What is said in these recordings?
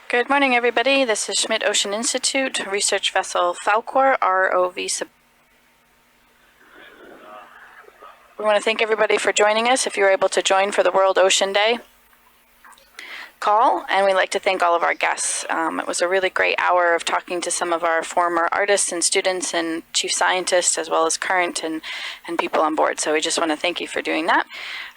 Good morning, everybody. This is Schmidt Ocean Institute, research vessel Falkor, ROV SuBastian. We want to thank everybody for joining us, if you were able to join for the World Ocean Day call, and we'd like to thank all of our guests. It was a really great hour of talking to some of our former artists and students and chief scientists, as well as current and people on board. So we just want to thank you for doing that.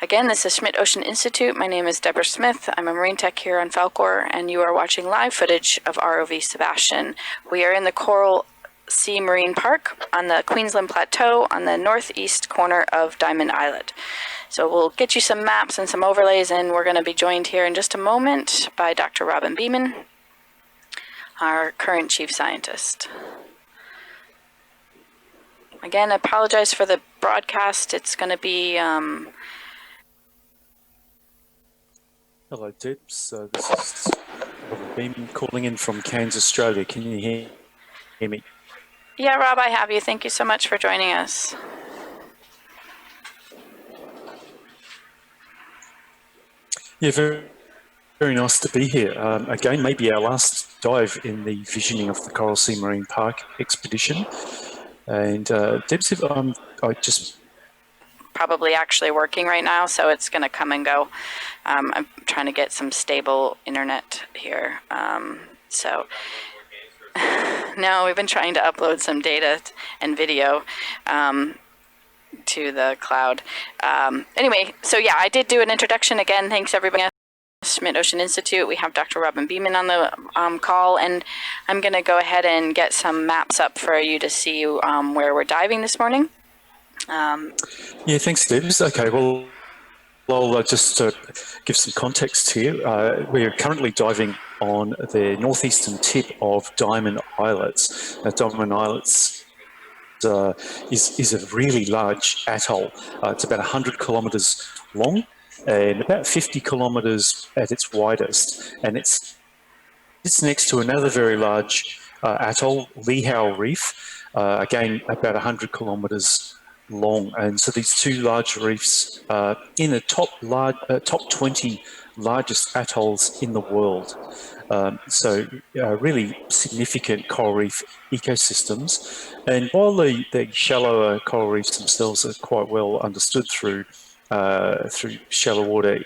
Again, this is Schmidt Ocean Institute. My name is Deborah Smith. I'm a marine tech here on Falkor, and you are watching live footage of ROV SuBastian. We are in the Coral Sea Marine Park on the Queensland Plateau on the northeast corner of Diamond Islet. So we'll get you some maps and some overlays, and we're going to be joined here in just a moment by Dr. Robin Beeman, our current chief scientist. Again, I apologize for the broadcast. It's going to be... Hello, Debs. This is Robin Beeman calling in from Cairns, Australia. Can you hear me? Yeah, Rob, I have you. Thank you so much for joining us. Yeah, very, very nice to be here. Again, maybe our last dive in the visioning of the Coral Sea Marine Park expedition. And Debs, I just... Probably actually working right now, so it's going to come and go. I'm trying to get some stable internet here. No, we've been trying to upload some data and video to the cloud. Anyway, so yeah, I did do an introduction again. Thanks everybody. Schmidt Ocean Institute. We have Dr. Robin Beeman on the call, and I'm going to go ahead and get some maps up for you to see where we're diving this morning. Yeah, thanks, Debs. Okay, well, I'll just give some context here. We're currently diving on the northeastern tip of Diamond Islets. Now, Diamond Islets is a really large atoll. It's about 100 kilometres long and about 50 kilometres at its widest. And it's next to another very large atoll, Hawaiian Reef, again about 100 kilometres long. And so these two large reefs are in the top 20 largest atolls in the world. So really significant coral reef ecosystems. And while the shallower coral reefs themselves are quite well understood through shallow water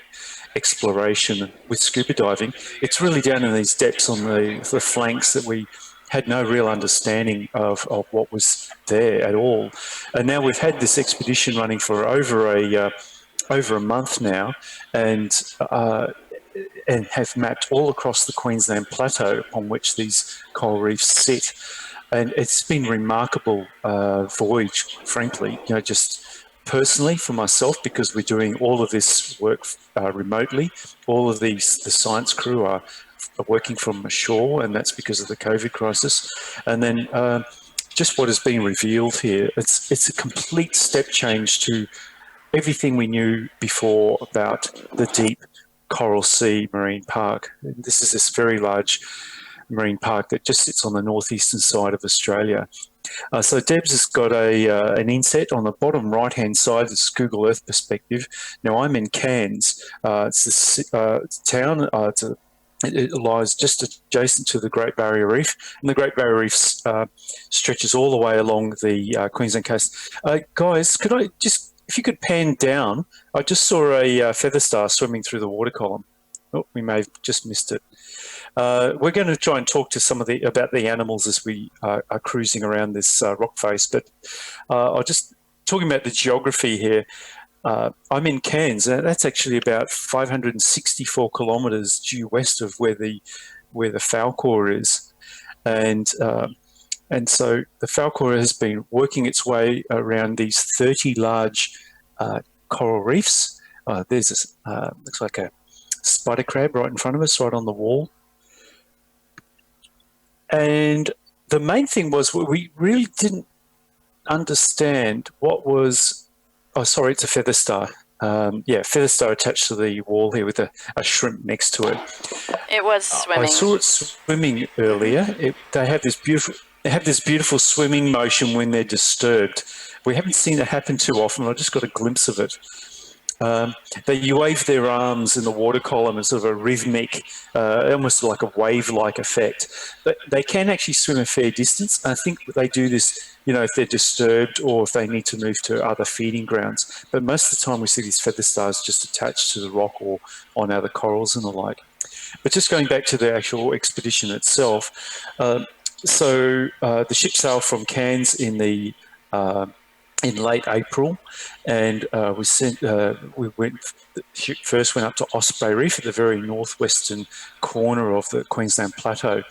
exploration with scuba diving, it's really down in these depths on the flanks that we had no real understanding of what was there at all. And now we've had this expedition running for over a month now, and have mapped all across the Queensland Plateau on which these coral reefs sit. And it's been a remarkable voyage, frankly, just personally for myself, because we're doing all of this work remotely. All of the science crew are working from shore, and that's because of the COVID crisis. And then just what has been revealed here, it's a complete step change to everything we knew before about the deep Coral Sea Marine Park. This is this very large marine park that just sits on the northeastern side of Australia. So Debs has got an inset on the bottom right-hand side, this Google Earth perspective. Now I'm in Cairns. It's a town. It lies just adjacent to the Great Barrier Reef, and the Great Barrier Reef stretches all the way along the Queensland coast. Guys, could I just, if you could pan down, I just saw a feather star swimming through the water column. Oh, we may have just missed it. We're going to try and talk to some of about the animals as we are cruising around this rock face, but I'll just talking about the geography here. I'm in Cairns, and that's actually about 564 kilometres due west of where the Falkor is, and so the Falkor has been working its way around these 30 large coral reefs. There's this looks like a spider crab right in front of us, right on the wall. And the main thing was we really didn't understand what was. Oh, sorry, it's a feather star. Yeah, feather star attached to the wall here with a shrimp next to it. It was swimming. I saw it swimming earlier. They have this beautiful swimming motion when they're disturbed. We haven't seen it happen too often. I just got a glimpse of it. They wave their arms in the water column as sort of a rhythmic, almost like a wave-like effect. But they can actually swim a fair distance. I think they do this, if they're disturbed or if they need to move to other feeding grounds. But most of the time we see these feather stars just attached to the rock or on other corals and the like. But just going back to the actual expedition itself, the ship sailed from Cairns in late April, and we first went up to Osprey Reef at the very northwestern corner of the Queensland Plateau.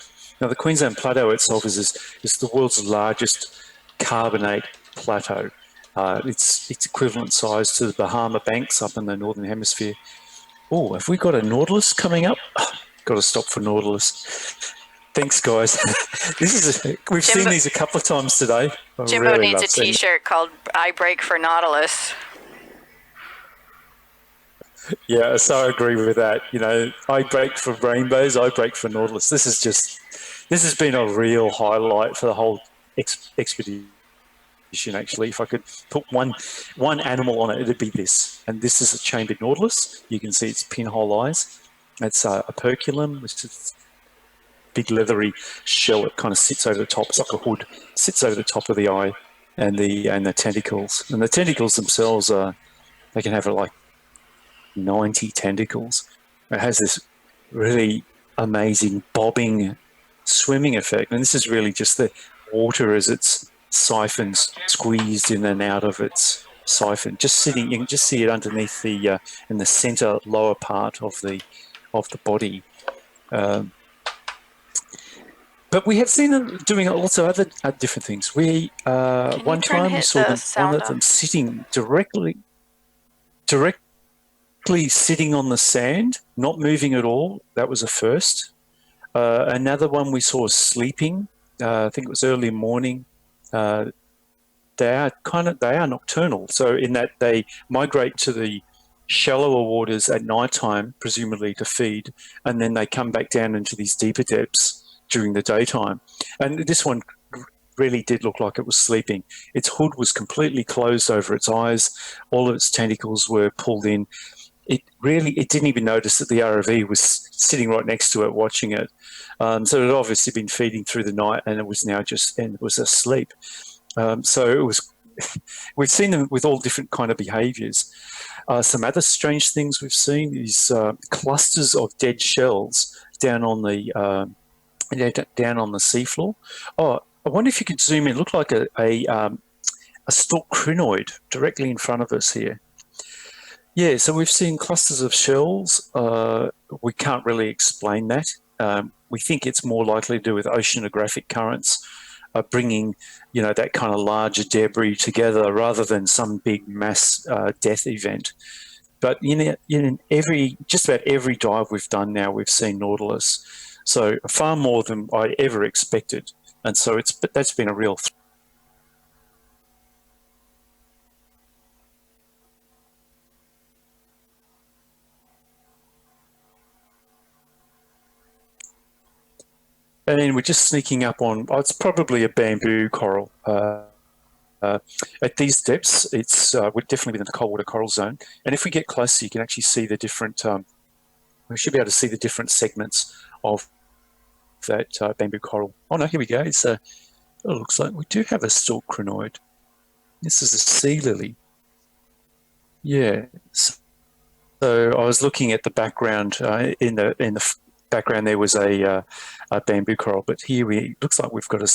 Now, the Queensland Plateau itself is the world's largest carbonate plateau. It's equivalent size to the Bahama Banks up in the Northern Hemisphere. Oh, have we got a Nautilus coming up? Got to stop for Nautilus. Thanks, guys. We've seen these a couple of times today. Jimbo needs a T-shirt called "I Break for Nautilus." Yeah, so I agree with that. I break for rainbows. I break for Nautilus. This has been a real highlight for the whole expedition. Actually, if I could put one animal on it, it'd be this. And this is a chambered Nautilus. You can see its pinhole eyes. It's a operculum, which is big leathery shell. It kind of sits over the top. It's like a hood. It sits over the top of the eye, and the tentacles. And the tentacles themselves they can have like 90 tentacles. It has this really amazing bobbing swimming effect, and this is really just the water as it's siphons squeezed in and out of its siphon. Just sitting, you can just see it underneath the in the center lower part of the body. But we have seen them doing also other different things. One time we saw one of them sitting directly sitting on the sand, not moving at all. That was a first. Another one we saw sleeping. I think it was early morning. They are nocturnal. So in that they migrate to the shallower waters at nighttime, presumably to feed, and then they come back down into these deeper depths during the daytime. And this one really did look like it was sleeping. Its hood was completely closed over its eyes. All of its tentacles were pulled in. It didn't even notice that the ROV was sitting right next to it watching it. So it had obviously been feeding through the night, and it was now it was asleep. So it was. We've seen them with all different kind of behaviours. Some other strange things we've seen is clusters of dead shells down on the seafloor. Oh, I wonder if you could zoom in. It looked like a stalk crinoid directly in front of us here. Yeah, so we've seen clusters of shells. We can't really explain that. We think it's more likely to do with oceanographic currents bringing, that kind of larger debris together rather than some big mass death event. But in just about every dive we've done now, we've seen Nautilus. So far more than I ever expected. And so that's been a real And then we're just sneaking up on, it's probably a bamboo coral. At these depths, we're definitely within the cold water coral zone. And if we get closer, you can actually see the different, we should be able to see the different segments of that bamboo coral. Oh no, here we go. It looks like we do have a stalk crinoid. This is a sea lily. Yeah. So I was looking at the background in the background there was a bamboo coral, but here looks like we've got a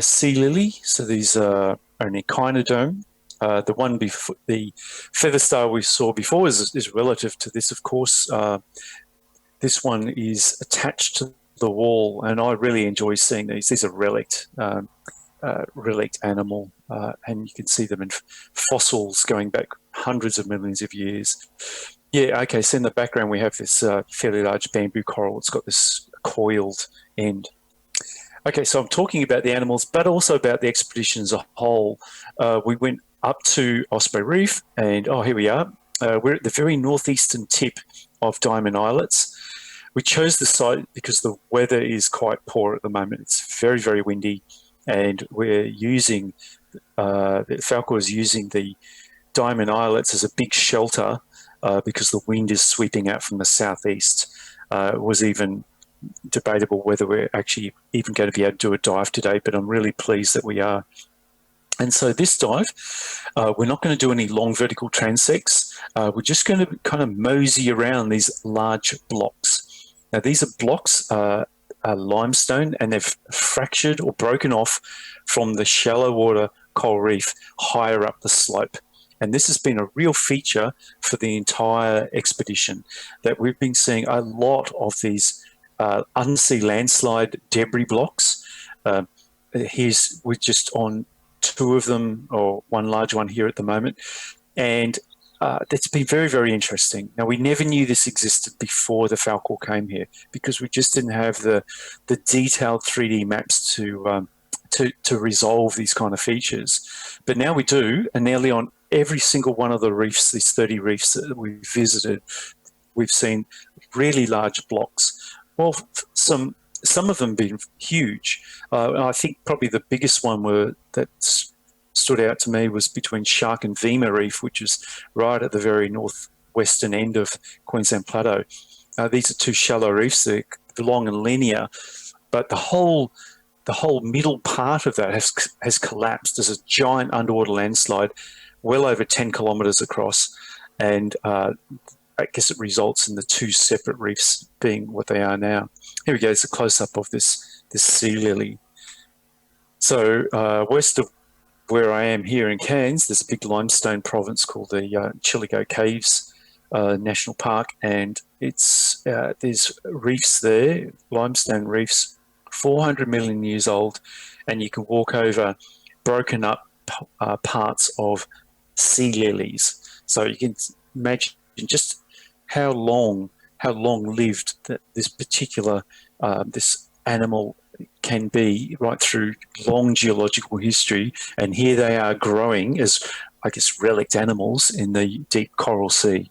sea lily. So these are an echinodome. The one before, the feather star we saw before is relative to this, of course. This one is attached to the wall, and I really enjoy seeing these. These are relict animal, and you can see them in fossils going back hundreds of millions of years. Yeah, okay, so in the background we have this fairly large bamboo coral. It's got this coiled end. Okay, so I'm talking about the animals, but also about the expedition as a whole. We went up to Osprey Reef, and here we are. We're at the very northeastern tip of Diamond Islets. We chose the site because the weather is quite poor at the moment. It's very, very windy, and we're using, Falkor is using the Diamond Islets as a big shelter because the wind is sweeping out from the southeast. It was even debatable whether we're actually even going to be able to do a dive today, but I'm really pleased that we are. And so this dive, we're not going to do any long vertical transects. We're just going to kind of mosey around these large blocks. Now, these are blocks, are limestone, and they've fractured or broken off from the shallow water coral reef higher up the slope. And this has been a real feature for the entire expedition, that we've been seeing a lot of these undersea landslide debris blocks. We're just on 2 of them, or one large one here at the moment. And that's been very, very interesting. Now, we never knew this existed before the Falkor came here because we just didn't have the detailed 3D maps to resolve these kind of features. But now we do, and nearly on every single one of the reefs, these 30 reefs that we've visited, we've seen really large blocks. Well, some of them been huge. I think probably the biggest one that stood out to me was between Shark and Vima Reef, which is right at the very northwestern end of Queensland Plateau. These are 2 shallow reefs. They're long and linear, but the whole middle part of that has collapsed. There's a giant underwater landslide, well over 10 kilometres across, and I guess it results in the 2 separate reefs being what they are now. Here we go. It's a close-up of this sea lily. So west of where I am here in Cairns, there's a big limestone province called the Chiligo Caves National Park, and there's reefs there, limestone reefs, 400 million years old, and you can walk over broken up parts of sea lilies. So you can imagine just how long lived this particular this animal can be right through long geological history, and here they are growing as, I guess, relict animals in the deep coral sea.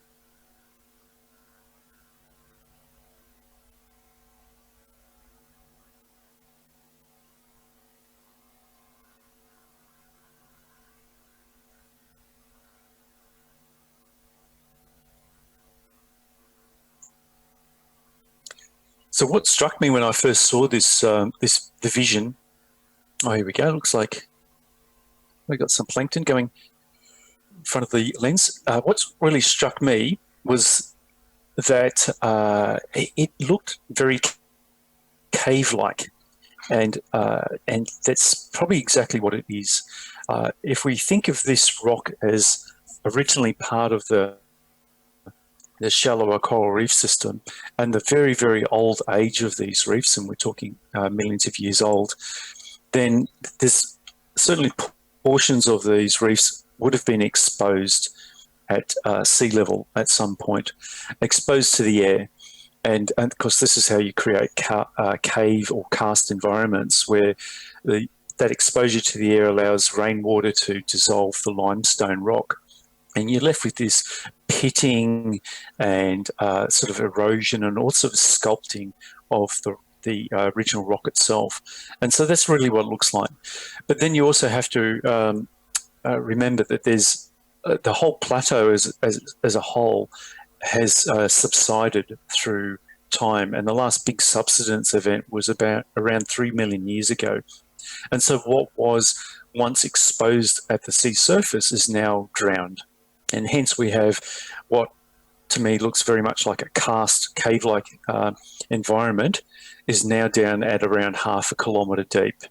So what struck me when I first saw this division, oh, here we go, looks like we got some plankton going in front of the lens. What's really struck me was that it looked very cave-like, and that's probably exactly what it is. If we think of this rock as originally part of the shallower coral reef system, and the very, very old age of these reefs, and we're talking millions of years old, then there's certainly portions of these reefs would have been exposed at sea level at some point, exposed to the air. And of course, this is how you create cave or karst environments, where that exposure to the air allows rainwater to dissolve the limestone rock. And you're left with this pitting and sort of erosion and all sort of sculpting of the original rock itself. And so that's really what it looks like. But then you also have to remember that there's the whole plateau as a whole has subsided through time. And the last big subsidence event was around 3 million years ago. And so what was once exposed at the sea surface is now drowned. And hence we have what to me looks very much like a karst cave-like environment is now down at around 0.5 kilometre deep.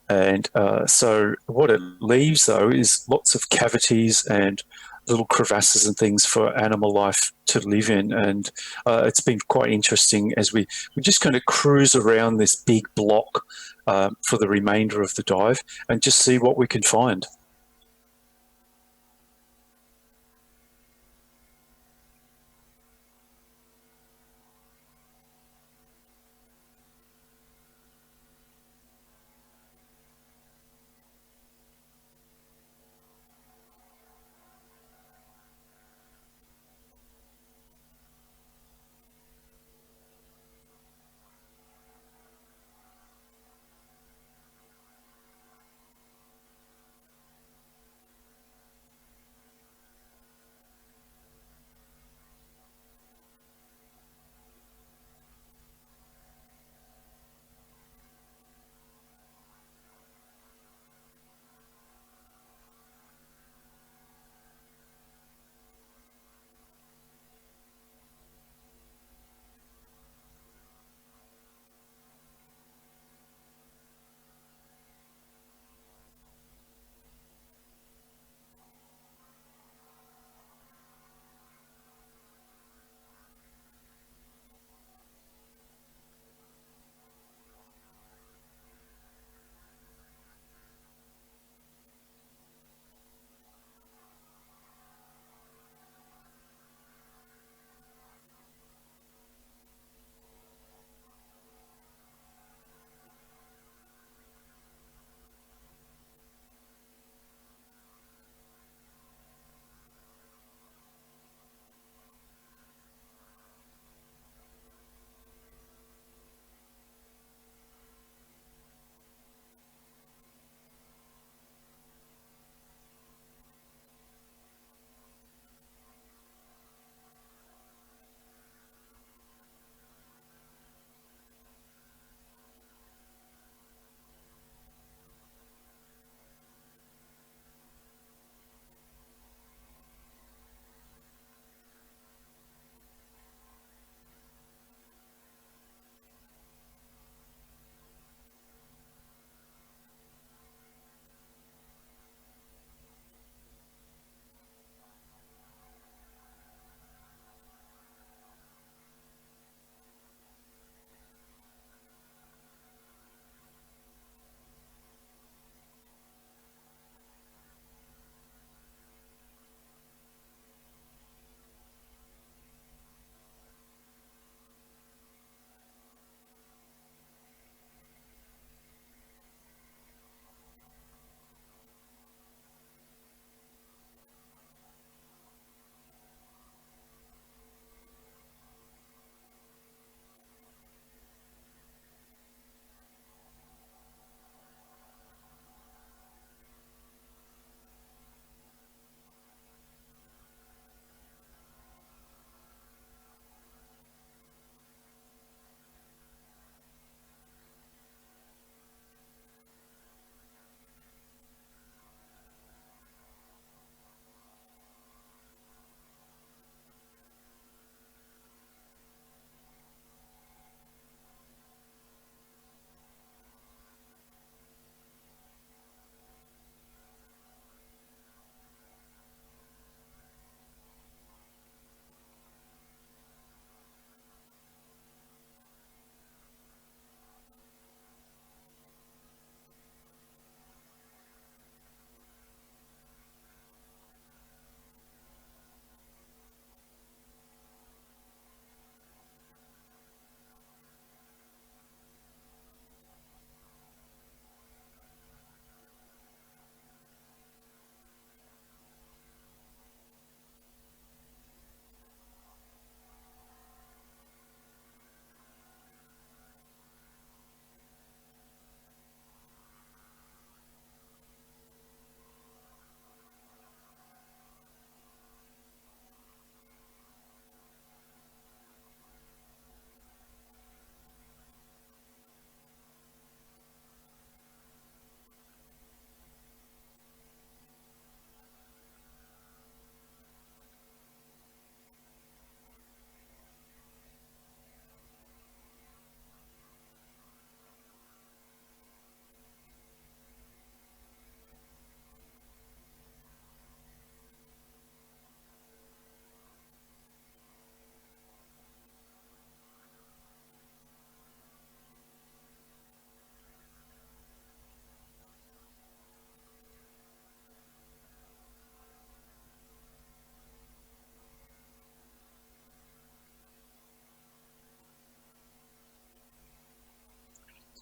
And so what it leaves, though, is lots of cavities and little crevasses and things for animal life to live in. And it's been quite interesting as we just kind of cruise around this big block for the remainder of the dive and just see what we can find.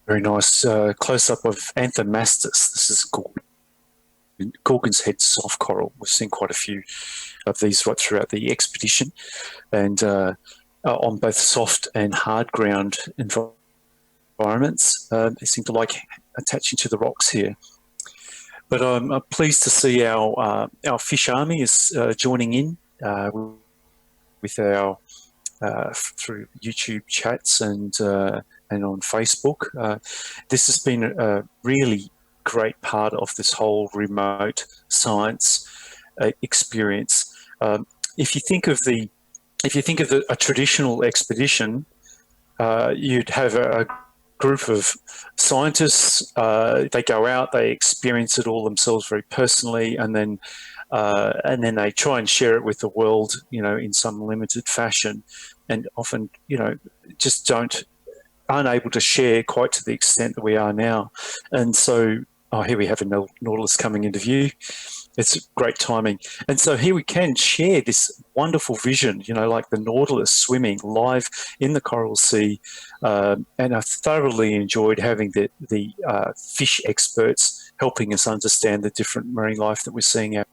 Very nice close-up of Anthomastus. This is Gorgon's head soft coral. We've seen quite a few of these right throughout the expedition, and on both soft and hard ground environments. They seem to like attaching to the rocks here. But I'm pleased to see our fish army is joining in with our through YouTube chats and on Facebook. This has been a really great part of this whole remote science experience. If you think of a traditional expedition, you'd have a group of scientists. They go out, they experience it all themselves very personally, and then they try and share it with the world, in some limited fashion, and often, just aren't able to share quite to the extent that we are now. And so, here we have a Nautilus coming into view. It's great timing. And so here we can share this wonderful vision, like the Nautilus swimming live in the coral sea. And I thoroughly enjoyed having the fish experts helping us understand the different marine life that we're seeing out.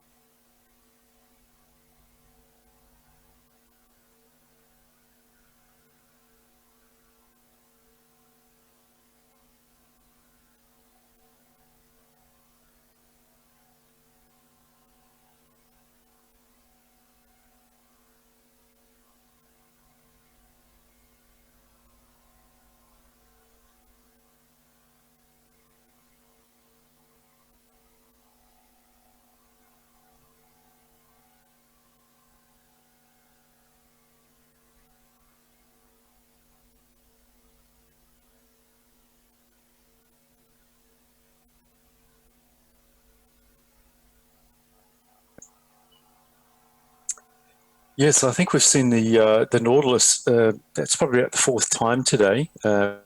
Yes, I think we've seen the Nautilus. That's probably about the fourth time today. Of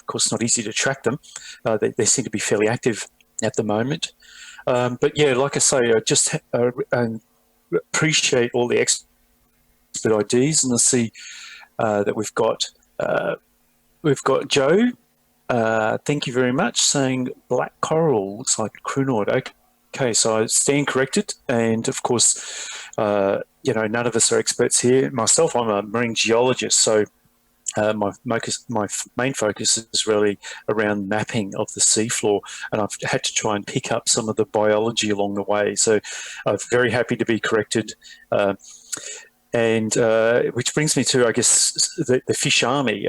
course, not easy to track them. They seem to be fairly active at the moment. But yeah, like I say, I just appreciate all the expert ideas, and I see that we've got Joe. Thank you very much. Saying black coral looks like a crinoid. Okay, so I stand corrected, and of course, none of us are experts here. Myself, I'm a marine geologist, so my main focus is really around mapping of the seafloor, and I've had to try and pick up some of the biology along the way. So I'm very happy to be corrected. And which brings me to, I guess, the fish army.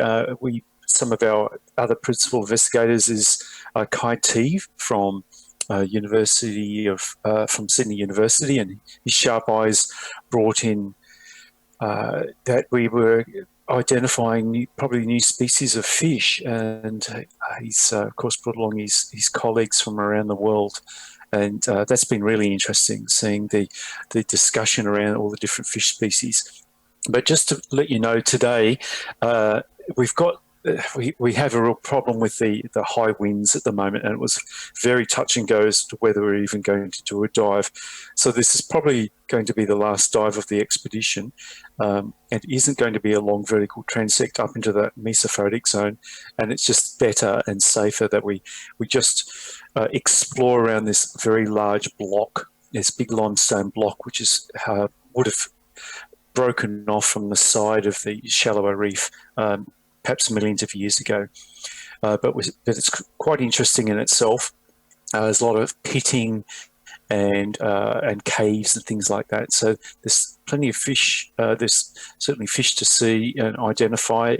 Some of our other principal investigators is Kai T from from Sydney University, and his sharp eyes brought in that we were identifying probably new species of fish, and he's of course brought along his colleagues from around the world, and that's been really interesting, seeing the discussion around all the different fish species. But just to let you know, today we have a real problem with the high winds at the moment, and it was very touch and go as to whether we're even going to do a dive. So this is probably going to be the last dive of the expedition. It isn't going to be a long vertical transect up into the mesophotic zone, and it's just better and safer that we just explore around this very large block, this big limestone block, which is would have broken off from the side of the shallower reef perhaps millions of years ago. But it's quite interesting in itself. There's a lot of pitting and caves and things like that. So there's plenty of fish. There's certainly fish to see and identify,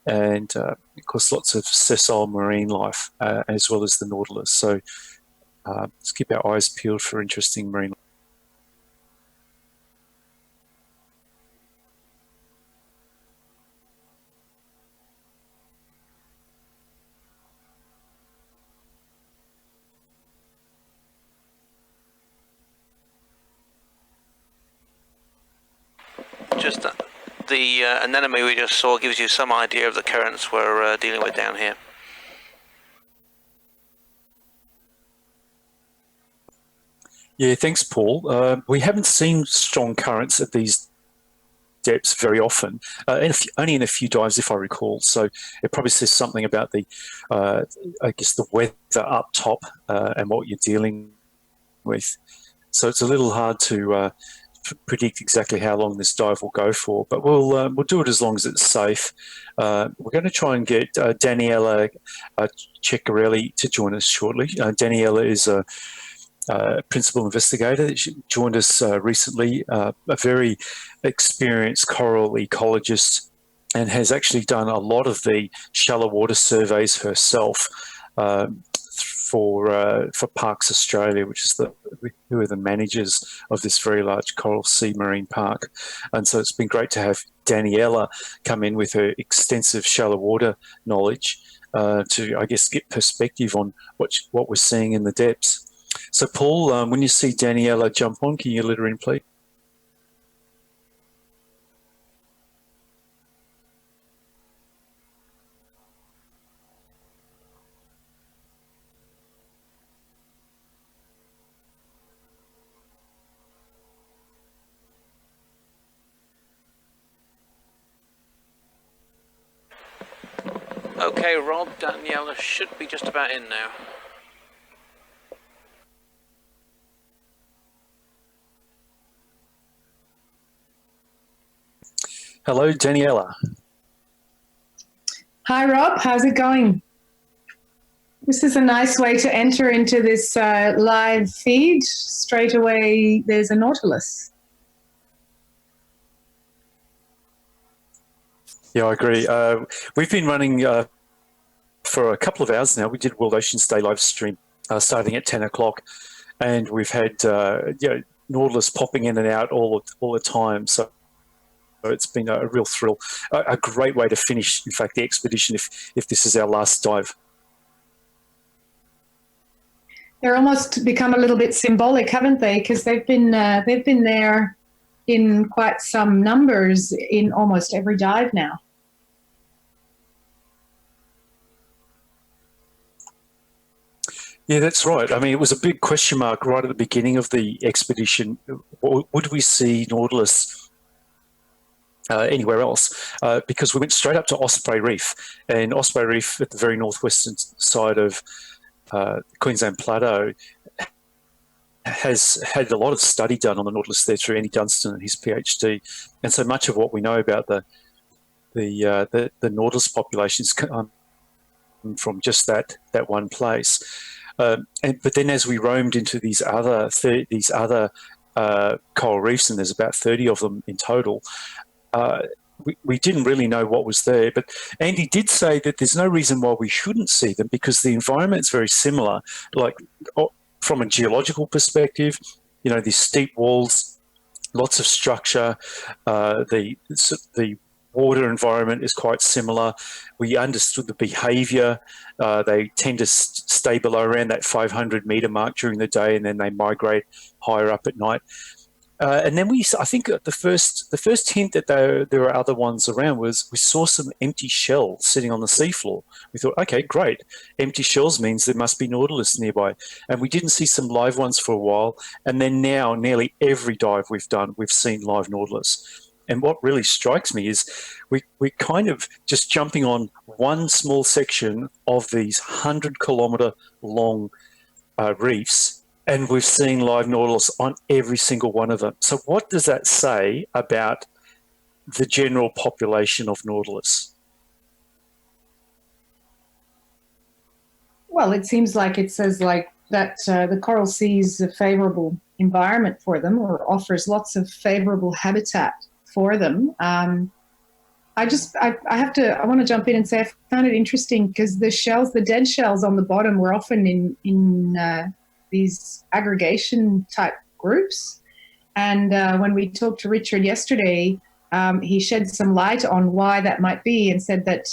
and of course lots of sessile marine life as well as the Nautilus. So let's keep our eyes peeled for interesting marine life. Just the anemone we just saw gives you some idea of the currents we're dealing with down here. Yeah, thanks, Paul. We haven't seen strong currents at these depths very often, only in a few dives, if I recall. So it probably says something about the, I guess, the weather up top and what you're dealing with. So it's a little hard to predict exactly how long this dive will go for, but we'll do it as long as it's safe. We're going to try and get Daniela Ceccarelli to join us shortly. Daniela is a principal investigator. She joined us recently, a very experienced coral ecologist, and has actually done a lot of the shallow water surveys herself for Parks Australia, which is who are the managers of this very large coral sea marine park. And so it's been great to have Daniela come in with her extensive shallow water knowledge to, I guess, get perspective on what we're seeing in the depths. So, Paul, when you see Daniela jump on, can you let her in, please? Okay, Rob, Daniela should be just about in now. Hello, Daniela. Hi, Rob. How's it going? This is a nice way to enter into this live feed. Straight away, there's a Nautilus. Yeah, I agree. We've been running for a couple of hours now. We did World Oceans Day live stream starting at 10 o'clock, and we've had Nautilus popping in and out all the time. So it's been a real thrill, a great way to finish, in fact, the expedition if this is our last dive. They're almost become a little bit symbolic, haven't they? Because they've been there in quite some numbers in almost every dive now. Yeah, that's right. I mean, it was a big question mark right at the beginning of the expedition. Would we see Nautilus anywhere else? Because we went straight up to Osprey Reef, and Osprey Reef at the very northwestern side of Queensland Plateau has had a lot of study done on the Nautilus there through Andy Dunstan and his PhD, and so much of what we know about the Nautilus populations come from just that one place. But then as we roamed into these other coral reefs, and there's about 30 of them in total, we didn't really know what was there. But Andy did say that there's no reason why we shouldn't see them, because the environment's very similar. Like from a geological perspective, you know, these steep walls, lots of structure, the water environment is quite similar. We understood the behaviour. They tend to stay below around that 500 metre mark during the day, and then they migrate higher up at night. And then I think the first hint that there are other ones around was we saw some empty shells sitting on the seafloor. We thought, okay, great. Empty shells means there must be Nautilus nearby. And we didn't see some live ones for a while. And then now, nearly every dive we've done, we've seen live Nautilus. And what really strikes me is we're kind of just jumping on one small section of these 100-kilometre long reefs, and we've seen live Nautilus on every single one of them. So what does that say about the general population of Nautilus? Well, it seems like it says like that the coral sea is a favourable environment for them, or offers lots of favourable habitat for them. I want to jump in and say I found it interesting because the dead shells on the bottom were often in these aggregation type groups. And when we talked to Richard yesterday, he shed some light on why that might be, and said that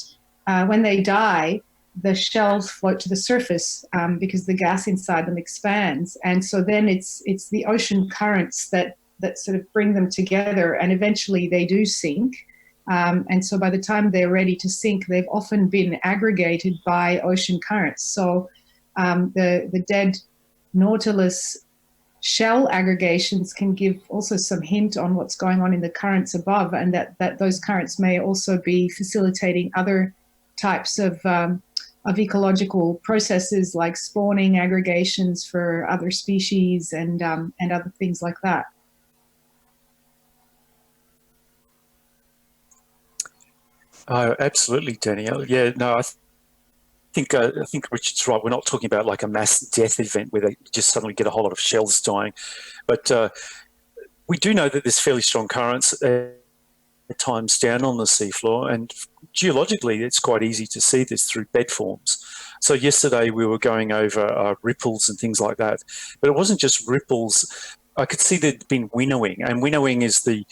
when they die, the shells float to the surface because the gas inside them expands. And so then it's the ocean currents that sort of bring them together, and eventually they do sink. And so by the time they're ready to sink, they've often been aggregated by ocean currents. So the dead Nautilus shell aggregations can give also some hint on what's going on in the currents above, and that those currents may also be facilitating other types of ecological processes like spawning aggregations for other species and other things like that. Oh, absolutely, Danielle. Yeah, no, I think Richard's right. We're not talking about like a mass death event where they just suddenly get a whole lot of shells dying, but we do know that there's fairly strong currents at times down on the seafloor, and geologically it's quite easy to see this through bed forms. So yesterday we were going over ripples and things like that, but it wasn't just ripples. I could see there'd been winnowing, and winnowing is the,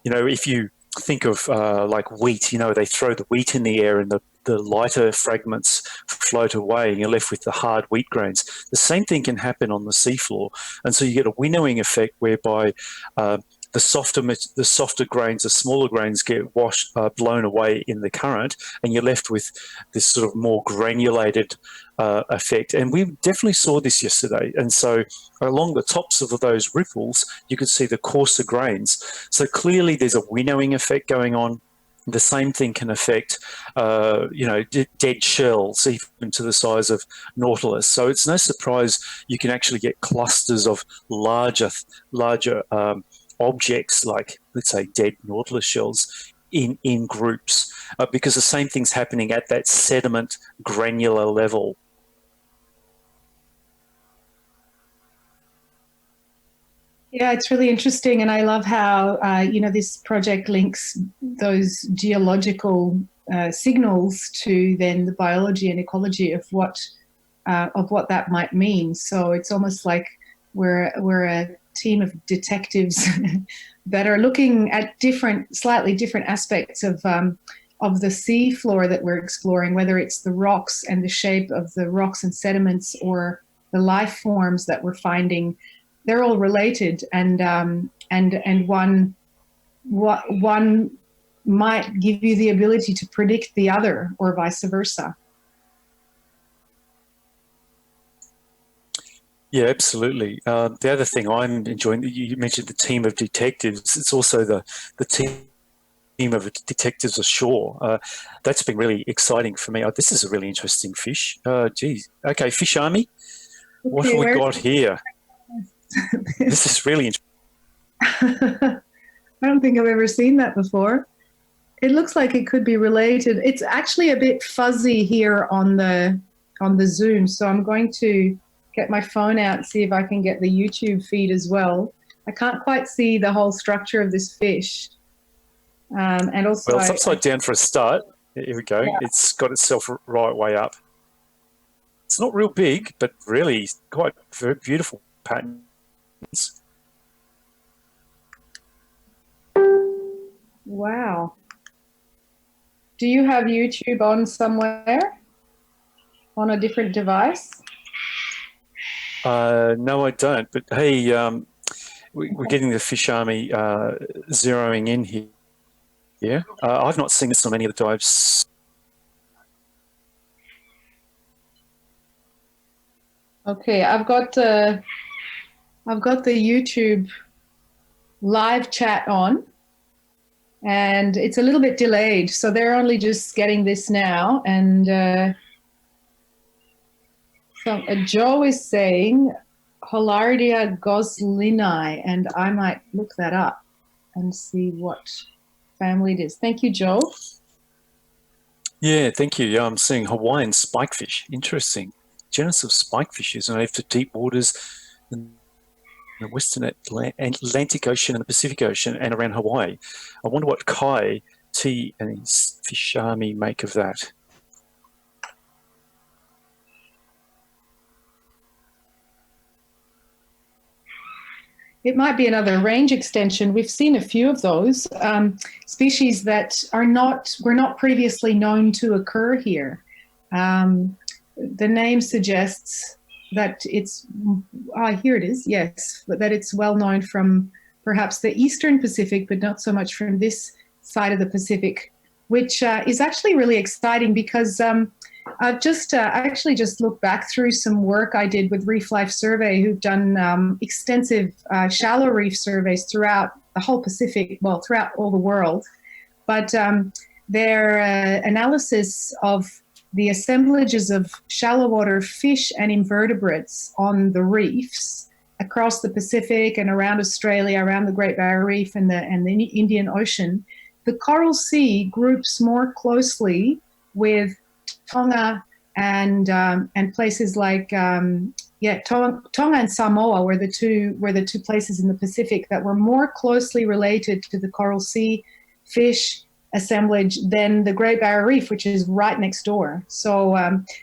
if you think of like wheat, they throw the wheat in the air and the lighter fragments float away and you're left with the hard wheat grains. The same thing can happen on the seafloor. And so you get a winnowing effect whereby the softer grains, the smaller grains get blown away in the current, and you're left with this sort of more granulated effect. And we definitely saw this yesterday. And so along the tops of those ripples, you could see the coarser grains. So clearly there's a winnowing effect going on. The same thing can affect, dead shells, even to the size of Nautilus. So it's no surprise you can actually get clusters of larger objects, like, let's say, dead Nautilus shells in groups, because the same thing's happening at that sediment granular level. Yeah, it's really interesting, and I love how this project links those geological signals to then the biology and ecology of what that might mean. So it's almost like we're a team of detectives that are looking at slightly different aspects of the sea floor that we're exploring, whether it's the rocks and the shape of the rocks and sediments or the life forms that we're finding. They're all related, and one might give you the ability to predict the other, or vice versa. Yeah, absolutely. The other thing I'm enjoying, you mentioned the team of detectives. It's also the team of detectives ashore. That's been really exciting for me. This is a really interesting fish. Geez. Okay, Fish Army, what have we got here? This is really interesting. I don't think I've ever seen that before. It looks like it could be related. It's actually a bit fuzzy here on the Zoom, so I'm going to get my phone out and see if I can get the YouTube feed as well. I can't quite see the whole structure of this fish. And also, well, it's upside down for a start. Here we go. Yeah. It's got itself right way up. It's not real big, but really quite very beautiful pattern. Wow. Do you have YouTube on somewhere? On a different device? No, I don't. But hey, we're getting the Fish Army zeroing in here. Yeah, I've not seen this on any of the dives. Okay, I've got the YouTube live chat on, and it's a little bit delayed, so they're only just getting this now. And so Joe is saying Holardia goslini, and I might look that up and see what family it is. Thank you, Joe. Yeah, thank you. Yeah, I'm seeing Hawaiian spikefish. Interesting. Genus of spikefishes and over deep waters in the Western Atlantic Ocean and the Pacific Ocean and around Hawaii. I wonder what Kai T and his Fish Army make of that. It might be another range extension. We've seen a few of those species that were not previously known to occur here. The name suggests that it's, here it is, yes, but that it's well known from perhaps the Eastern Pacific, but not so much from this side of the Pacific, which is actually really exciting because I've just actually just looked back through some work I did with Reef Life Survey, who've done extensive shallow reef surveys throughout the whole Pacific, well, throughout all the world. But their analysis of the assemblages of shallow water fish and invertebrates on the reefs across the Pacific and around Australia, around the Great Barrier Reef and the Indian Ocean, the Coral Sea groups more closely with Tonga and places like Tonga and Samoa were the two places in the Pacific that were more closely related to the Coral Sea fish assemblage than the Great Barrier Reef, which is right next door. So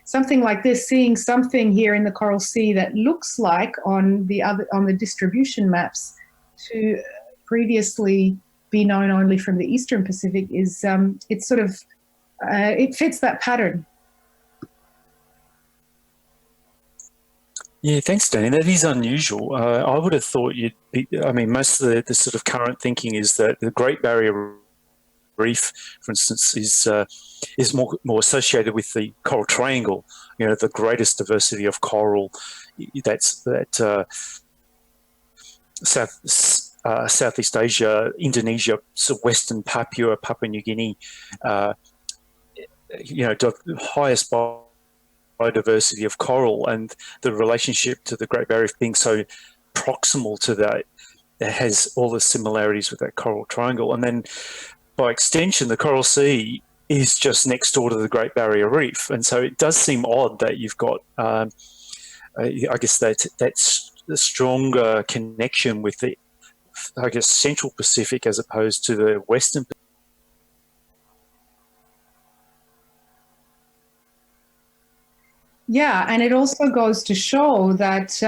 something like this, seeing something here in the Coral Sea that looks like on the distribution maps to previously be known only from the Eastern Pacific is it's sort of it fits that pattern. Yeah, thanks, Danny. That is unusual. I would have thought you'd be, I mean, most of the sort of current thinking is that the Great Barrier Reef, for instance, is more associated with the Coral Triangle, you know, the greatest diversity of coral. That's Southeast Asia, Indonesia, so Western Papua, Papua New Guinea, you know, the highest biodiversity of coral, and the relationship to the Great Barrier Reef being so proximal to that, it has all the similarities with that Coral Triangle. And then by extension, the Coral Sea is just next door to the Great Barrier Reef. And so it does seem odd that you've got, I guess, that's the stronger connection with the, I guess, Central Pacific as opposed to the Western Pacific. Yeah, and it also goes to show that,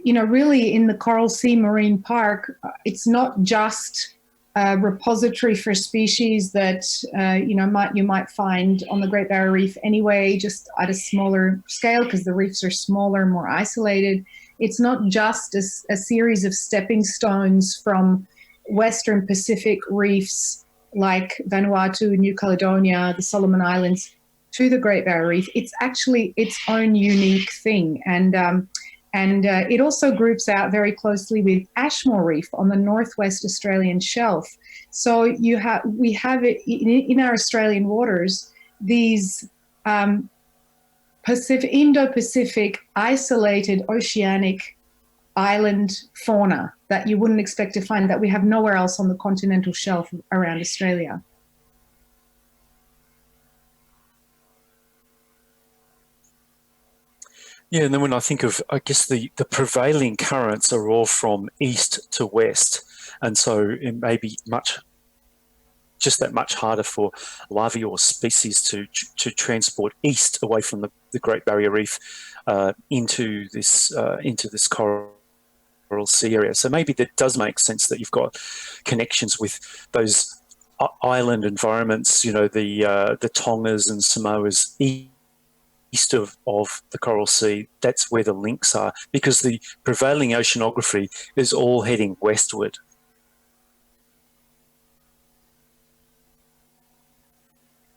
you know, really in the Coral Sea Marine Park, it's not just a repository for species that, you know, you might find on the Great Barrier Reef anyway, just at a smaller scale because the reefs are smaller, more isolated. It's not just a series of stepping stones from Western Pacific reefs like Vanuatu, New Caledonia, the Solomon Islands, to the Great Barrier Reef. It's actually its own unique thing. And it also groups out very closely with Ashmore Reef on the northwest Australian shelf. So we have it in our Australian waters, these Indo-Pacific isolated oceanic island fauna that you wouldn't expect to find, that we have nowhere else on the continental shelf around Australia. Yeah, and then when I think of, I guess the prevailing currents are all from east to west, and so it may be just that much harder for larvae or species to transport east away from the Great Barrier Reef into this Coral Sea area. So maybe that does make sense that you've got connections with those island environments, you know, the Tongas and Samoas east of the Coral Sea. That's where the links are, because the prevailing oceanography is all heading westward.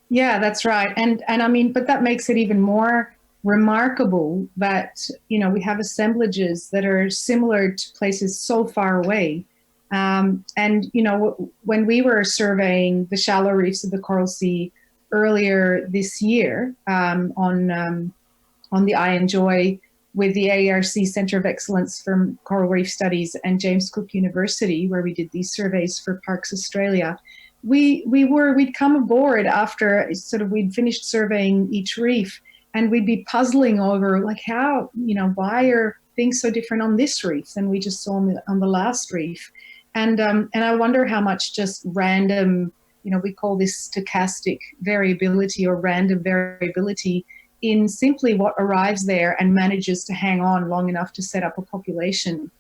Yeah, that's right. And I mean, but that makes it even more remarkable that, you know, we have assemblages that are similar to places so far away. And, you know, when we were surveying the shallow reefs of the Coral Sea earlier this year on the Iron Joy with the ARC Center of Excellence for Coral Reef Studies and James Cook University, where we did these surveys for Parks Australia, we'd come aboard after sort of we'd finished surveying each reef, and we'd be puzzling over like how, you know, why are things so different on this reef than we just saw on the last reef, and I wonder how much just random, you know, we call this stochastic variability or random variability in simply what arrives there and manages to hang on long enough to set up a population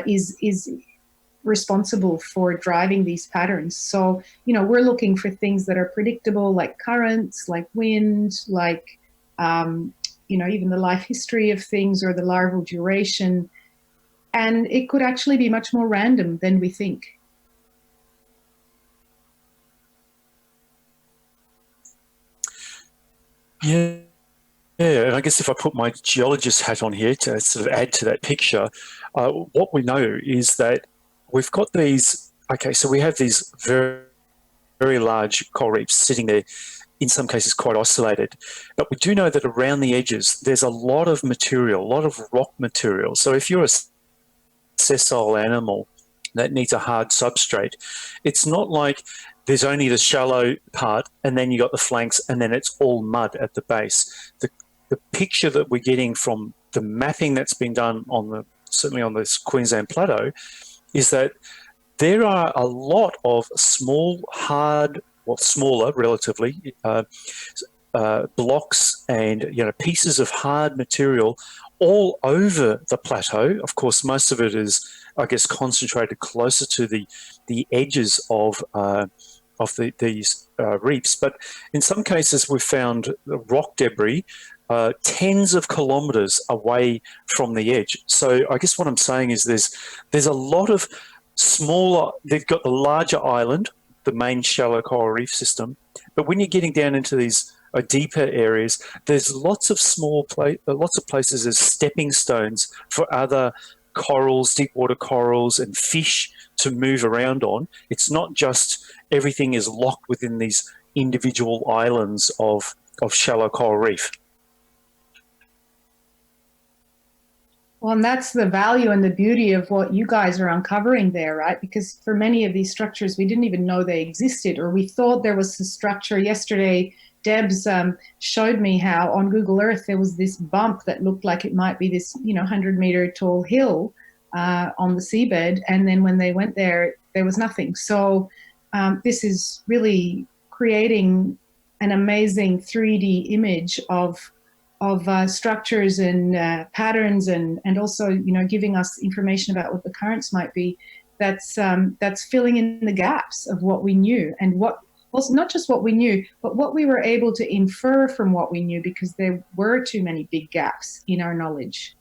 is responsible for driving these patterns. So, you know, we're looking for things that are predictable, like currents, like wind, like, you know, even the life history of things or the larval duration. And it could actually be much more random than we think. Yeah. Yeah, and I guess if I put my geologist hat on here to sort of add to that picture, what we know is that we've got these, okay, so we have these very, very large coral reefs sitting there, in some cases quite isolated. But we do know that around the edges, there's a lot of material, a lot of rock material. So if you're a sessile animal that needs a hard substrate, it's not like there's only the shallow part and then you got the flanks and then it's all mud at the base. The picture that we're getting from the mapping that's been done on certainly on this Queensland Plateau is that there are a lot of small, hard, well, smaller relatively, blocks and pieces of hard material all over the plateau. Of course, most of it is, I guess, concentrated closer to the edges of these reefs. But in some cases, we've found rock debris tens of kilometres away from the edge. So I guess what I'm saying is there's a lot of smaller, they've got the larger island, the main shallow coral reef system, but when you're getting down into these deeper areas, there's lots of lots of places as stepping stones for other corals, deep water corals and fish to move around on. It's not just everything is locked within these individual islands of shallow coral reef. Well, and that's the value and the beauty of what you guys are uncovering there, right? Because for many of these structures, we didn't even know they existed, or we thought there was a structure. Yesterday, Debs showed me how on Google Earth there was this bump that looked like it might be this 100-meter tall hill on the seabed, and then when they went there, there was nothing. So this is really creating an amazing 3D image of structures and patterns, and also giving us information about what the currents might be. That's filling in the gaps of what we knew, and also not just what we knew, but what we were able to infer from what we knew, because there were too many big gaps in our knowledge.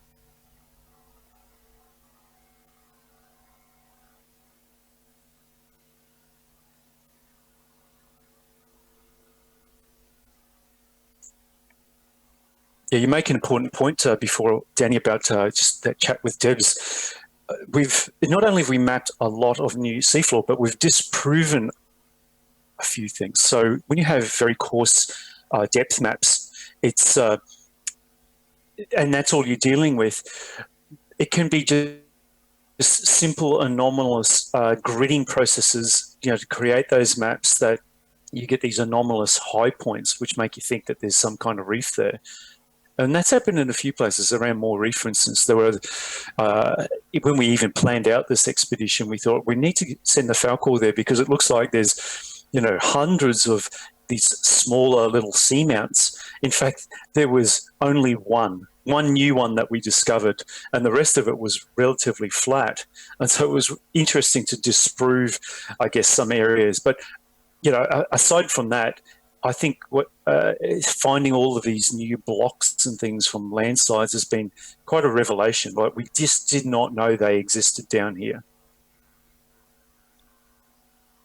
Yeah, you make an important point before, Danny, about just that chat with Debs. We've not only have we mapped a lot of new seafloor, but we've disproven a few things. So when you have very coarse depth maps, it's and that's all you're dealing with. It can be just simple anomalous gridding processes, to create those maps that you get these anomalous high points, which make you think that there's some kind of reef there. And that's happened in a few places around Moore Reef, for instance. There were, when we even planned out this expedition, we thought we need to send the Falkor there because it looks like there's, hundreds of these smaller little seamounts. In fact, there was only one new one that we discovered, and the rest of it was relatively flat. And so it was interesting to disprove, I guess, some areas. But, aside from that, I think finding all of these new blocks and things from landslides has been quite a revelation. Like, we just did not know they existed down here.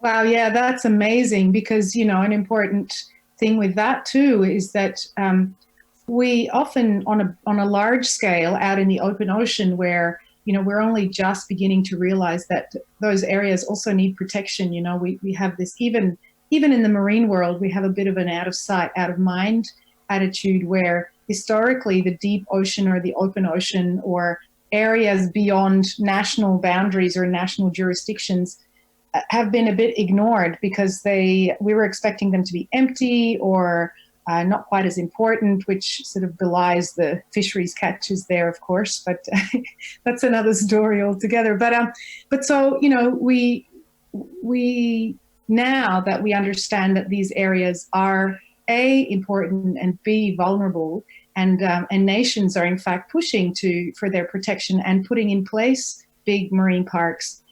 Wow, yeah, that's amazing, because, an important thing with that too is that we often on a large scale out in the open ocean where, we're only just beginning to realize that those areas also need protection. We have this, even in the marine world, we have a bit of an out of sight, out of mind attitude where historically the deep ocean or the open ocean or areas beyond national boundaries or national jurisdictions have been a bit ignored because we were expecting them to be empty or not quite as important, which sort of belies the fisheries catches there, of course, but that's another story altogether. But so, we now that we understand that these areas are A, important, and B, vulnerable, and nations are in fact pushing for their protection and putting in place big marine parks,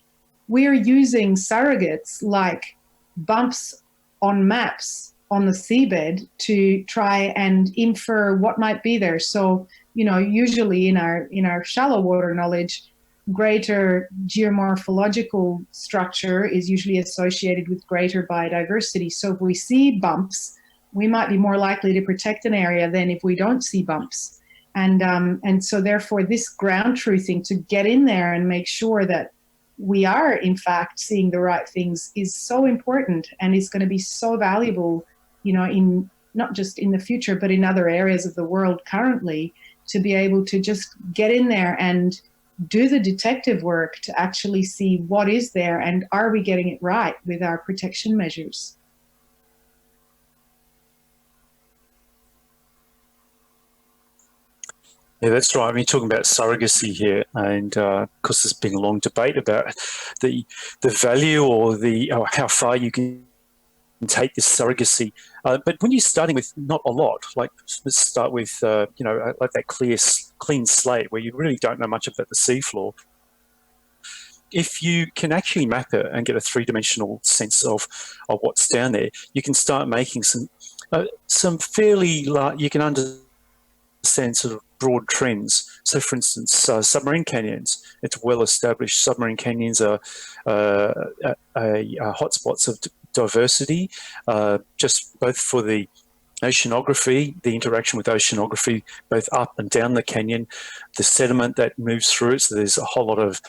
we're using surrogates like bumps on maps on the seabed to try and infer what might be there. So, usually in our shallow water knowledge, greater geomorphological structure is usually associated with greater biodiversity. So if we see bumps we might be more likely to protect an area than if we don't see bumps. And so therefore this ground truthing, to get in there and make sure that we are in fact seeing the right things, is so important, and is going to be so valuable, you know, in not just in the future, but in other areas of the world currently, to be able to just get in there and do the detective work to actually see what is there and are we getting it right with our protection measures. Yeah, that's right. I mean, talking about surrogacy here, and of course, there's been a long debate about the value or how far you can take this surrogacy. But when you're starting with not a lot, like let's start with you know, like that clean slate where you really don't know much about the seafloor. If you can actually map it and get a three-dimensional sense of what's down there, you can start making some fairly large. You can understand sort of broad trends. So, for instance, submarine canyons. It's well established. Submarine canyons are hotspots of diversity, just both for the oceanography, the interaction with oceanography, both up and down the canyon, the sediment that moves through it. So there's a whole lot of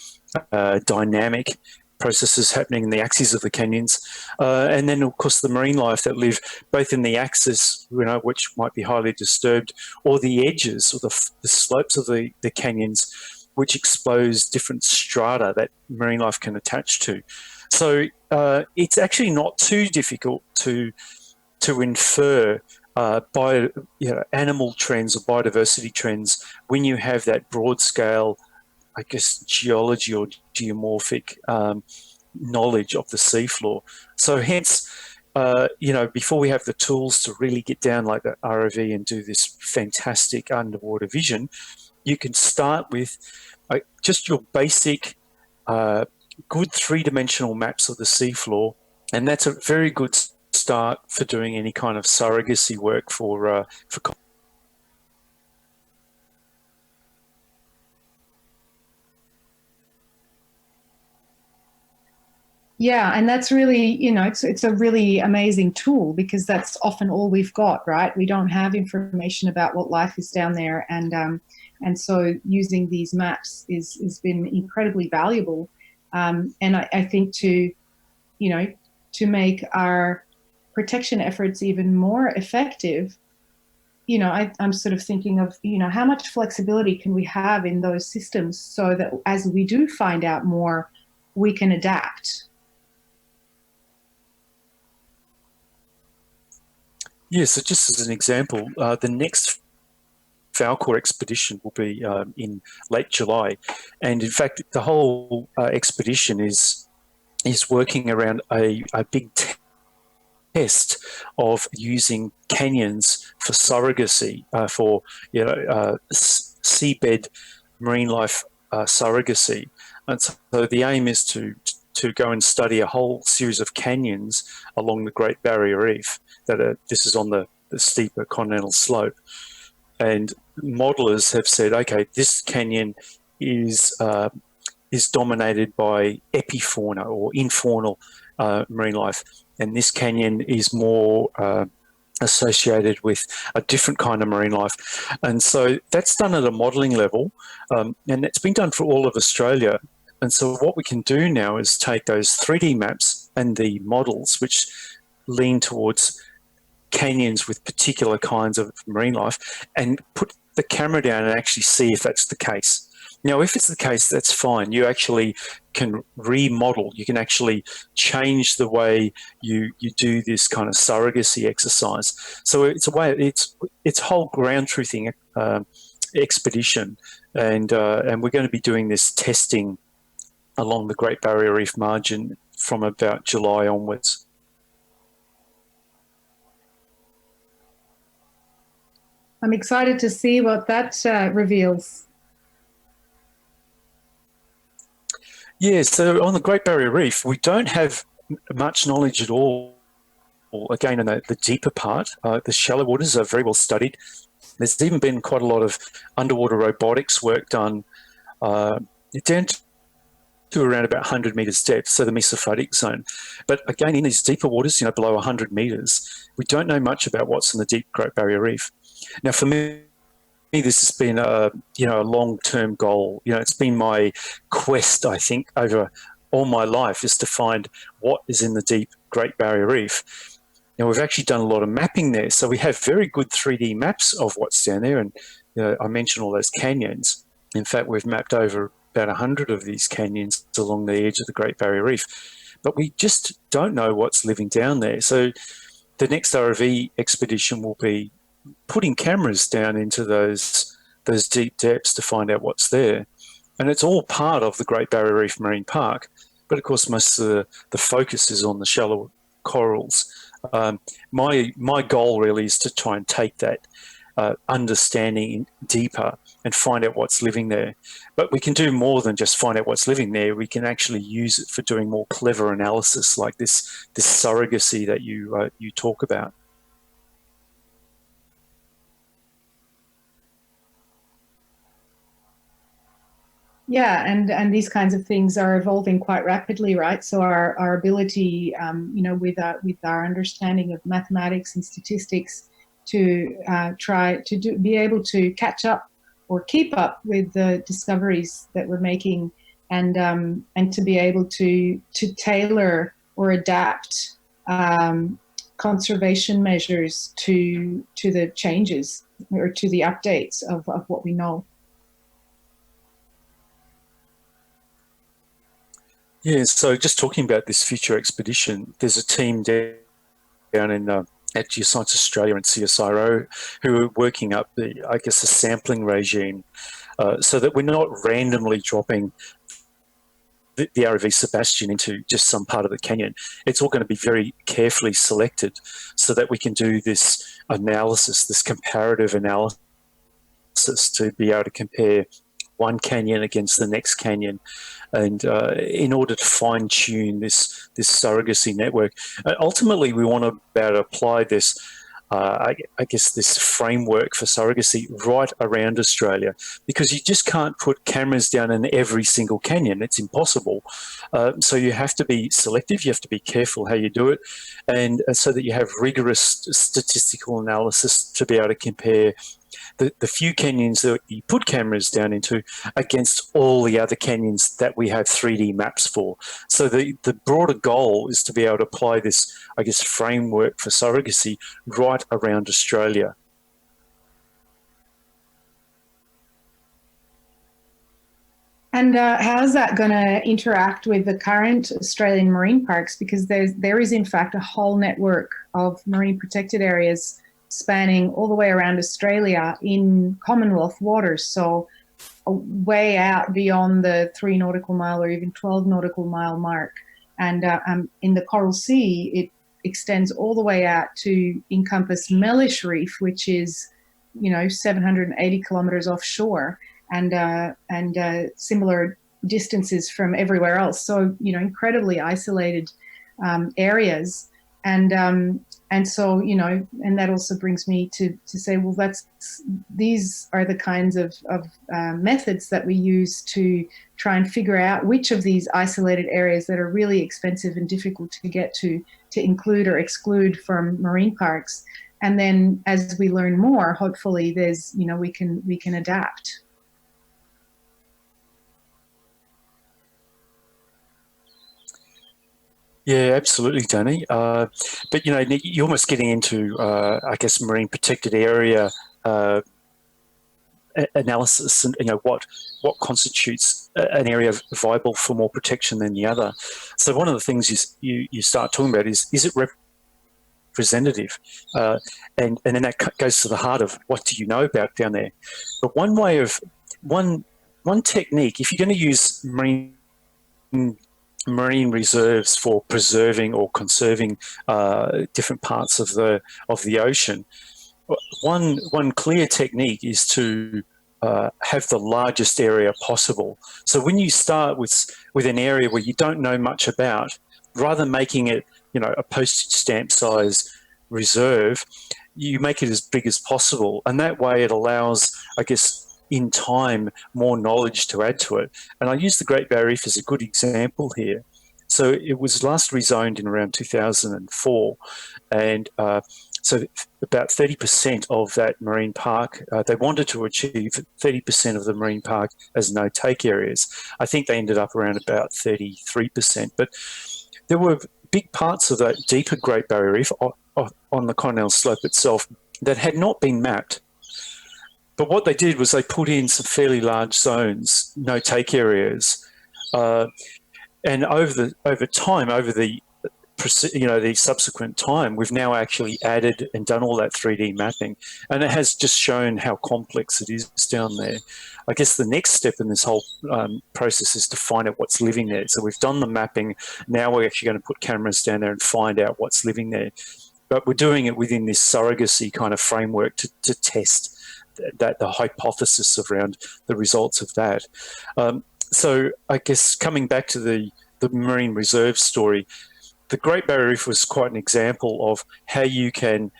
dynamic processes happening in the axes of the canyons, and then of course the marine life that live both in the axis, you know, which might be highly disturbed, or the edges or the slopes of the canyons, which expose different strata that marine life can attach to. So it's actually not too difficult to infer animal trends or biodiversity trends when you have that broad scale, I guess, geology or geomorphic knowledge of the seafloor. So hence, you know, before we have the tools to really get down like the ROV and do this fantastic underwater vision, you can start with just your basic good three-dimensional maps of the seafloor, and that's a very good start for doing any kind of surrogacy work for Yeah, and that's really, you know, it's a really amazing tool, because that's often all we've got, right? We don't have information about what life is down there, and so using these maps has been incredibly valuable. And I think to make our protection efforts even more effective, you know, I'm sort of thinking of, you know, how much flexibility can we have in those systems so that as we do find out more, we can adapt. Yeah, so just as an example, the next Falkor expedition will be in late July, and in fact, the whole expedition is working around a big test of using canyons for surrogacy, for seabed marine life surrogacy, and so the aim is to go and study a whole series of canyons along the Great Barrier Reef. This is on the steeper continental slope, and modelers have said, okay, this canyon is dominated by epifauna or infaunal marine life, and this canyon is more associated with a different kind of marine life. And so that's done at a modelling level, and it's been done for all of Australia. And so what we can do now is take those 3D maps and the models, which lean towards canyons with particular kinds of marine life, and put the camera down and actually see if that's the case. Now, if it's the case, that's fine. You actually can remodel. You can actually change the way you do this kind of surrogacy exercise. So it's a whole ground truthing expedition, and we're going to be doing this testing along the Great Barrier Reef margin from about July onwards. I'm excited to see what that reveals. Yeah, so on the Great Barrier Reef, we don't have much knowledge at all. Again, in the deeper part, the shallow waters are very well studied. There's even been quite a lot of underwater robotics work done down to around about 100 metres depth, so the mesophotic zone. But again, in these deeper waters, below 100 metres, we don't know much about what's in the deep Great Barrier Reef. Now, for me, this has been a long-term goal. It's been my quest, I think, over all my life, is to find what is in the deep Great Barrier Reef. Now, we've actually done a lot of mapping there, so we have very good 3D maps of what's down there. And I mentioned all those canyons. In fact, we've mapped over about 100 of these canyons along the edge of the Great Barrier Reef, but we just don't know what's living down there. So the next ROV expedition will be putting cameras down into those deep depths to find out what's there. And it's all part of the Great Barrier Reef Marine Park, but of course most of the focus is on the shallow corals. My goal really is to try and take that understanding deeper and find out what's living there. But we can do more than just find out what's living there. We can actually use it for doing more clever analysis, like this surrogacy that you talk about. Yeah, and these kinds of things are evolving quite rapidly, right? So our ability, with our understanding of mathematics and statistics, to try to be able to catch up or keep up with the discoveries that we're making, and to be able to tailor or adapt conservation measures to the changes or to the updates of what we know. Yeah, so just talking about this future expedition, there's a team down in at Geoscience Australia and CSIRO who are working up the sampling regime, so that we're not randomly dropping the ROV SuBastian into just some part of the canyon. It's all going to be very carefully selected so that we can do this analysis, this comparative analysis, to be able to compare one canyon against the next canyon, and in order to fine-tune this surrogacy network. Ultimately, we want to be able to apply this, this framework for surrogacy right around Australia, because you just can't put cameras down in every single canyon. It's impossible. So you have to be selective, you have to be careful how you do it, and so that you have rigorous statistical analysis to be able to compare the few canyons that you put cameras down into against all the other canyons that we have 3D maps for. So the broader goal is to be able to apply this, framework for surrogacy right around Australia. And how's that going to interact with the current Australian marine parks? Because there is in fact a whole network of marine protected areas spanning all the way around Australia in Commonwealth waters, so way out beyond the 3 nautical mile or even 12 nautical mile mark. And in the Coral Sea, it extends all the way out to encompass Mellish Reef, which is 780 kilometres offshore, and similar distances from everywhere else. So incredibly isolated areas. And so, and that also brings me to say, well, these are the kinds of methods that we use to try and figure out which of these isolated areas that are really expensive and difficult to get to include or exclude from marine parks. And then as we learn more, hopefully there's, we can adapt. Yeah, absolutely, Danny. But you're almost getting into, marine protected area analysis, and what constitutes an area viable for more protection than the other. So one of the things you start talking about is it representative, and then that goes to the heart of what do you know about down there. But one technique, if you're going to use marine reserves for preserving or conserving different parts of the ocean, one clear technique is to have the largest area possible. So when you start with an area where you don't know much about, rather than making it a postage stamp size reserve, you make it as big as possible, and that way it allows in time, more knowledge to add to it. And I use the Great Barrier Reef as a good example here. So it was last rezoned in around 2004, and so about 30% of that marine park, they wanted to achieve 30% of the marine park as no-take areas. I think they ended up around about 33%, but there were big parts of that deeper Great Barrier Reef on the continental slope itself that had not been mapped. But what they did was they put in some fairly large zones, no-take areas, and over time, over the subsequent time, we've now actually added and done all that 3D mapping, and it has just shown how complex it is down there. I guess the next step in this whole process is to find out what's living there. So we've done the mapping. Now we're actually going to put cameras down there and find out what's living there. But we're doing it within this surrogacy kind of framework to test that the hypothesis around the results of that. So I guess coming back to the marine reserve story, the Great Barrier Reef was quite an example of how you can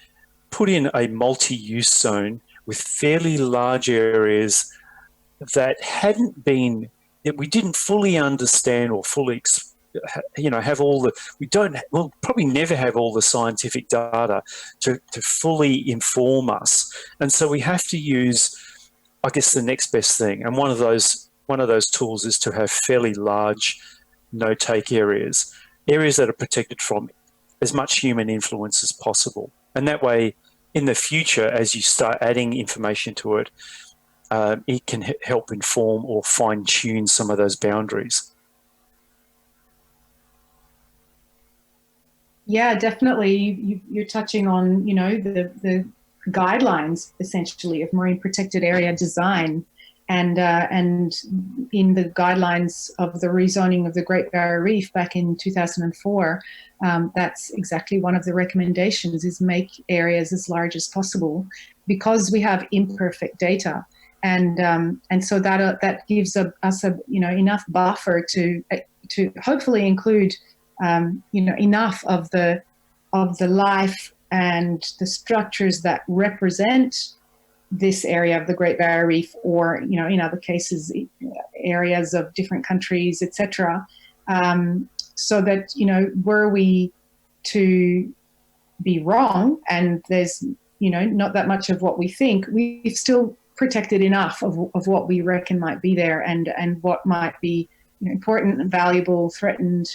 put in a multi-use zone with fairly large areas that we didn't fully understand or fully, have all the, we'll probably never have all the scientific data to fully inform us. And so we have to use, I guess, the next best thing. And one of those tools is to have fairly large no-take areas that are protected from as much human influence as possible. And that way, in the future, as you start adding information to it, it can help inform or fine-tune some of those boundaries. Yeah, definitely. You're touching on, the guidelines, essentially, of marine protected area design. And in the guidelines of the rezoning of the Great Barrier Reef back in 2004, that's exactly one of the recommendations, is make areas as large as possible, because we have imperfect data, and so that gives us enough buffer to hopefully include enough of the life and the structures that represent this area of the Great Barrier Reef, or in other cases areas of different countries, etc., so that were we to be wrong and there's not that much of what we think, we've still protected enough of what we reckon might be there, and what might be important, valuable, threatened,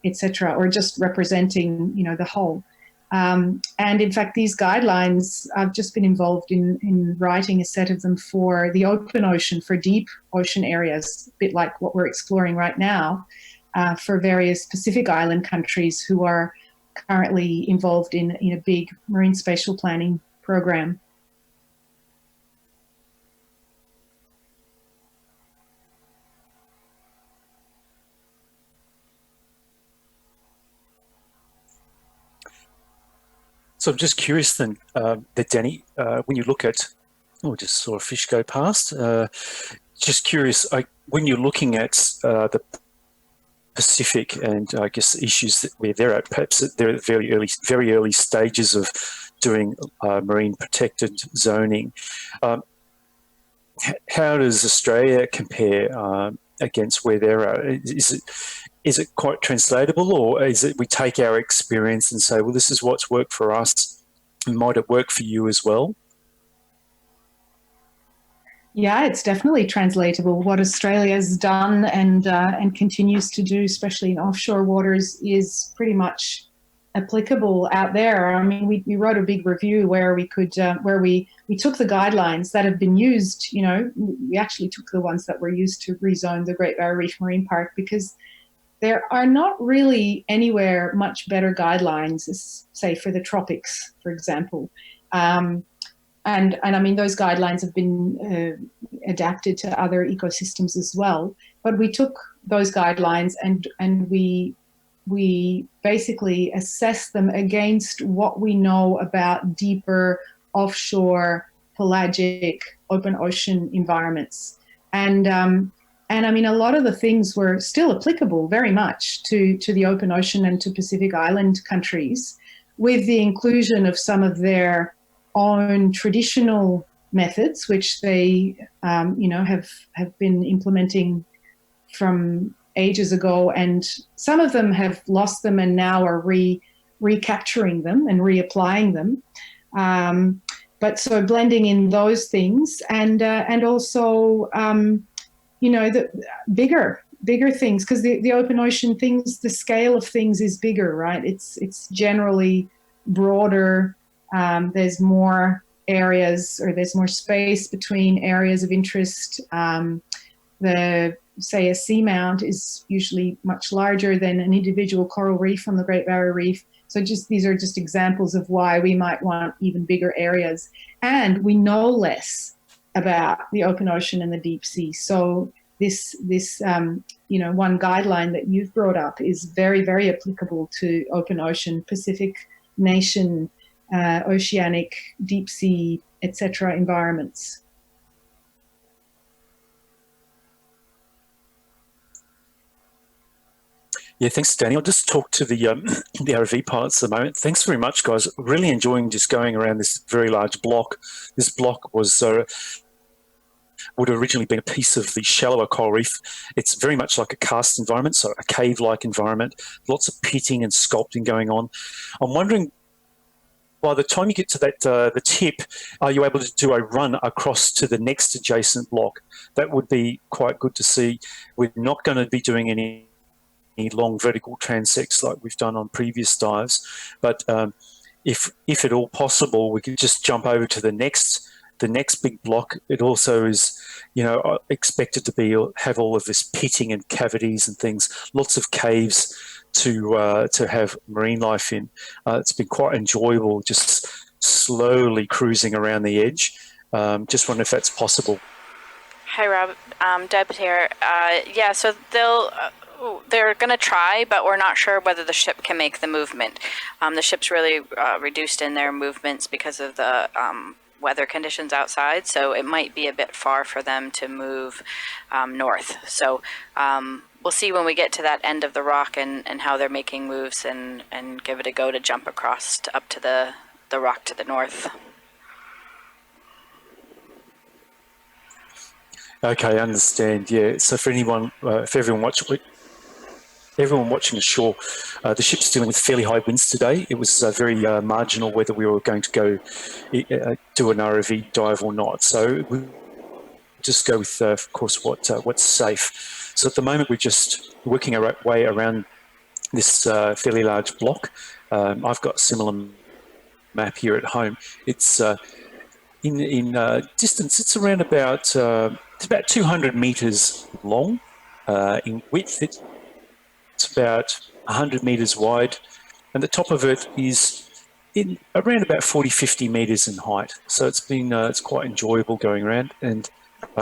etc., or just representing the whole. And in fact, these guidelines, I've just been involved in writing a set of them for the open ocean, for deep ocean areas, a bit like what we're exploring right now, for various Pacific Island countries who are currently involved in a big marine spatial planning program. So I'm just curious then, Danny, when you look at, just saw a fish go past. Just curious, when you're looking at the Pacific and I guess issues where they're at, perhaps they're at very early stages of doing marine protected zoning. How does Australia compare against where they're at? Is it quite translatable, or is it we take our experience and say, well, this is what's worked for us, and might it work for you as well? Yeah, it's definitely translatable. What Australia's done and continues to do, especially in offshore waters, is pretty much applicable out there. I mean, we wrote a big review where we could where we took the guidelines that have been used. We actually took the ones that were used to rezone the Great Barrier Reef Marine Park, because there are not really anywhere much better guidelines, say for the tropics, for example. And I mean, those guidelines have been adapted to other ecosystems as well. But we took those guidelines and we basically assessed them against what we know about deeper offshore pelagic open ocean environments. And I mean, a lot of the things were still applicable very much to the open ocean and to Pacific Island countries, with the inclusion of some of their own traditional methods, which they, have been implementing from ages ago, and some of them have lost them and now are recapturing them and reapplying them. But so blending in those things, and also the bigger things, because the open ocean things, the scale of things is bigger, right? It's generally broader. There's more areas, or there's more space between areas of interest. Say a seamount is usually much larger than an individual coral reef on the Great Barrier Reef. So these are just examples of why we might want even bigger areas. And we know less about the open ocean and the deep sea. So this one guideline that you've brought up is very, very applicable to open ocean, Pacific nation, oceanic, deep sea, etc. environments. Yeah, thanks, Danny. I'll just talk to the ROV pilots at the moment. Thanks very much, guys. Really enjoying just going around this very large block. This block was would have originally been a piece of the shallower coral reef. It's very much like a karst environment, so a cave-like environment. Lots of pitting and sculpting going on. I'm wondering, by the time you get to that the tip, are you able to do a run across to the next adjacent block? That would be quite good to see. We're not going to be doing any long vertical transects like we've done on previous dives, but if at all possible, we could just jump over to the next big block. It also is, expected to have all of this pitting and cavities and things, lots of caves to have marine life in. It's been quite enjoyable just slowly cruising around the edge. Just wonder if that's possible. Hi, Rob. Deb here. Yeah, so they're going to try, but we're not sure whether the ship can make the movement. The ship's really reduced in their movements because of the weather conditions outside, so it might be a bit far for them to move north. So we'll see when we get to that end of the rock and how they're making moves, and give it a go to jump across up to the rock to the north. Okay, I understand. Yeah. So for everyone watching ashore, the ship's dealing with fairly high winds today. It was very marginal whether we were going to go do an ROV dive or not. So we just go with, of course, what's safe. So at the moment, we're just working our way around this fairly large block. I've got a similar map here at home. It's in distance. It's around about 200 meters long. In width, it's about 100 meters wide, and the top of it is in around about 40-50 meters in height. So it's been it's quite enjoyable going around. And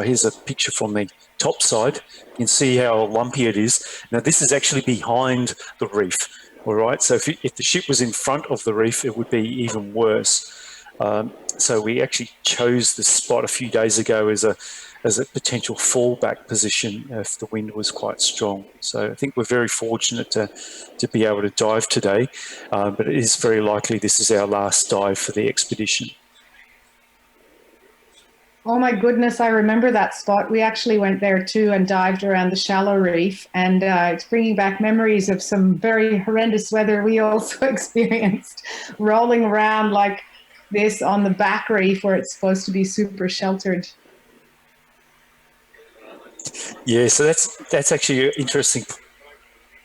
here's a picture from the top side. You can see how lumpy it is. Now this is actually behind the reef. All right. So if the ship was in front of the reef, it would be even worse. So we actually chose this spot a few days ago as a potential fallback position if the wind was quite strong. So I think we're very fortunate to be able to dive today, but it is very likely this is our last dive for the expedition. Oh my goodness, I remember that spot. We actually went there too and dived around the shallow reef, and it's bringing back memories of some very horrendous weather we also experienced, rolling around like this on the back reef where it's supposed to be super sheltered. Yeah, so that's actually an interesting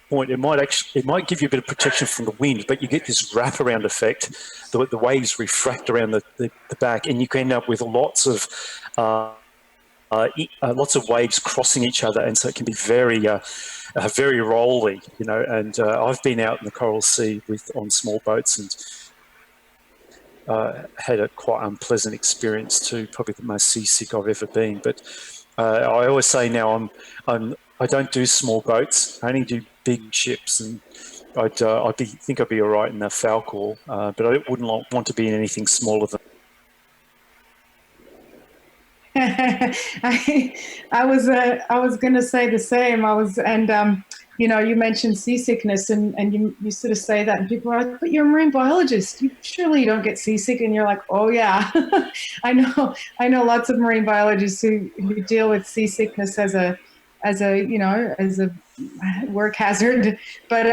point. It might give you a bit of protection from the wind, but you get this wraparound effect. The waves refract around the back, and you can end up with lots of waves crossing each other, and so it can be very rolly, And I've been out in the Coral Sea on small boats and had a quite unpleasant experience too. Probably the most seasick I've ever been, but. I always say now I don't do small boats. I only do big ships, and think I'd be all right in the Falkor, but I wouldn't want to be in anything smaller than. I was going to say the same. you know, you mentioned seasickness, and you sort of say that, and people are like, but you're a marine biologist. You surely don't get seasick. And you're like, oh, yeah. I know lots of marine biologists who deal with seasickness as a work hazard. But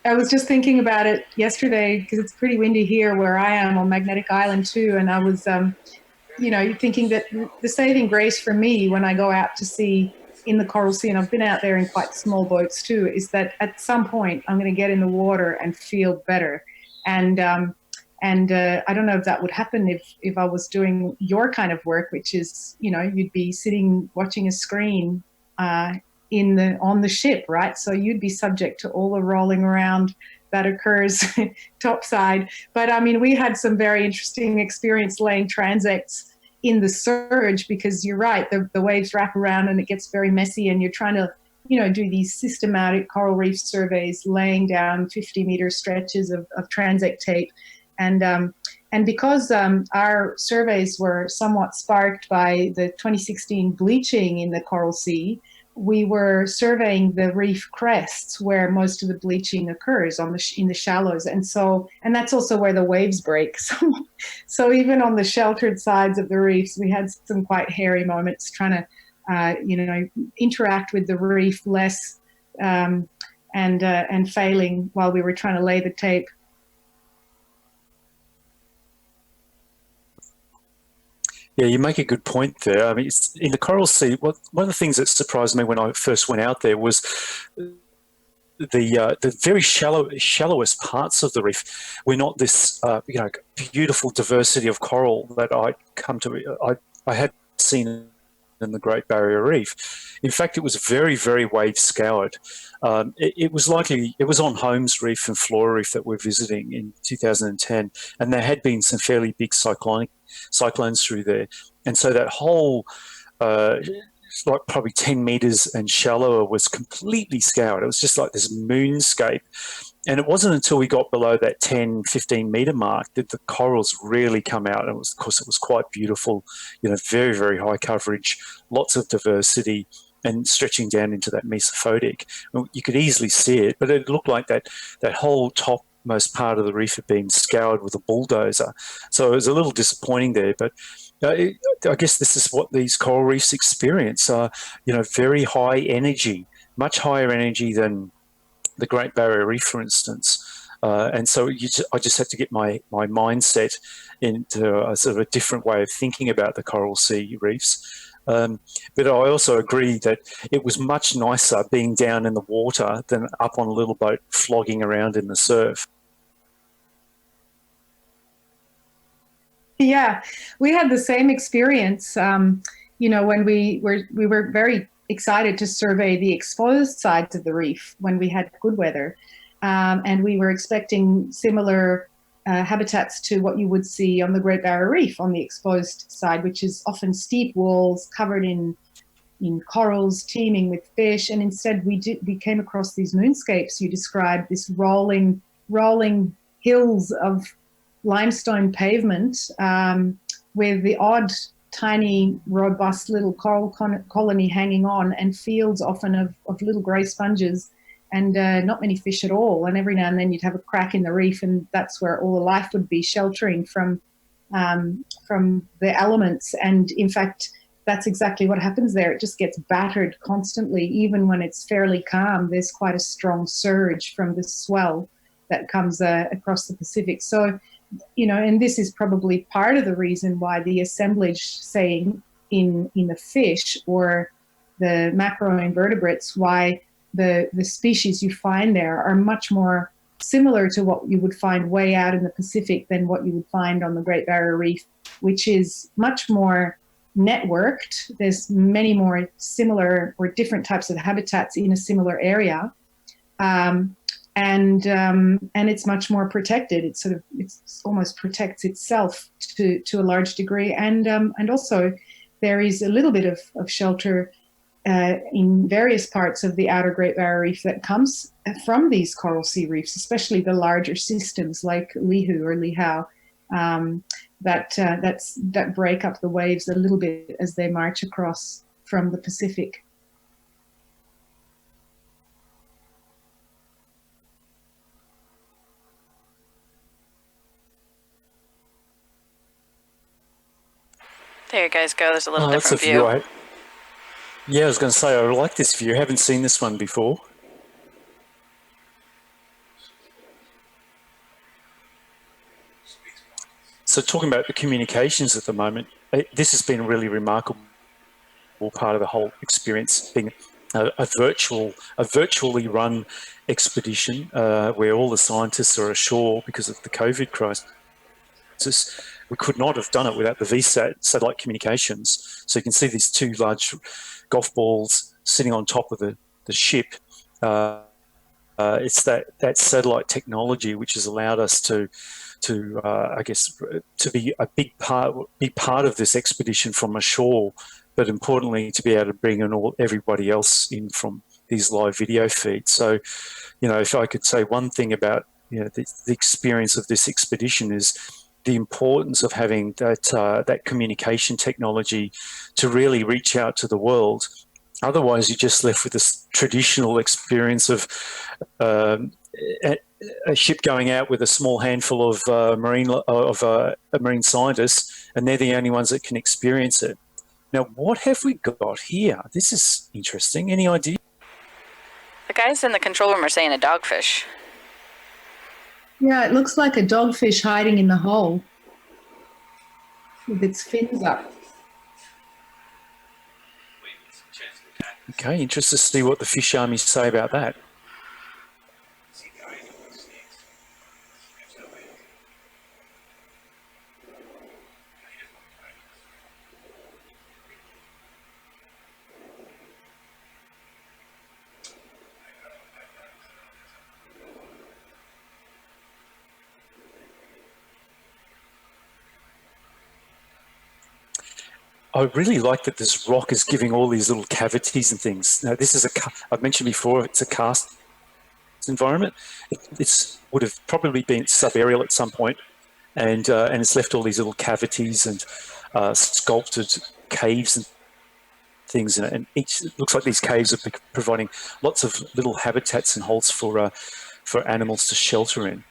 I was just thinking about it yesterday because it's pretty windy here where I am on Magnetic Island too. And I was, thinking that the saving grace for me when I go out to sea in the Coral Sea, and I've been out there in quite small boats too, is that at some point I'm going to get in the water and feel better. And I don't know if that would happen if I was doing your kind of work, which is, you'd be sitting watching a screen on the ship, right? So you'd be subject to all the rolling around that occurs topside. But I mean, we had some very interesting experience laying transects in the surge, because you're right, the waves wrap around and it gets very messy, and you're trying to, do these systematic coral reef surveys, laying down 50-meter stretches of transect tape. And because our surveys were somewhat sparked by the 2016 bleaching in the Coral Sea, we were surveying the reef crests where most of the bleaching occurs in the shallows, and that's also where the waves break. So even on the sheltered sides of the reefs, we had some quite hairy moments trying to, interact with the reef less, and failing while we were trying to lay the tape. Yeah, you make a good point there. I mean, in the Coral Sea, one of the things that surprised me when I first went out there was the very shallowest parts of the reef were not this beautiful diversity of coral that I had seen in the Great Barrier Reef. In fact, it was very, very wave scoured. It was on Holmes Reef and Flora Reef that we're visiting in 2010, and there had been some fairly big cyclones through there, and so that whole like probably 10 meters and shallower was completely scoured. It was just like this moonscape. And it wasn't until we got below that 10, 15 meter mark that the corals really come out. And of course, it was quite beautiful, very, very high coverage, lots of diversity, and stretching down into that mesophotic. You could easily see it, but it looked like that whole topmost part of the reef had been scoured with a bulldozer. So it was a little disappointing there, but I guess this is what these coral reefs experience, very high energy, much higher energy than the Great Barrier Reef, for instance. And so I just had to get my mindset into a sort of a different way of thinking about the Coral Sea reefs. But I also agree that it was much nicer being down in the water than up on a little boat flogging around in the surf. Yeah, we had the same experience, when we were very excited to survey the exposed sides of the reef when we had good weather. And we were expecting similar habitats to what you would see on the Great Barrier Reef on the exposed side, which is often steep walls covered in corals, teeming with fish. And instead we came across these moonscapes you described, this rolling hills of limestone pavement, with the odd tiny robust little coral colony hanging on, and fields often of little grey sponges, and not many fish at all. And every now and then you'd have a crack in the reef, and that's where all the life would be, sheltering from the elements. And in fact, that's exactly what happens there. It just gets battered constantly. Even when it's fairly calm, there's quite a strong surge from the swell that comes across the Pacific. So, and this is probably part of the reason why the assemblage, say, in the fish or the macroinvertebrates, why the species you find there are much more similar to what you would find way out in the Pacific than what you would find on the Great Barrier Reef, which is much more networked. There's many more similar or different types of habitats in a similar area. And it's much more protected. It's almost protects itself to a large degree. And also there is a little bit of shelter in various parts of the outer Great Barrier Reef that comes from these coral sea reefs, especially the larger systems like Lihu or Lihau, that break up the waves a little bit as they march across from the Pacific. There you guys go. There's a little Oh, that's a different view. view. Yeah, I was going to say, I like this view. I haven't seen this one before. So talking about the communications at the moment, this has been a really remarkable part of the whole experience, being a virtually run expedition where all the scientists are ashore because of the COVID crisis. We could not have done it without the VSAT satellite communications. So you can see these two large golf balls sitting on top of the ship. It's that satellite technology which has allowed us to I guess, to be a big part of this expedition from ashore, but importantly to be able to bring in everybody else in from these live video feeds. So, if I could say one thing about the experience of this expedition is the importance of having that communication technology to really reach out to the world. Otherwise, you're just left with this traditional experience of a ship going out with a small handful of marine scientists, and they're the only ones that can experience it. Now, what have we got here? This is interesting. Any idea? The guys in the control room are saying a dogfish. Yeah, it looks like a dogfish hiding in the hole with its fins up. Okay, interested to see what the fish armies say about that. I really like that this rock is giving all these little cavities and things. Now, this is I've mentioned before, it's a karst environment. It would have probably been subaerial at some point, and it's left all these little cavities and sculpted caves and things in it. And it looks like these caves are providing lots of little habitats and holes for animals to shelter in.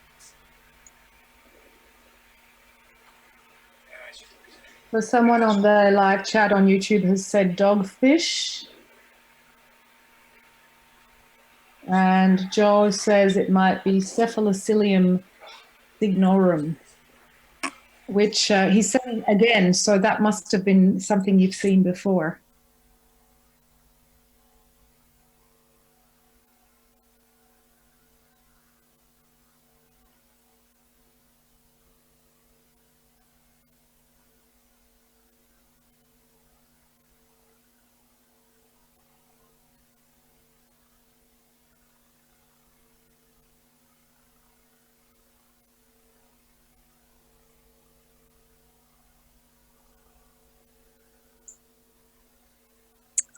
So someone on the live chat on YouTube has said dogfish. And Joe says it might be Cephalocilium signorum, which he's saying again, so that must have been something you've seen before.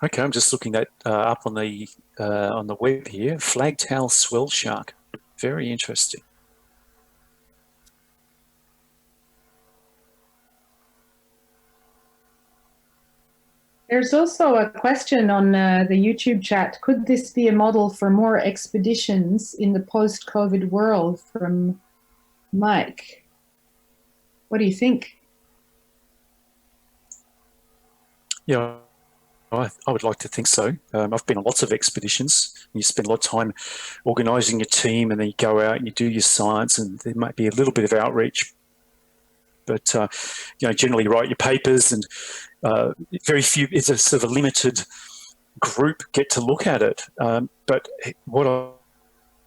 Okay, I'm just looking at up on the web here. Flagtail swell shark, very interesting. There's also a question on the YouTube chat. Could this be a model for more expeditions in the post-COVID world, from Mike? What do you think? Yeah, I would like to think so. I've been on lots of expeditions. You spend a lot of time organising your team, and then you go out and you do your science, and there might be a little bit of outreach. But, generally write your papers, and very few, it's a sort of a limited group get to look at it. But what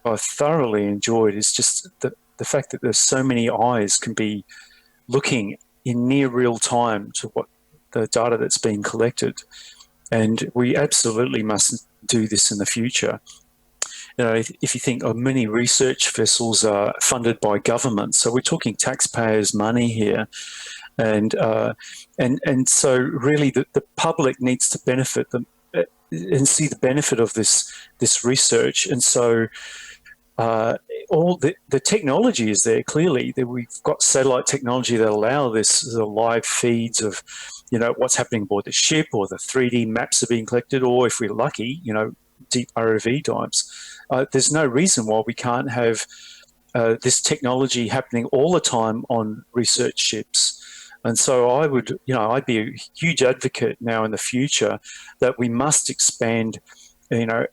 I thoroughly enjoyed is just the fact that there's so many eyes can be looking in near real time to what the data that's being collected. And we absolutely must do this in the future. If you think of many research vessels are funded by government, so we're talking taxpayers' money here, and so really the public needs to benefit them and see the benefit of this research. And so all the technology is there clearly. We've got satellite technology that allow this, the live feeds of what's happening aboard the ship, or the 3D maps are being collected, or if we're lucky, deep ROV dives. There's no reason why we can't have this technology happening all the time on research ships. And so I would, I'd be a huge advocate now in the future that we must expand,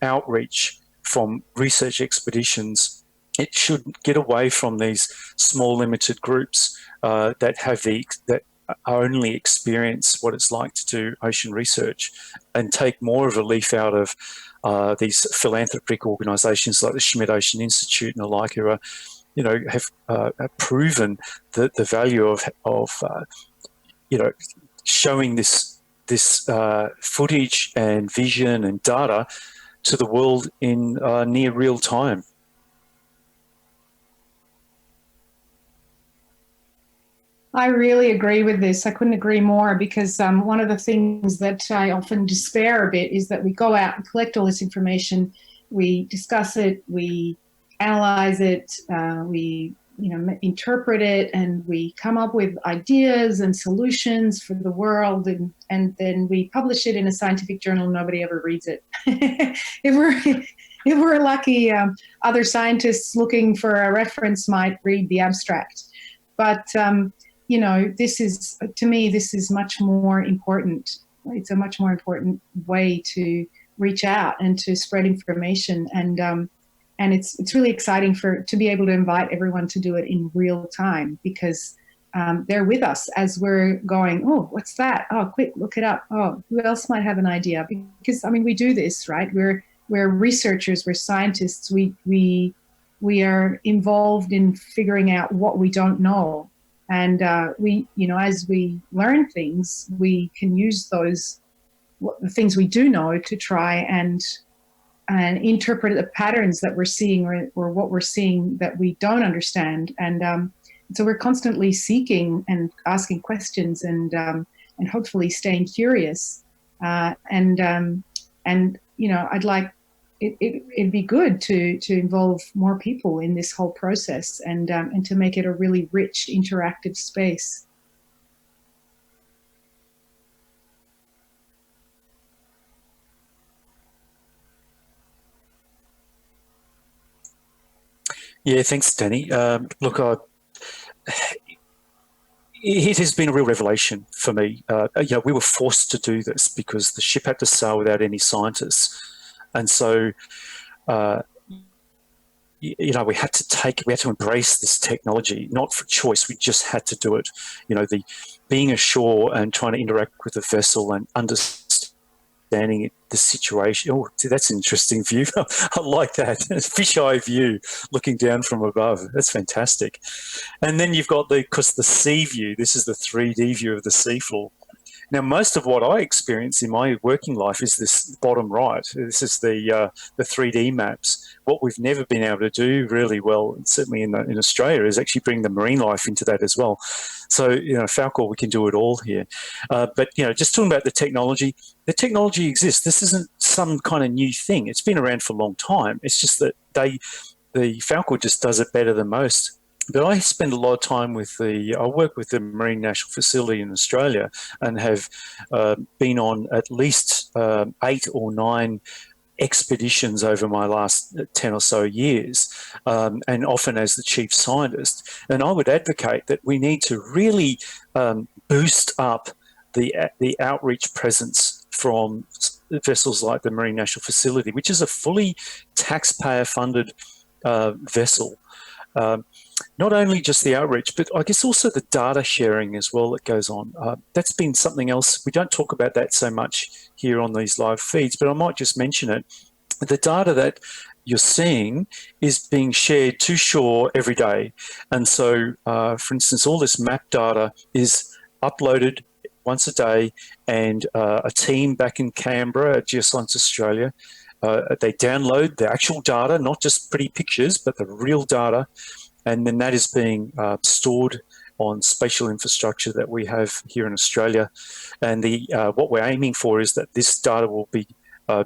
outreach from research expeditions. It should get away from these small, limited groups that only experience what it's like to do ocean research, and take more of a leaf out of these philanthropic organisations like the Schmidt Ocean Institute and the like, who are, have proven the value of showing this footage and vision and data to the world in near real time. I really agree with this. I couldn't agree more, because one of the things that I often despair a bit is that we go out and collect all this information, we discuss it, we analyze it, we interpret it, and we come up with ideas and solutions for the world, and then we publish it in a scientific journal. Nobody ever reads it. If we're lucky, other scientists looking for a reference might read the abstract. But this is much more important. It's a much more important way to reach out and to spread information, and it's really exciting to be able to invite everyone to do it in real time, because they're with us as we're going, oh, what's that? Oh, quick, look it up. Oh, who else might have an idea? Because we do this, right? We're researchers, we're scientists. We are involved in figuring out what we don't know. And as we learn things, we can use the things we do know to try and interpret the patterns that we're seeing, or what we're seeing that we don't understand. And so we're constantly seeking and asking questions, and hopefully staying curious. I'd like it'd be good to involve more people in this whole process, and to make it a really rich, interactive space. Yeah, thanks, Danny. Look, it has been a real revelation for me. We were forced to do this because the ship had to sail without any scientists. And so, we had to embrace this technology, not for choice. We just had to do it. The being ashore and trying to interact with the vessel and understanding the situation. Oh, that's an interesting view. I like that. Fisheye view, looking down from above. That's fantastic. And then you've got the sea view. This is the 3D view of the seafloor. Now, most of what I experience in my working life is this bottom right. This is the 3D maps. What we've never been able to do really well, certainly in Australia, is actually bring the marine life into that as well. So, Falkor, we can do it all here. But just talking about the technology exists. This isn't some kind of new thing. It's been around for a long time. It's just that the Falkor just does it better than most. But I spend a lot of time I work with the Marine National Facility in Australia, and have been on at least 8 or 9 expeditions over my last 10 or so years, and often as the chief scientist. And I would advocate that we need to really boost up the outreach presence from vessels like the Marine National Facility, which is a fully taxpayer-funded vessel. Not only just the outreach, but I guess also the data sharing as well that goes on. That's been something else. We don't talk about that so much here on these live feeds, but I might just mention it. The data that you're seeing is being shared to shore every day. And so, for instance, all this map data is uploaded once a day, and a team back in Canberra at Geoscience Australia, they download the actual data, not just pretty pictures, but the real data. And then that is being stored on spatial infrastructure that we have here in Australia. And what we're aiming for is that this data will be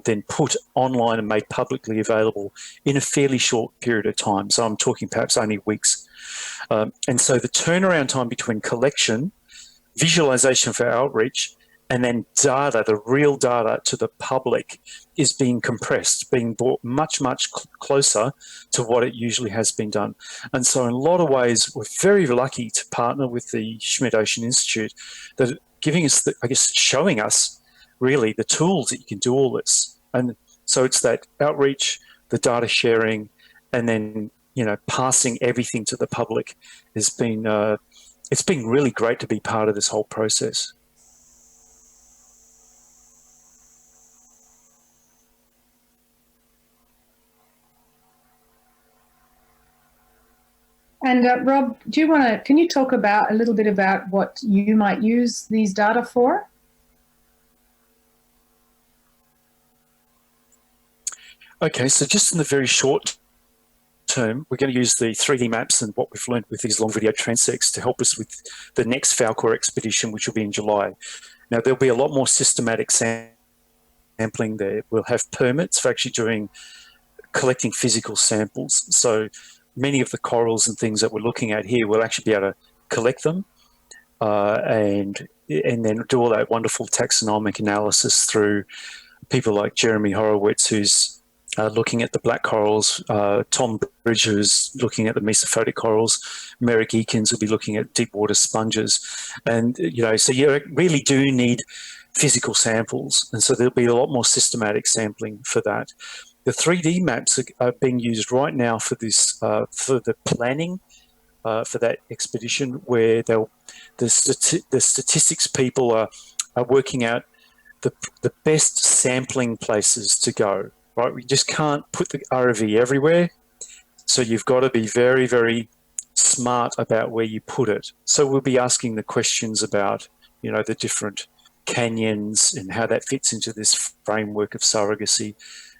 then put online and made publicly available in a fairly short period of time. So I'm talking perhaps only weeks. And so the turnaround time between collection, visualization for outreach, and then data, the real data to the public, is being compressed, being brought much, much closer to what it usually has been done. And so in a lot of ways, we're very lucky to partner with the Schmidt Ocean Institute, that are giving us, showing us really the tools that you can do all this. And so it's that outreach, the data sharing, and then, passing everything to the public has been, it's been really great to be part of this whole process. And Rob, can you talk about a little bit about what you might use these data for? Okay, so just in the very short term, we're going to use the 3D maps and what we've learned with these long video transects to help us with the next Falkor expedition, which will be in July. Now, there'll be a lot more systematic sampling there. We'll have permits for actually collecting physical samples. So many of the corals and things that we're looking at here, we'll actually be able to collect them and then do all that wonderful taxonomic analysis through people like Jeremy Horowitz, who's looking at the black corals, Tom Bridge, who's looking at the mesophotic corals, Merrick Eakins will be looking at deep water sponges. And, so you really do need physical samples. And so there'll be a lot more systematic sampling for that. The 3D maps are being used right now for this, for the planning for that expedition, where the statistics people are working out the best sampling places to go, right? We just can't put the ROV everywhere. So you've got to be very, very smart about where you put it. So we'll be asking the questions about, the different canyons and how that fits into this framework of surrogacy.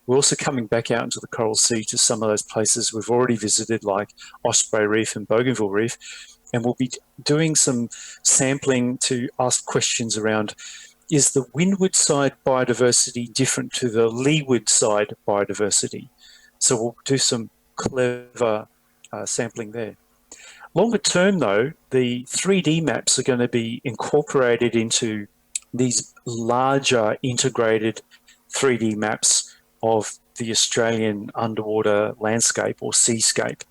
We're also coming back out into the Coral Sea to some of those places we've already visited, like Osprey Reef and Bougainville Reef, and we'll be doing some sampling to ask questions around, is the windward side biodiversity different to the leeward side biodiversity? So we'll do some clever sampling there. Longer term, though, the 3D maps are going to be incorporated into these larger integrated 3D maps of the Australian underwater landscape or seascape.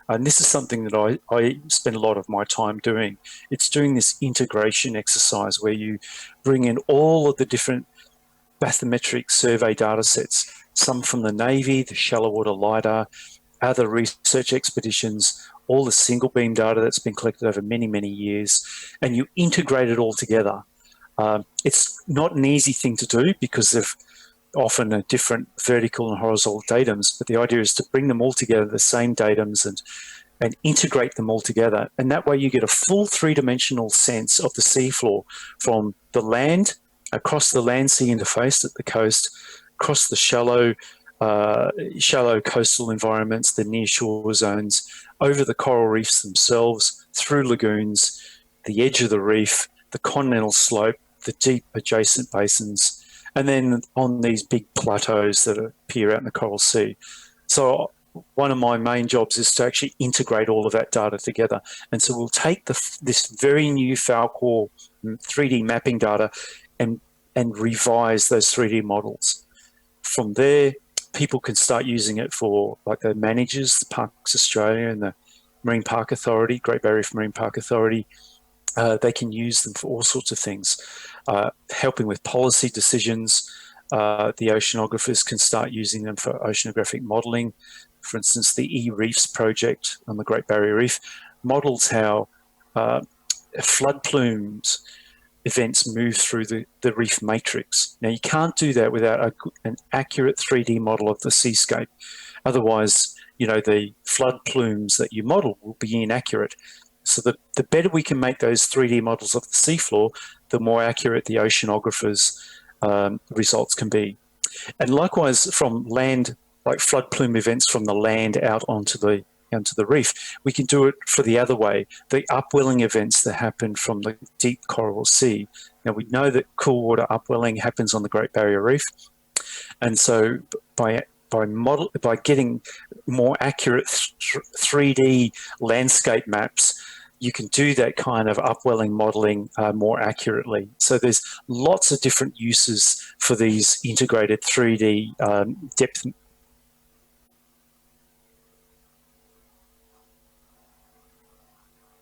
And this is something that I spend a lot of my time doing. It's doing this integration exercise where you bring in all of the different bathymetric survey data sets, some from the Navy, the shallow water LiDAR, other research expeditions, all the single beam data that's been collected over many, many years, and you integrate it all together. It's not an easy thing to do because of often a different vertical and horizontal datums, but the idea is to bring them all together, the same datums, and integrate them all together. And that way you get a full three-dimensional sense of the seafloor from the land, across the land-sea interface at the coast, across the shallow coastal environments, the near-shore zones, over the coral reefs themselves, through lagoons, the edge of the reef, the continental slope, the deep adjacent basins, and then on these big plateaus that appear out in the Coral Sea. So one of my main jobs is to actually integrate all of that data together. And so we'll take this very new Falkor 3D mapping data and revise those 3D models. From there, people can start using it for, like, the managers, the Parks Australia and the Marine Park Authority, Great Barrier Reef Marine Park Authority. They can use them for all sorts of things, helping with policy decisions. The oceanographers can start using them for oceanographic modelling. For instance, the E-Reefs project on the Great Barrier Reef models how flood plumes events move through the reef matrix. Now, you can't do that without an accurate 3D model of the seascape. Otherwise, the flood plumes that you model will be inaccurate. So the better we can make those 3D models of the seafloor, the more accurate the oceanographers' results can be. And likewise, from land, like flood plume events from the land out onto the reef, we can do it for the other way, the upwelling events that happen from the deep coral sea. Now, we know that cool water upwelling happens on the Great Barrier Reef. And so by getting more accurate 3D landscape maps you can do that kind of upwelling modelling more accurately. So there's lots of different uses for these integrated 3D depth.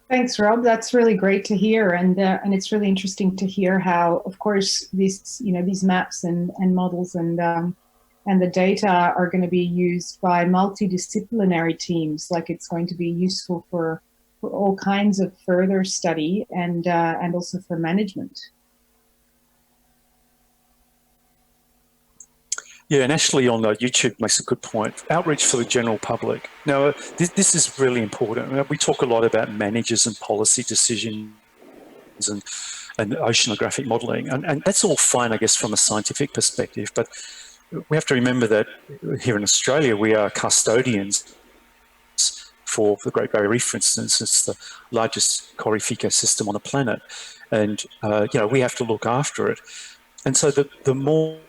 Thanks, Rob. That's really great to hear, and it's really interesting to hear how, of course, these maps and models and the data are going to be used by multidisciplinary teams. Like, it's going to be useful for all kinds of further study and also for management. Yeah, and Ashley on YouTube makes a good point. Outreach for the general public. Now, this is really important. We talk a lot about managers and policy decisions and oceanographic modelling, and that's all fine, I guess, from a scientific perspective. But we have to remember that here in Australia, we are custodians for the Great Barrier Reef, for instance. It's the largest coral reef ecosystem on the planet, and we have to look after it. And so the more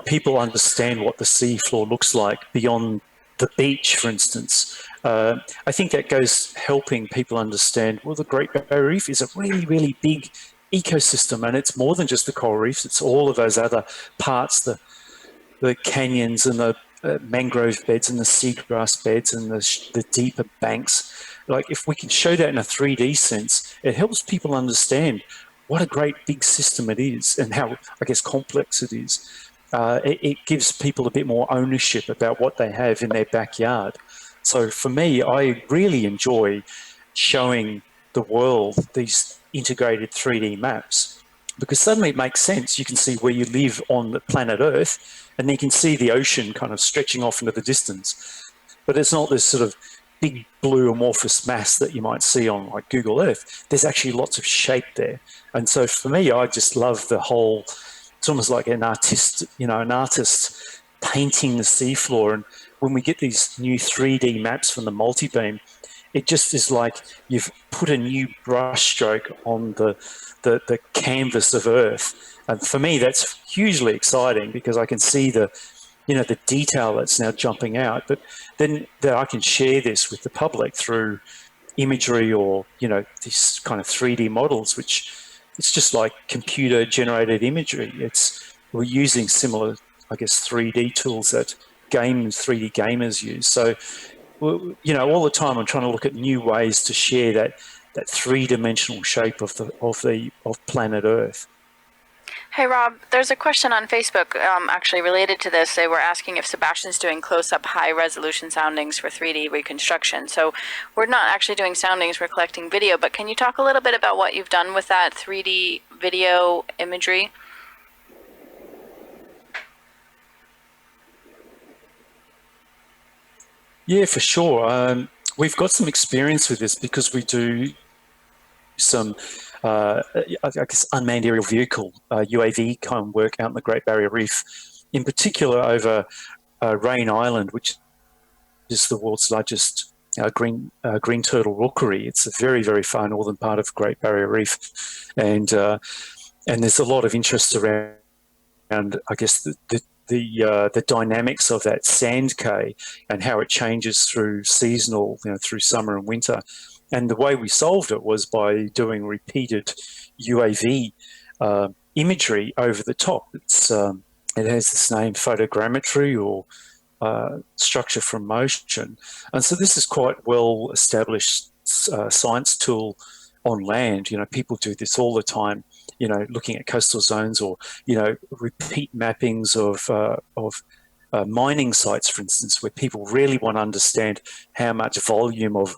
people understand what the seafloor looks like beyond the beach, for instance, I think that goes helping people understand, well, the Great Barrier Reef is a really, really big ecosystem, and it's more than just the coral reefs. It's all of those other parts, the canyons and the mangrove beds and the seagrass beds and the deeper banks. Like, if we can show that in a 3D sense, it helps people understand what a great big system it is and how, I guess, complex it is. It gives people a bit more ownership about what they have in their backyard. So for me, I really enjoy showing the world these integrated 3D maps, because suddenly it makes sense. You can see where you live on the planet Earth, and then you can see the ocean kind of stretching off into the distance. But it's not this sort of big blue amorphous mass that you might see on like Google Earth. There's actually lots of shape there. And so for me, I just love the whole, it's almost like an artist painting the seafloor. And when we get these new 3D maps from the multi-beam, it just is like you've put a new brush stroke on the canvas of Earth. And for me, that's hugely exciting, because I can see the detail that's now jumping out. But then I can share this with the public through imagery or, these kind of 3D models, which it's just like computer generated imagery. We're using similar, I guess, 3D tools that 3D gamers use. So, all the time I'm trying to look at new ways to share that three-dimensional shape of planet Earth. Hey, Rob, there's a question on Facebook actually related to this. They were asking if SuBastian's doing close-up high-resolution soundings for 3D reconstruction. So we're not actually doing soundings, we're collecting video, but can you talk a little bit about what you've done with that 3D video imagery? Yeah, for sure. We've got some experience with this because we do some I guess unmanned aerial vehicle, UAV kind of work out in the Great Barrier Reef, in particular over Rain Island, which is the world's largest green turtle rookery. It's a very, very far northern part of Great Barrier Reef, and there's a lot of interest around, I guess, the dynamics of that sand cay and how it changes through seasonal, through summer and winter. And the way we solved it was by doing repeated UAV imagery over the top. It has this name, photogrammetry, or structure from motion. And so this is quite well established science tool on land. People do this all the time, looking at coastal zones, or, repeat mappings of mining sites, for instance, where people really want to understand how much volume of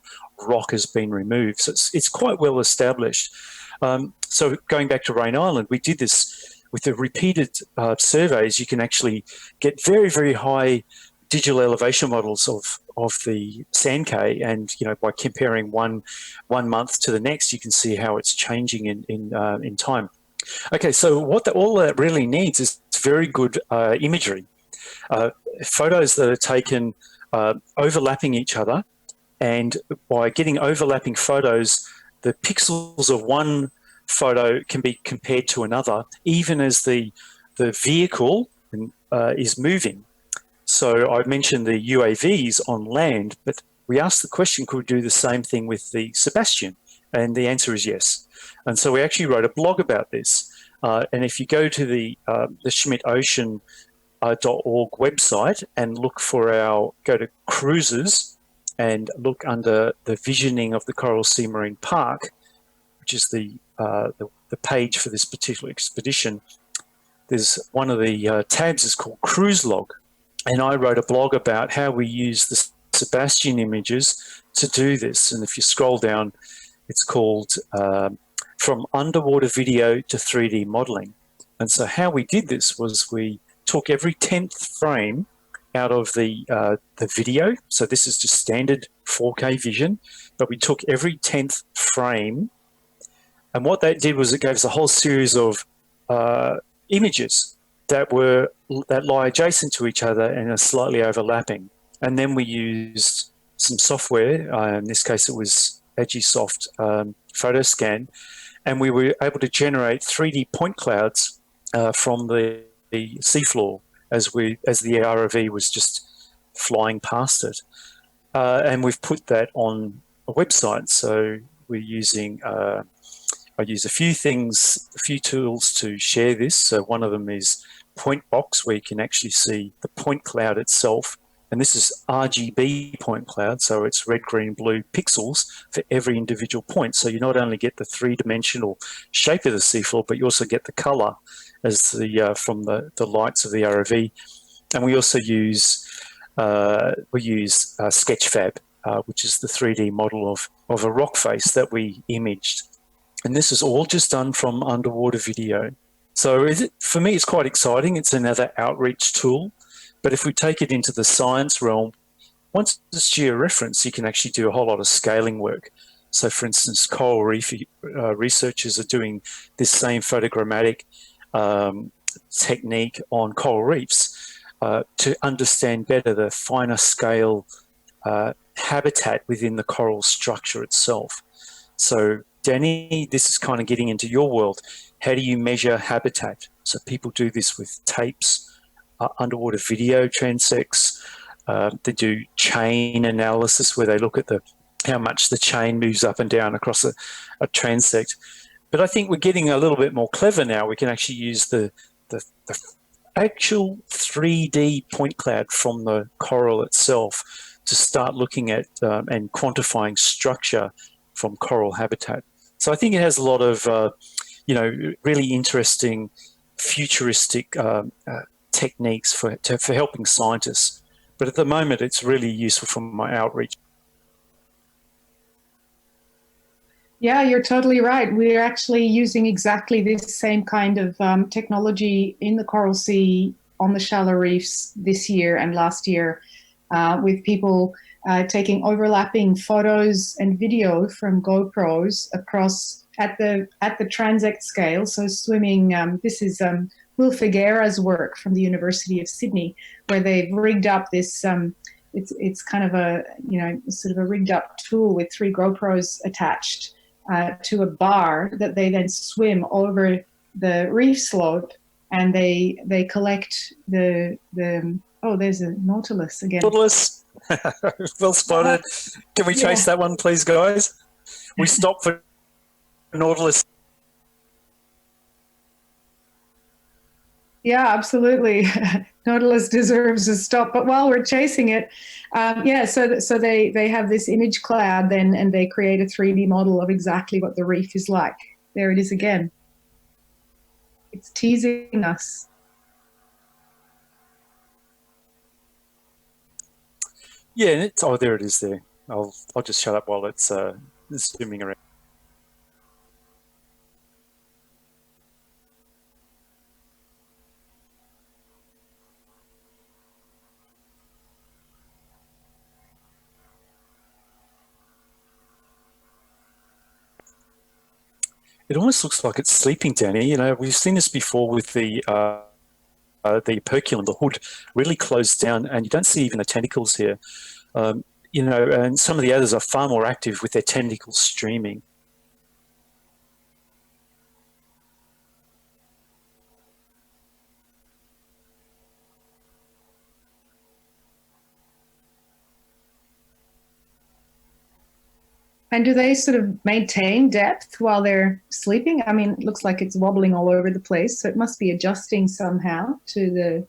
rock has been removed. So it's quite well established. So going back to Rain Island, we did this with the repeated surveys. You can actually get very, very high digital elevation models of the sand cay, and by comparing one month to the next, you can see how it's changing in time. Okay, so all that really needs is very good imagery, photos that are taken overlapping each other. And by getting overlapping photos, the pixels of one photo can be compared to another, even as the vehicle is moving. So I mentioned the UAVs on land, but we asked the question, could we do the same thing with the SuBastian? And the answer is yes. And so we actually wrote a blog about this. And if you go to the schmidtocean.org website and go to cruises and look under the visioning of the Coral Sea Marine Park, which is the page for this particular expedition, there's one of the tabs is called Cruise Log. And I wrote a blog about how we use the SuBastian images to do this. And if you scroll down, it's called From Underwater Video to 3D Modeling. And so how we did this was we took every 10th frame out of the video. So this is just standard 4K vision, but we took every 10th frame. And what that did was it gave us a whole series of images that lie adjacent to each other and are slightly overlapping. And then we used some software, in this case it was Agisoft PhotoScan, and we were able to generate 3D point clouds from the seafloor as the ROV was just flying past it. And we've put that on a website. So we're using, I use a few tools to share this. So one of them is Point Box, where you can actually see the point cloud itself. And this is RGB point cloud, so it's red, green, blue pixels for every individual point. So you not only get the three-dimensional shape of the seafloor, but you also get the color as from the lights of the ROV. And we also use Sketchfab, which is the 3D model of a rock face that we imaged. And this is all just done from underwater video. So for me, it's quite exciting. It's another outreach tool. But if we take it into the science realm, once it's georeference, you can actually do a whole lot of scaling work. So for instance, coral reef researchers are doing this same photogrammatic technique on coral reefs to understand better the finer scale habitat within the coral structure itself. So Danny, this is kind of getting into your world. How do you measure habitat? So people do this with tapes, underwater video transects. They do chain analysis where they look at how much the chain moves up and down across a transect. But I think we're getting a little bit more clever now. We can actually use the actual 3D point cloud from the coral itself to start looking at and quantifying structure from coral habitat. So I think it has a lot of, really interesting, futuristic techniques for helping scientists. But at the moment, it's really useful for my outreach. Yeah, you're totally right. We're actually using exactly this same kind of technology in the Coral Sea on the shallow reefs this year and last year with people taking overlapping photos and video from GoPros across at the transect scale. So swimming, this is Will Figueira's work from the University of Sydney, where they've rigged up this, it's kind of a, sort of a rigged up tool with 3 GoPros attached to a bar that they then swim over the reef slope, and they collect the oh, there's a Nautilus again. Nautilus, well spotted. Can we chase that one, please, guys? We stopped for Nautilus. Yeah, absolutely. Nautilus deserves a stop. But while we're chasing it, so they have this image cloud then, and they create a 3D model of exactly what the reef is like. There it is again. It's teasing us. Yeah, and oh, there it is there. I'll just shut up while it's zooming around. It almost looks like it's sleeping, Danny. We've seen this before with the operculum, the hood really closed down, and you don't see even the tentacles here. And some of the others are far more active with their tentacles streaming. And do they sort of maintain depth while they're sleeping? I mean, it looks like it's wobbling all over the place, so it must be adjusting somehow to the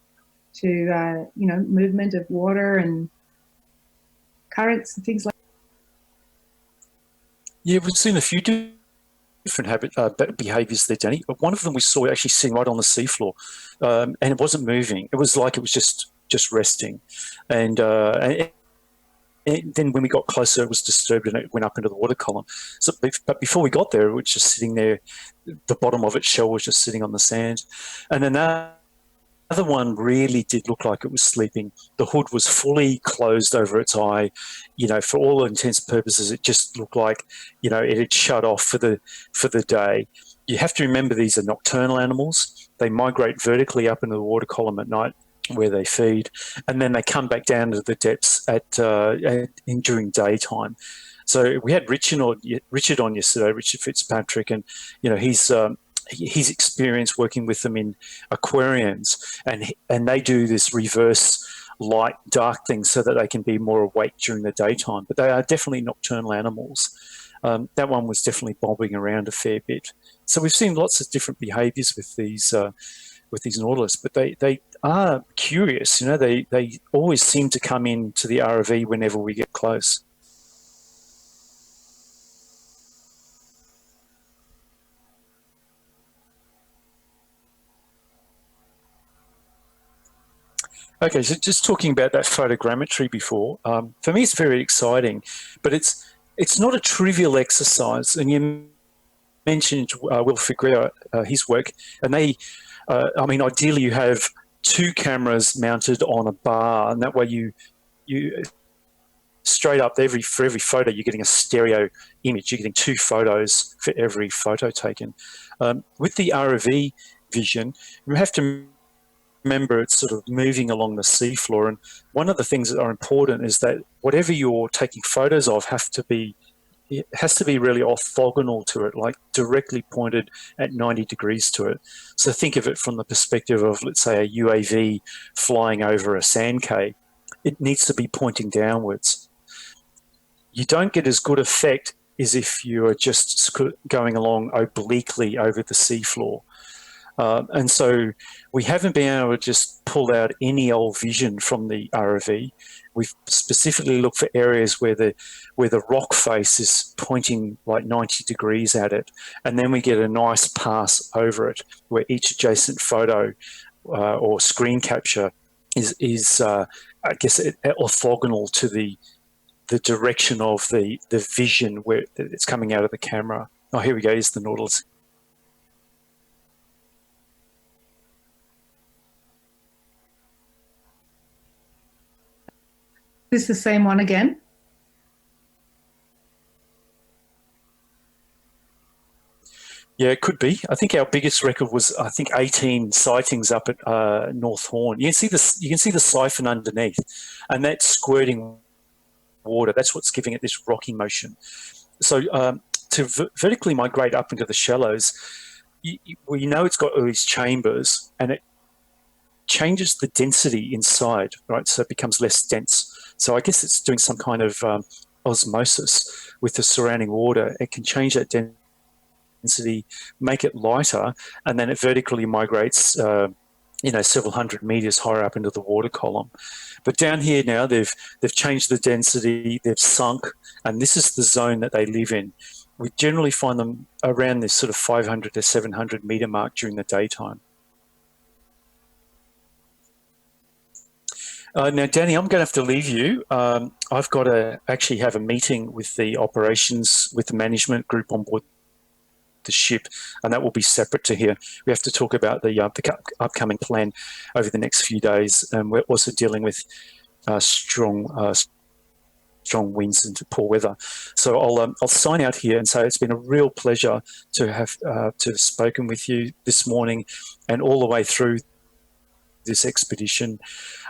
movement of water and currents and things like that. Yeah, we've seen a few different behaviours there, Danny. One of them we saw actually sitting right on the seafloor, and it wasn't moving. It was like it was just resting, and then when we got closer, it was disturbed and it went up into the water column. So, but before we got there, it was just sitting there. The bottom of its shell was just sitting on the sand, and another one really did look like it was sleeping. The hood was fully closed over its eye. For all intents and purposes, it just looked like, it had shut off for the day. You have to remember these are nocturnal animals. They migrate vertically up into the water column at night where they feed, and then they come back down to the depths during daytime. So we had Richard on yesterday, Richard Fitzpatrick, and he's experienced working with them in aquariums, and they do this reverse light dark thing so that they can be more awake during the daytime. But they are definitely nocturnal animals. That one was definitely bobbing around a fair bit. So we've seen lots of different behaviours with these Nautilus, but they are curious. They always seem to come into the ROV whenever we get close. Okay, so just talking about that photogrammetry before, for me it's very exciting, but it's not a trivial exercise. And you mentioned Will Figueroa, his work, and ideally you have two cameras mounted on a bar, and that way you straight up for every photo you're getting a stereo image. You're getting two photos for every photo taken. With the ROV vision, you have to remember it's sort of moving along the seafloor, and one of the things that are important is that whatever you're taking photos of has to be really orthogonal to it, like directly pointed at 90 degrees to it. So think of it from the perspective of, let's say, a UAV flying over a sand cay. It needs to be pointing downwards. You don't get as good effect as if you're just going along obliquely over the seafloor. And so we haven't been able to just pull out any old vision from the ROV. We've specifically looked for areas where the rock face is pointing like 90 degrees at it, and then we get a nice pass over it where each adjacent photo or screen capture is I guess orthogonal to the direction of the vision where it's coming out of the camera. Oh, here we go. Here's the Nautilus. Is this the same one again? Yeah, it could be. I think our biggest record was 18 sightings up at North Horn. You can see the siphon underneath, and that's squirting water. That's what's giving it this rocky motion. So to vertically migrate up into the shallows, we know it's got all these chambers, and it changes the density inside, right? So it becomes less dense. So I guess it's doing some kind of osmosis with the surrounding water. It can change that density, make it lighter, and then it vertically migrates, several hundred meters higher up into the water column. But down here now, they've changed the density, they've sunk, and this is the zone that they live in. We generally find them around this sort of 500 to 700 meter mark during the daytime. Now, Danny, I'm going to have to leave you. I've got to actually have a meeting with the operations, with the management group on board the ship, and that will be separate to here. We have to talk about the upcoming plan over the next few days, and we're also dealing with strong winds and poor weather. So I'll sign out here and say it's been a real pleasure to have spoken with you this morning and all the way through this expedition.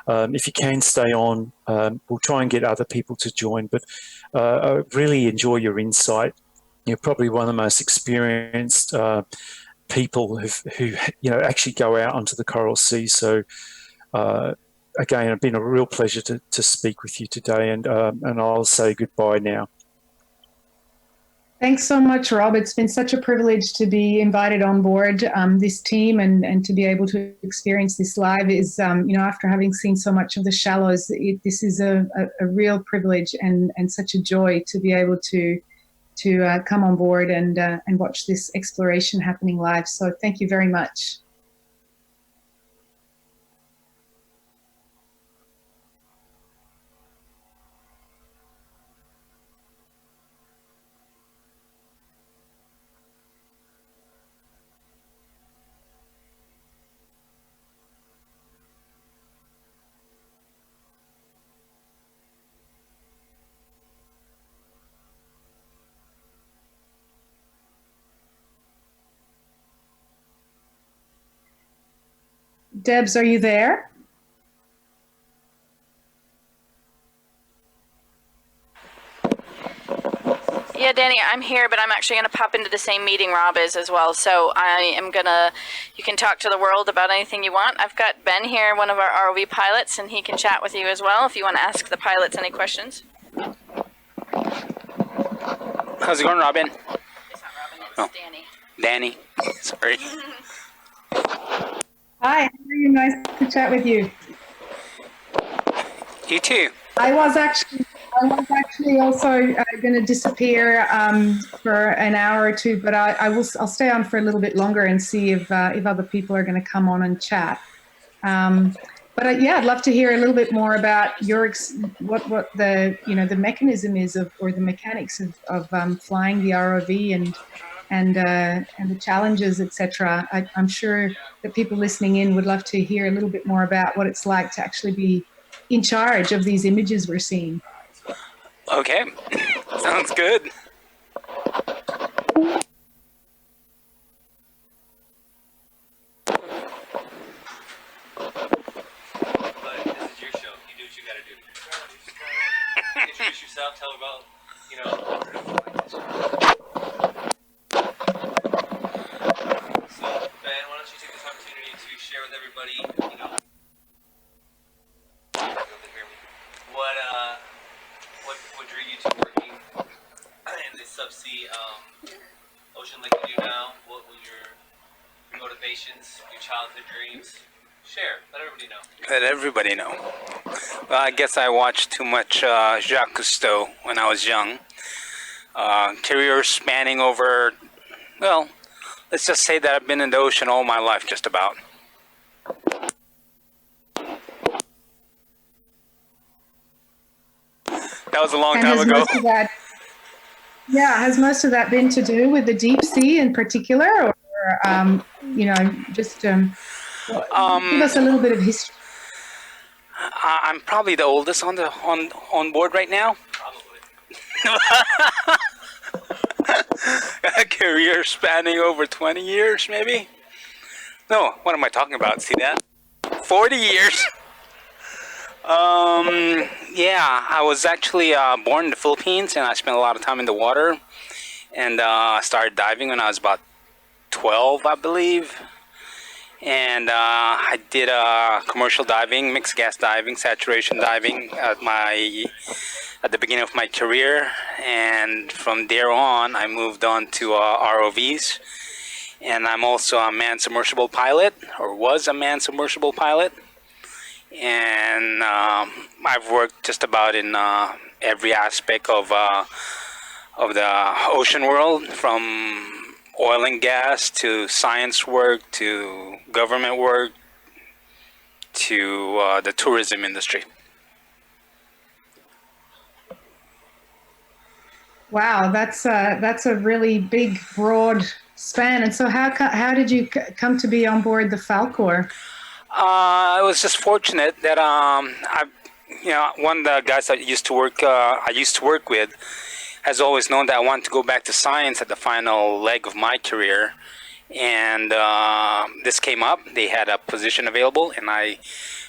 If you can stay on, we'll try and get other people to join, but I really enjoy your insight. You're probably one of the most experienced people who actually go out onto the coral sea. So again, it's been a real pleasure to speak with you today, and I'll say goodbye now. Thanks so much, Rob. It's been such a privilege to be invited on board this team and to be able to experience this live. Is after having seen so much of the shallows, this is a real privilege and such a joy to be able to come on board and watch this exploration happening live. So thank you very much. Debs, are you there? Yeah, Danny, I'm here, but I'm actually going to pop into the same meeting Rob is as well. So you can talk to the world about anything you want. I've got Ben here, one of our ROV pilots, and he can chat with you as well if you want to ask the pilots any questions. How's it going, Robin? It's not Robin, it's Danny. Danny. Sorry. Hi, how are you? Nice to chat with you. You too. I was actually also going to disappear for an hour or two, but I'll stay on for a little bit longer and see if other people are going to come on and chat. I'd love to hear a little bit more about what the the mechanism is or the mechanics of flying the ROV and the challenges, etc. I'm sure that people listening in would love to hear a little bit more about what it's like to actually be in charge of these images we're seeing. Okay, sounds good. This is your show. You do what you gotta do. Introduce yourself. Tell about, So, Ben, why don't you take this opportunity to share with everybody, what drew you to working in the subsea ocean like you do now? What were your motivations, your childhood dreams? Share. Let everybody know. Let everybody know. Well, I guess I watched too much Jacques Cousteau when I was young. Career spanning over, well, let's just say that I've been in the ocean all my life, just about. That was a long time ago. Has most of that been to do with the deep sea in particular, or just give us a little bit of history? I'm probably the oldest on board right now. A career spanning over 20 years, maybe. No, what am I talking about? See that? 40 years. Yeah, I was actually born in the Philippines, and I spent a lot of time in the water. And I started diving when I was about 12, I believe. And I did commercial diving, mixed gas diving, saturation diving at the beginning of my career. And from there on, I moved on to ROVs. And I'm also a manned submersible pilot, or was a manned submersible pilot. And I've worked just about in every aspect of the ocean world, from oil and gas to science work to government work to the tourism industry. Wow, that's a really big, broad span. And so, how did you come to be on board the Falkor? I was just fortunate that one of the guys I used to work with has always known that I wanted to go back to science at the final leg of my career, and this came up. They had a position available, and I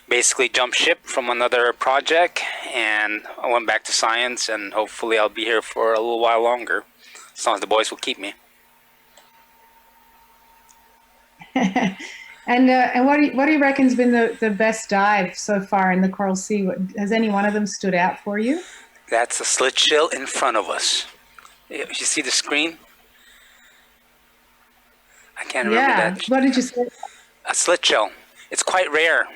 basically jumped ship from another project, and I went back to science, and hopefully I'll be here for a little while longer, as long as the boys will keep me. And what do you reckon's been the best dive so far in the Coral Sea? Has any one of them stood out for you? That's a slit shell in front of us. You see the screen? I can't remember Yeah. that. What did you say? A slit shell. It's quite rare.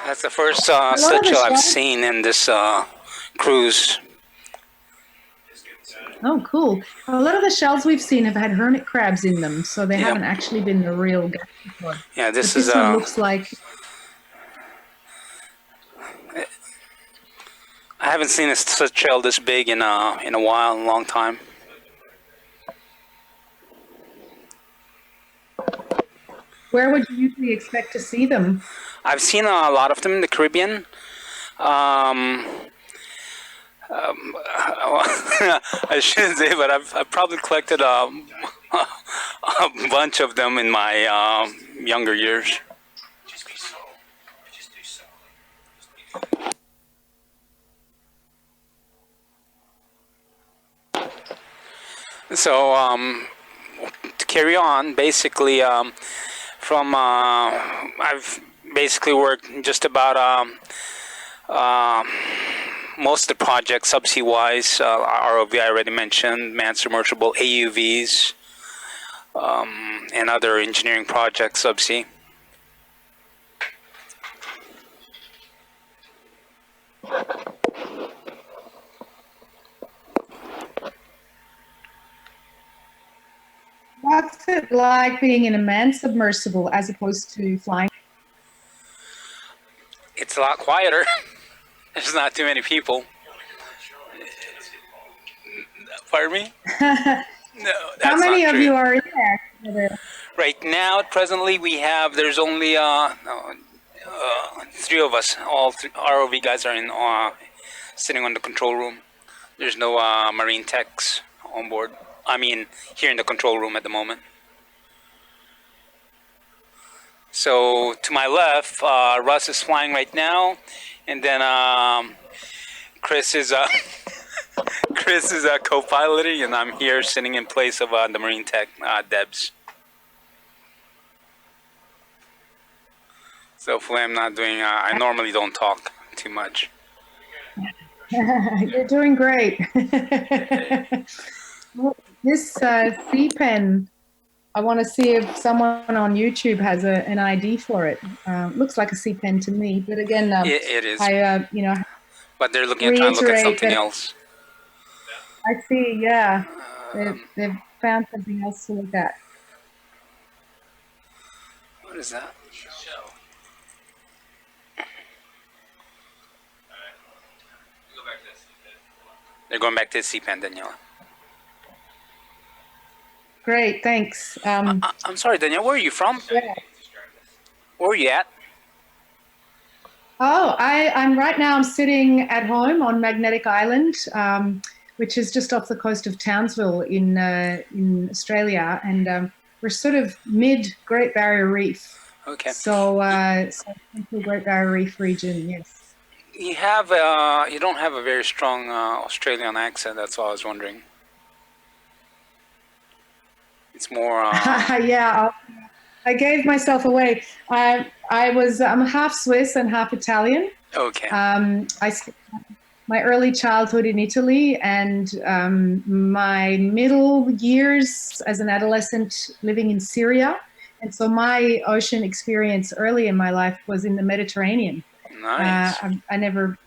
That's the first slit shell I've seen in this cruise. Oh, cool. A lot of the shells we've seen have had hermit crabs in them, so they haven't actually been the real gastropod. Yeah, this But this one looks like... I haven't seen a slit shell this big in a while, in a long time. Where would you usually expect to see them? I've seen a lot of them in the Caribbean. I shouldn't say, but I've probably collected a bunch of them in my younger years. So to carry on, basically, I've basically worked just about most of the projects subsea wise. ROV I already mentioned, manned submersible, AUVs, and other engineering projects subsea. What's it like being in a manned submersible as opposed to flying? It's a lot quieter. There's not too many people. Pardon me? No, that's How many not of true. you are in there? Right now, presently, there's only 3 of us. All 3 ROV guys are sitting on the control room. There's no marine techs on board. I mean, here in the control room at the moment. So to my left, Russ is flying right now, and then Chris is co-piloting, and I'm here sitting in place of the marine tech, Debs. So hopefully I'm not doing. I normally don't talk too much. You're doing great. This sea pen, I want to see if someone on YouTube has an ID for it. Looks like a sea pen to me, but again, It is. But they're looking at trying to look at something else. I see. Yeah, they've found something else to look at. What is that? They're going back to the sea pen, Daniela. Great, thanks. I'm sorry, Danielle, where are you from? Yeah. Where are you at? Oh, I'm right now. I'm sitting at home on Magnetic Island, which is just off the coast of Townsville in Australia, and we're sort of mid Great Barrier Reef. Okay. So Central Great Barrier Reef region, yes. You don't have a very strong Australian accent. That's all I was wondering. It's more. Yeah, I gave myself away. I'm half Swiss and half Italian. Okay. I spent my early childhood in Italy and my middle years as an adolescent living in Syria. And so my ocean experience early in my life was in the Mediterranean. Nice. I never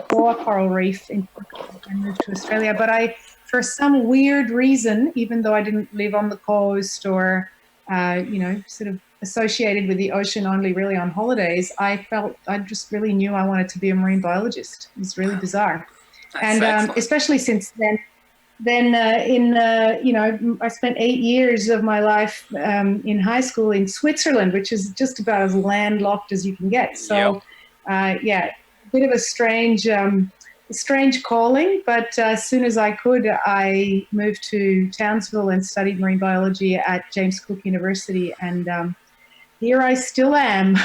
saw a coral reef until I moved to Australia, but for some weird reason, even though I didn't live on the coast or, sort of associated with the ocean only really on holidays, I just really knew I wanted to be a marine biologist. It was really bizarre. That's and especially since then I spent 8 years of my life in high school in Switzerland, which is just about as landlocked as you can get. So, a bit of a strange calling, but as soon as I could, I moved to Townsville and studied marine biology at James Cook University, and here I still am.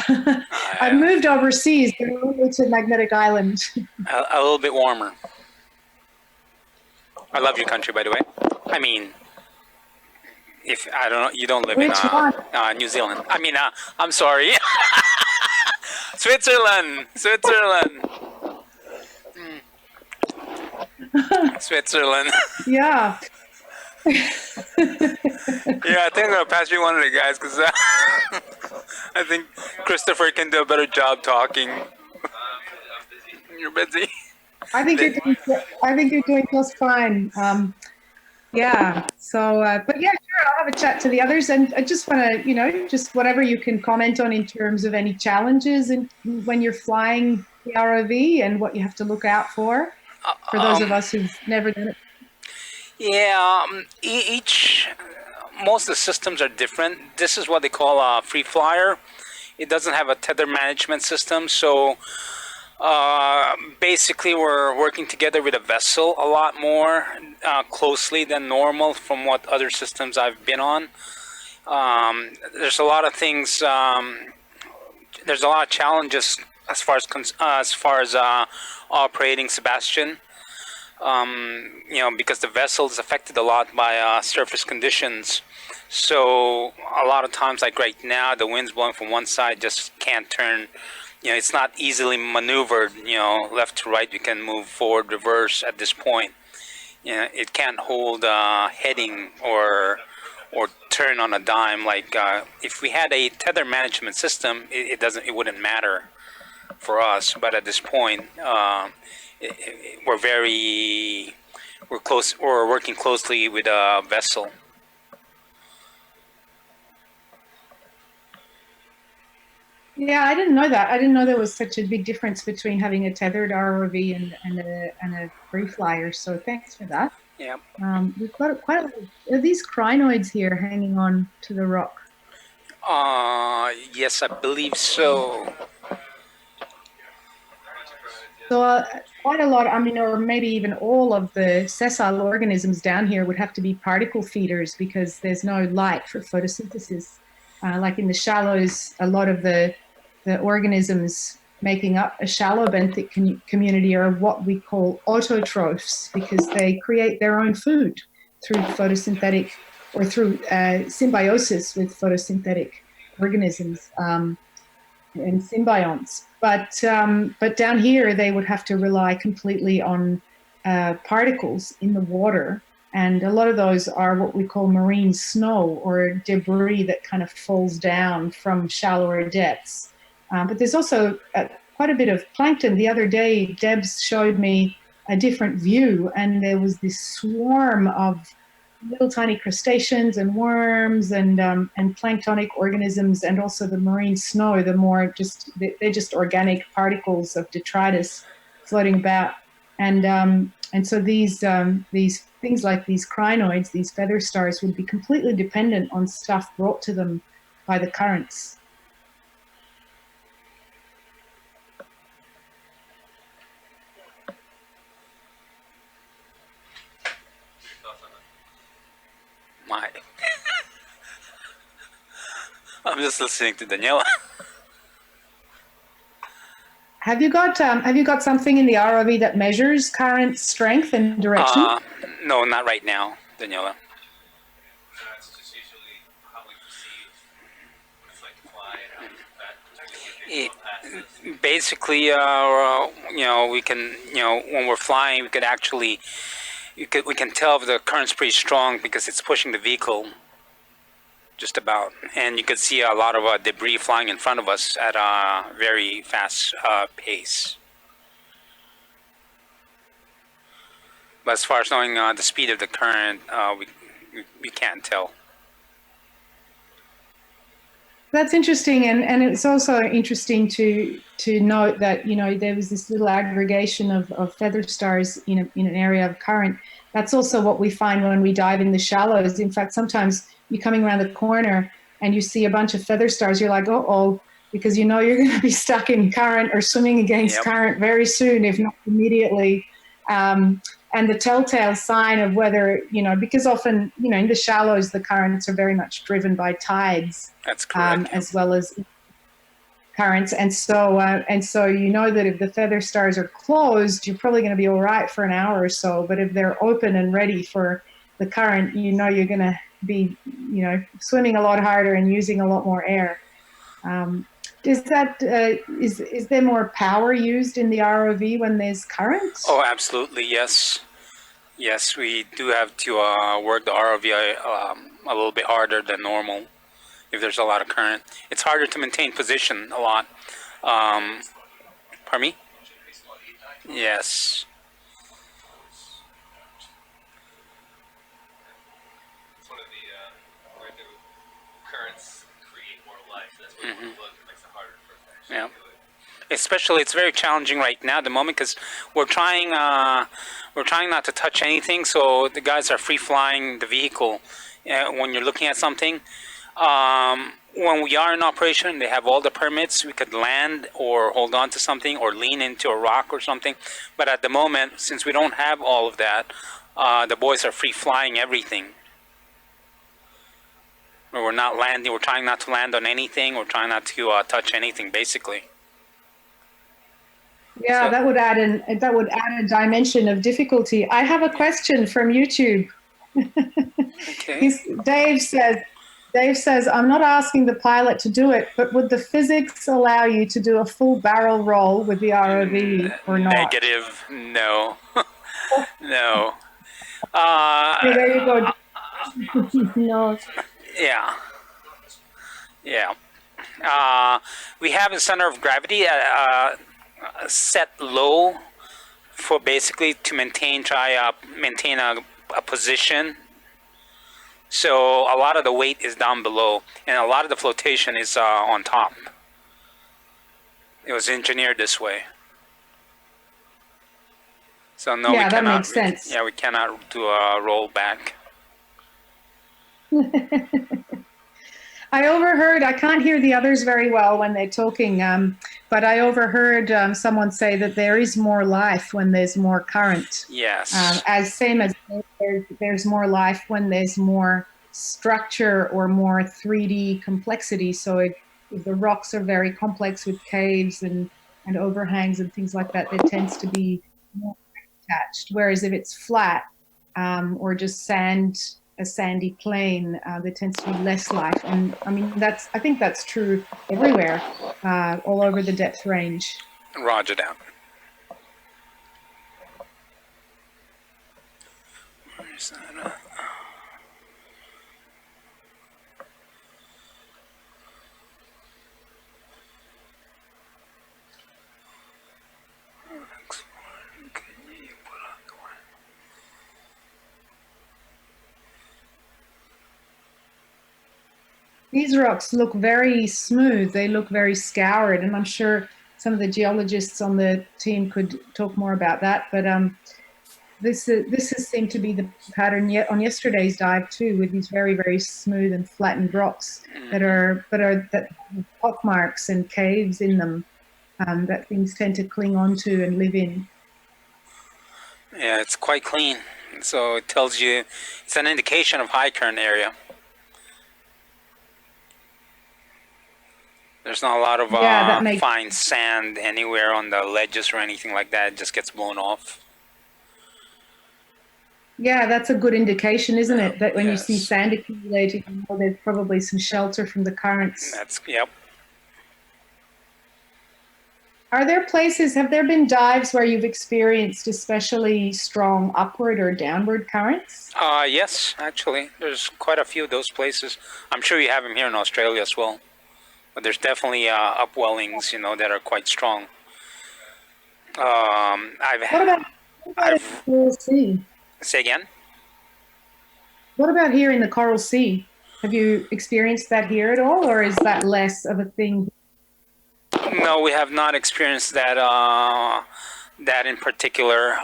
I've moved overseas, but only to Magnetic Island. A little bit warmer. I love your country, by the way. I mean, if I don't know, you don't live in New Zealand. I mean, I'm sorry. Switzerland. Switzerland. Yeah. Yeah, I think I'm gonna pass you one of the guys because I think Christopher can do a better job talking. You're busy. I think you're doing just fine. Yeah. So, but yeah, sure. I'll have a chat to the others, and I just want to, just whatever you can comment on in terms of any challenges when you're flying the ROV and what you have to look out for those of us who've never done it. Yeah, most of the systems are different. This is what they call a free flyer. It doesn't have a tether management system, so basically we're working together with a vessel a lot more closely than normal from what other systems I've been on. There's a lot of things. There's a lot of challenges as far as operating SuBastian. Because the vessel is affected a lot by surface conditions. So a lot of times, like right now, the wind's blowing from one side, just can't turn. It's not easily maneuvered, left to right. You can move forward, reverse at this point. It can't hold heading or turn on a dime. Like if we had a tether management system, it wouldn't matter for us. But at this point, we're working closely with a vessel. Yeah, I didn't know that. I didn't know there was such a big difference between having a tethered ROV and a free flyer. So thanks for that. Yeah. We've got quite a lot of these crinoids here hanging on to the rock. Yes, I believe so. So quite a lot, or maybe even all of the sessile organisms down here would have to be particle feeders because there's no light for photosynthesis. Like in the shallows, a lot of the organisms making up a shallow benthic community are what we call autotrophs because they create their own food through photosynthetic or through symbiosis with photosynthetic organisms and symbionts. But down here, they would have to rely completely on particles in the water. And a lot of those are what we call marine snow or debris that kind of falls down from shallower depths. But there's also quite a bit of plankton. The other day, Debs showed me a different view, and there was this swarm of little tiny crustaceans and worms and planktonic organisms, and also the marine snow. They're just organic particles of detritus floating about, and so these things like these crinoids, these feather stars, would be completely dependent on stuff brought to them by the currents. I'm just listening to Daniela. Have you got something in the ROV that measures current strength and direction? No, not right now, Daniela. It's just usually how we perceive what it's like to fly and how Basically, we can, when we're flying, we could actually, we can tell if the current's pretty strong because it's pushing the vehicle. Just about, and you could see a lot of debris flying in front of us at a very fast pace. But as far as knowing the speed of the current, we can't tell. That's interesting, and it's also interesting to note that there was this little aggregation of feather stars in an area of current. That's also what we find when we dive in the shallows. In fact, sometimes you're coming around the corner and you see a bunch of feather stars. You're like, uh-oh, because you're going to be stuck in current or swimming against current very soon, if not immediately. And the telltale sign of whether, because often, in the shallows, the currents are very much driven by tides. That's correct. As well as currents. And so that if the feather stars are closed, you're probably going to be all right for an hour or so. But if they're open and ready for the current, you're going to be, swimming a lot harder and using a lot more air. Is there more power used in the ROV when there's current? Oh, absolutely, yes. Yes, we do have to work the ROV a little bit harder than normal if there's a lot of current. It's harder to maintain position a lot. Pardon me? Yes. It's one of the where the currents create more life. That's what it makes it harder for us to actually do it. Especially, it's very challenging right now at the moment because we're trying not to touch anything. So the guys are free flying the vehicle when you're looking at something. When we are in operation, they have all the permits. We could land or hold on to something or lean into a rock or something. But at the moment, since we don't have all of that, the boys are free flying everything. We're not landing. We're trying not to land on anything. We're trying not to touch anything, basically. Yeah, So- that would add a dimension of difficulty. I have a question from YouTube. Okay. Dave says, I'm not asking the pilot to do it, but would the physics allow you to do a full barrel roll with the ROV or not? Negative. No. No. Okay, there you go. No. Yeah. Yeah. We have a center of gravity set low for basically to maintain a position. So a lot of the weight is down below, and a lot of the flotation is on top. It was engineered this way. So no, Yeah, we that cannot. makes sense. Yeah, we cannot do a roll back. I overheard, I can't hear the others very well when they're talking, but I overheard someone say that there is more life when there's more current. Yes. Same as there's more life when there's more structure or more 3D complexity. So if the rocks are very complex with caves and overhangs and things like that, there tends to be more attached. Whereas if it's flat or just a sandy plain, there tends to be less life. And I mean, I think that's true everywhere, all over the depth range. Roger that. Where's that? These rocks look very smooth. They look very scoured, and I'm sure some of the geologists on the team could talk more about that. But this has seemed to be the pattern yet on yesterday's dive too, with these very, very smooth and flattened rocks that have pock marks and caves in them that things tend to cling onto and live in. Yeah, it's quite clean. So it tells you, it's an indication of high current area. There's not a lot of fine sand anywhere on the ledges or anything like that. It just gets blown off. Yeah, that's a good indication, isn't it? That when you see sand accumulating, you know there's probably some shelter from the currents. Yep. Are there places, have there been dives where you've experienced especially strong upward or downward currents? Yes, actually. There's quite a few of those places. I'm sure you have them here in Australia as well. But there's definitely upwellings, that are quite strong. What about in the Coral Sea? Say again? What about here in the Coral Sea? Have you experienced that here at all, or is that less of a thing? No, we have not experienced that. That in particular,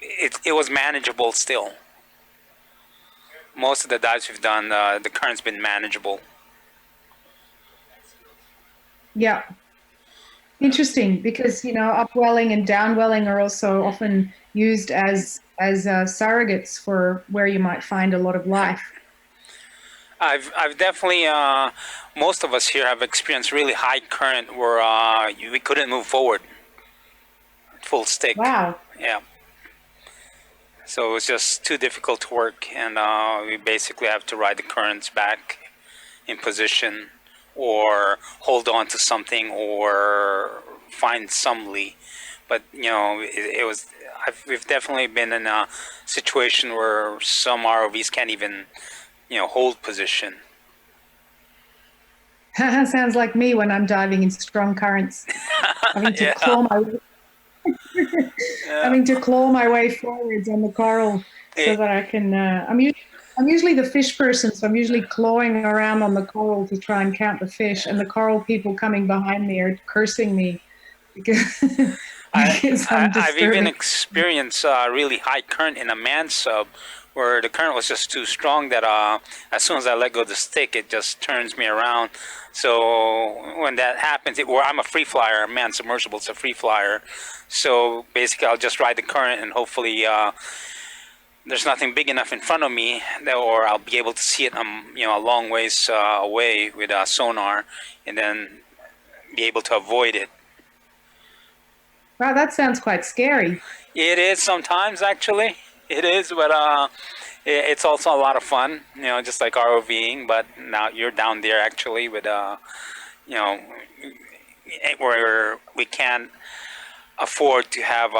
it was manageable still. Most of the dives we've done, the current's been manageable. Yeah. Interesting, because, upwelling and downwelling are also often used as surrogates for where you might find a lot of life. I've definitely, most of us here have experienced really high current where we couldn't move forward. Full stick. Wow. Yeah. So it was just too difficult to work, and we basically have to ride the currents back in position or hold on to something or find some lee. But we've definitely been in a situation where some ROVs can't even hold position. Sounds like me when I'm diving in strong currents, having to claw my having to claw my way forwards on the coral so that I can. I'm usually the fish person, so I'm usually clawing around on the coral to try and count the fish, and the coral people coming behind me are cursing me because, I've even experienced really high current in a man sub, where the current was just too strong that as soon as I let go of the stick, it just turns me around. So when that happens, I'm a free flyer, a man submersible, it's a free flyer. So basically, I'll just ride the current, and hopefully there's nothing big enough in front of me, or I'll be able to see it a long ways away with sonar, and then be able to avoid it. Wow, that sounds quite scary. It is sometimes, actually. It is, but it's also a lot of fun, just like ROVing, but now you're down there actually with, where we can't afford to have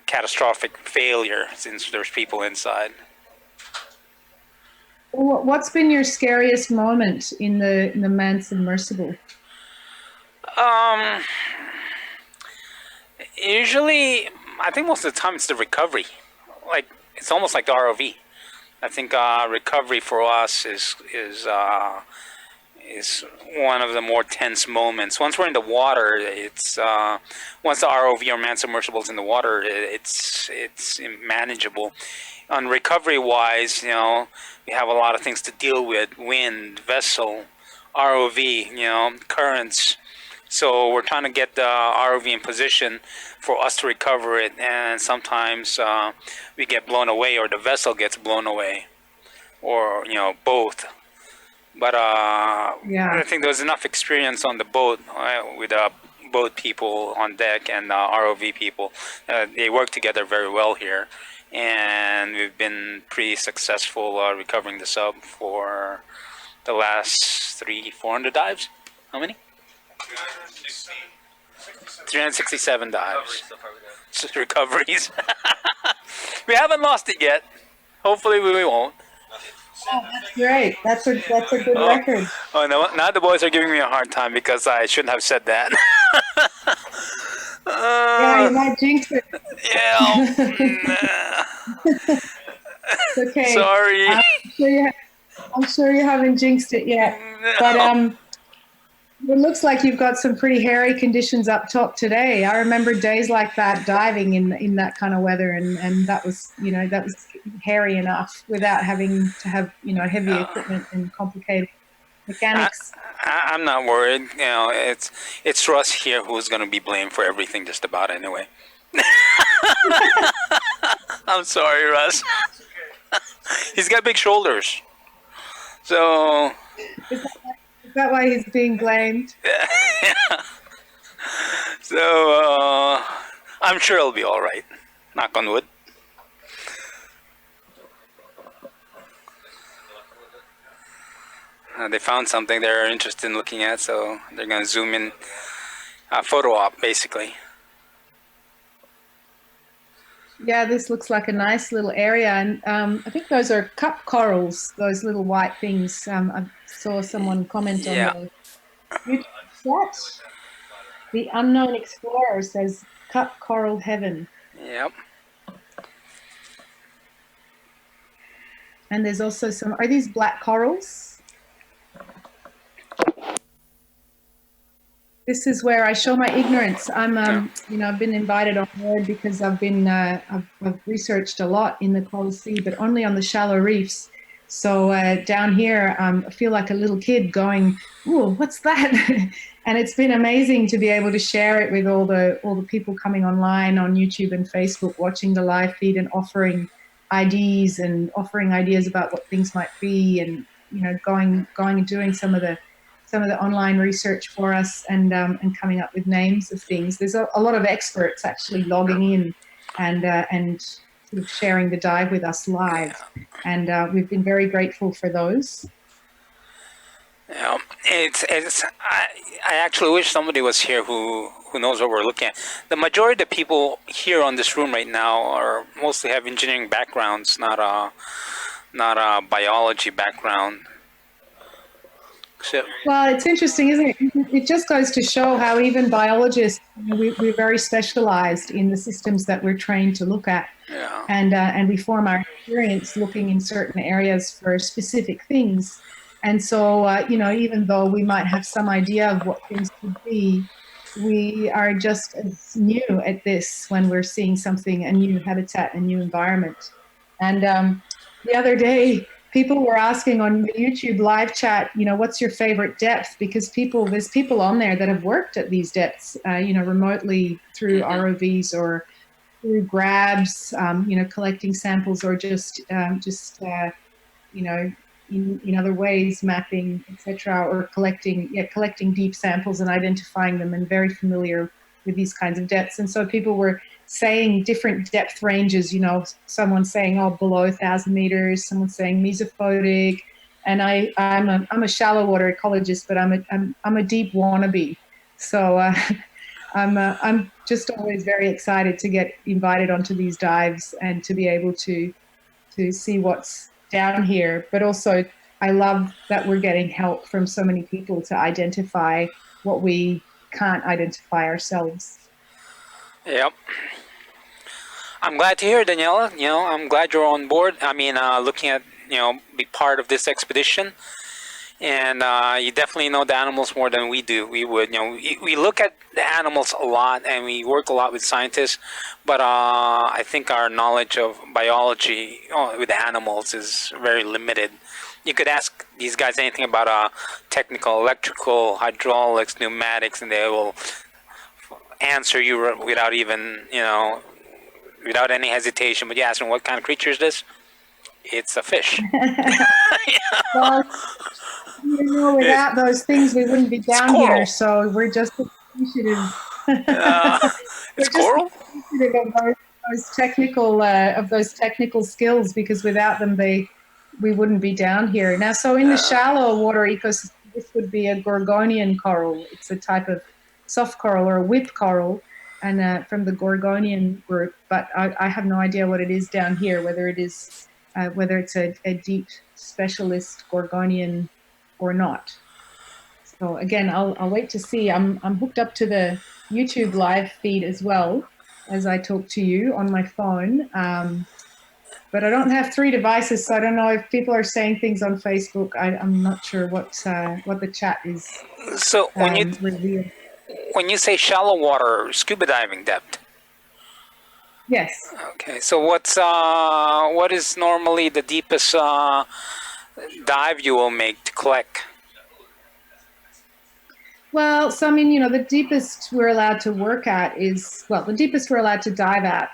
catastrophic failure since there's people inside. What's been your scariest moment in the man submersible? Usually, I think most of the time it's the recovery. Like, it's almost like the ROV. I think recovery for us is one of the more tense moments. Once we're in the water, it's once the ROV or man submersible is in the water, it's manageable. On recovery wise, we have a lot of things to deal with: wind, vessel, ROV, currents. So we're trying to get the ROV in position for us to recover it, and sometimes we get blown away, or the vessel gets blown away, or both. But I think there's enough experience on the boat with boat people on deck and ROV people. They work together very well here, and we've been pretty successful recovering the sub for the last 400 dives. How many? 367 dives. Recoveries. We haven't lost it yet. Hopefully we won't. Oh, that's great. That's a good record. Oh no! Now the boys are giving me a hard time because I shouldn't have said that. Yeah, you might jinx it. Yeah. It's okay. Sorry. I'm sure you haven't jinxed it yet. But it looks like you've got some pretty hairy conditions up top today. I remember days like that diving in that kind of weather, and that was that was hairy enough without having to have heavy equipment and complicated mechanics. I'm not worried. It's Russ here who's going to be blamed for everything, just about anyway. I'm sorry, Russ. He's got big shoulders, so. Is that why he's being blamed? Yeah. So I'm sure it'll be all right. Knock on wood. They found something they're interested in looking at, so they're going to zoom in. Photo op, basically. Yeah, this looks like a nice little area, and I think those are cup corals, those little white things. I saw someone comment on the YouTube chat. The Unknown Explorer says cup coral heaven. Yep. And there's also are these black corals? This is where I show my ignorance. I'm, I've been invited on board because I've researched a lot in the coral sea, but only on the shallow reefs. So down here, I feel like a little kid going, "Ooh, what's that?" And it's been amazing to be able to share it with all the people coming online on YouTube and Facebook, watching the live feed and offering IDs and offering ideas about what things might be, and going and doing some of the online research for us, and coming up with names of things. There's a lot of experts actually logging in and sort of sharing the dive with us live, and we've been very grateful for those. I actually wish somebody was here who knows what we're looking at. The majority of the people here on this room right now are mostly have engineering backgrounds, not a biology background. So, Well, it's interesting, isn't it? It just goes to show how even biologists, we're very specialized in the systems that we're trained to look at. yeah. And we form our experience looking in certain areas for specific things. And so, even though we might have some idea of what things could be, we are just as new at this when we're seeing something, a new habitat, a new environment. And the other day, people were asking on the YouTube live chat, what's your favorite depth? Because there's people on there that have worked at these depths, remotely through ROVs or through grabs, collecting samples, or just in other ways, mapping, etc., or collecting deep samples and identifying them, and very familiar with these kinds of depths. And so people were saying different depth ranges, someone saying, below 1,000 meters, someone saying mesophotic. And I'm a shallow water ecologist, but I'm a deep wannabe. So I'm just always very excited to get invited onto these dives and to be able to see what's down here. But also, I love that we're getting help from so many people to identify what we can't identify ourselves. Yep. I'm glad to hear, Daniela. I'm glad you're on board. I mean, looking at, be part of this expedition. And you definitely know the animals more than we do. We would, we look at the animals a lot, and we work a lot with scientists. But I think our knowledge of biology with animals is very limited. You could ask these guys anything about technical, electrical, hydraulics, pneumatics, and they will answer you without even, without any hesitation. But you ask them, what kind of creature is this? It's a fish. Well, without those things, we wouldn't be down here. So we're just appreciative. It's coral. Appreciative of those technical skills, because without them, we wouldn't be down here. Now, so in the shallow water ecosystem, this would be a Gorgonian coral. It's a type of soft coral or a whip coral, and from the Gorgonian group. But I have no idea what it is down here, whether it's a deep specialist Gorgonian or not. So again, I'll wait to see. I'm hooked up to the YouTube live feed as well as I talk to you on my phone. But I don't have 3 devices, so I don't know if people are saying things on Facebook. I'm not sure what the chat is. So when you say shallow water, scuba diving depth. Yes. Okay. So what is normally the deepest dive you will make to collect? Well, so I mean, the deepest we're allowed to work at the deepest we're allowed to dive at,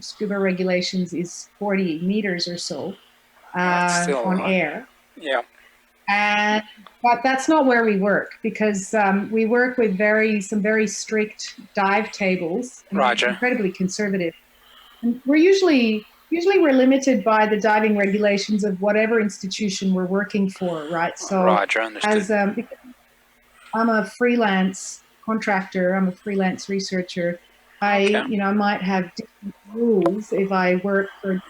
scuba regulations is 40 meters or so on air. Yeah. But that's not where we work, because we work with some very strict dive tables. Roger. Incredibly conservative. And we're usually we're limited by the diving regulations of whatever institution we're working for, right? So Roger, understood. because I'm a freelance contractor, I'm a freelance researcher, I might have different rules if I work for a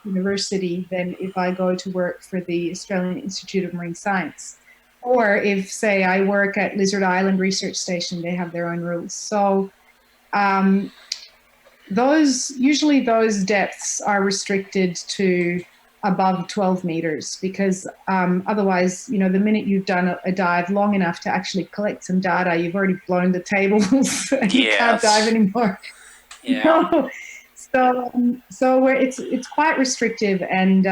university than if I go to work for the Australian Institute of Marine Science. Or if, say, I work at Lizard Island Research Station, they have their own rules. So those depths are restricted to above 12 meters, because otherwise, the minute you've done a dive long enough to actually collect some data, you've already blown the tables and you can't dive anymore. Yeah. So it's quite restrictive, and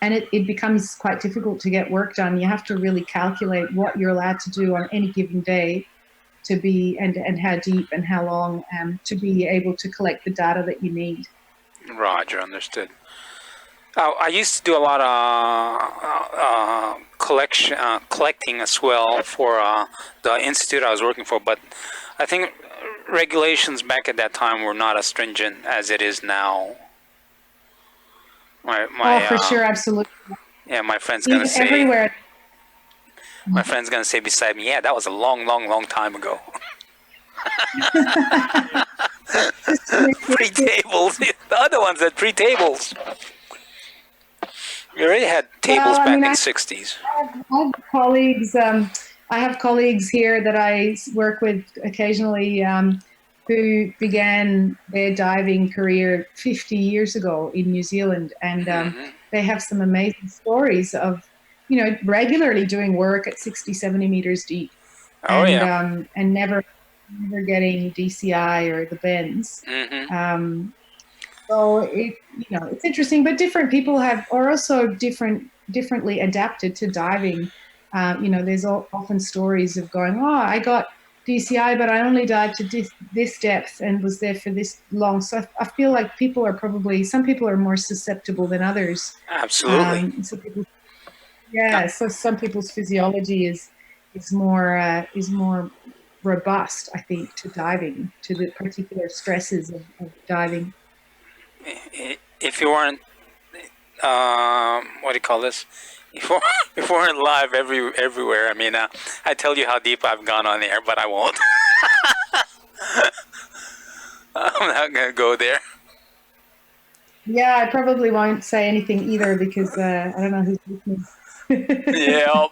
it becomes quite difficult to get work done. You have to really calculate what you're allowed to do on any given day to be, and how deep and how long, to be able to collect the data that you need. Roger, understood. I used to do a lot of collecting as well for the institute I was working for, but I think regulations back at that time were not as stringent as it is now. For sure, absolutely. Yeah, my friend's gonna say everywhere. My friend's gonna say beside me, yeah, that was a long, long, long time ago. Pre-tables. The other ones had pre-tables. We already had tables back in the 60s. I have colleagues. I have colleagues here that I work with occasionally who began their diving career 50 years ago in New Zealand, and they have some amazing stories of, regularly doing work at 60, 70 meters deep, and never getting DCI or the bends. So it's interesting, but different people are also differently adapted to diving. There's often stories of going, I got DCI, but I only dived to this depth and was there for this long. So I feel like some people are more susceptible than others. Absolutely. So some people's physiology is more robust, I think, to diving, to the particular stresses of diving. If you weren't, what do you call this? If we weren't live everywhere, I mean, I tell you how deep I've gone on the air, but I won't. I'm not gonna go there. Yeah, I probably won't say anything either because I don't know who's listening. Yep.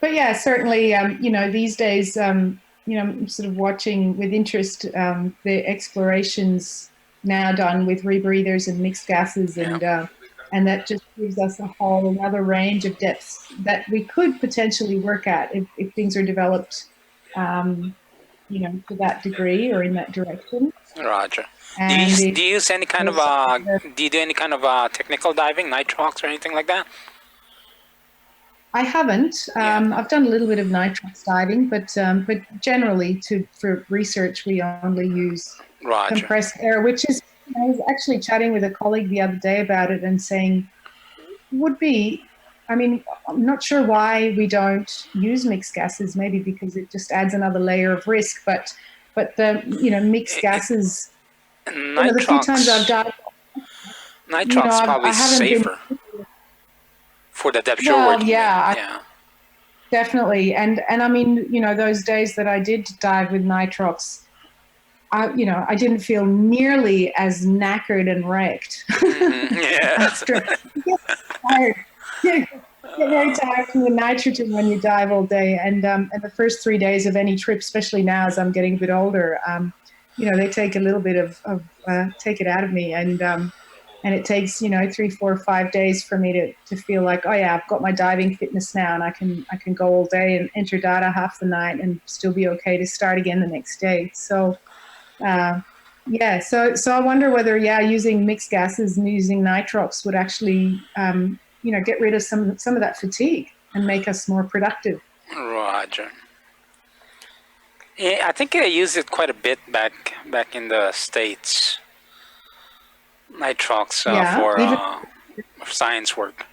But yeah, certainly, these days, I'm sort of watching with interest the explorations now done with rebreathers and mixed gases, and that just gives us another range of depths that we could potentially work at if things are developed, to that degree or in that direction. Roger. Do you use any kind of do you do any kind of technical diving, nitrox or anything like that? I haven't. I've done a little bit of nitrox diving, but generally for research we only use compressed air, which is, I was actually chatting with a colleague the other day about it and saying I'm not sure why we don't use mixed gases, maybe because it just adds another layer of risk, but the mixed gases, nitrox, the few times I've dived, nitrox probably safer for the depth you're working in. Definitely. And I mean, those days that I did dive with nitrox, I didn't feel nearly as knackered and wrecked. After you get very tired from the nitrogen when you dive all day, and the first 3 days of any trip, especially now as I'm getting a bit older, they take a little bit of take it out of me, and it takes 3, 4, 5 days for me to feel like, I've got my diving fitness now, and I can go all day and enter data half the night and still be okay to start again the next day. So so I wonder whether using mixed gases and using nitrox would actually get rid of some of that fatigue and make us more productive. Roger. Yeah, I think I used it quite a bit back in the States. Nitrox for science work.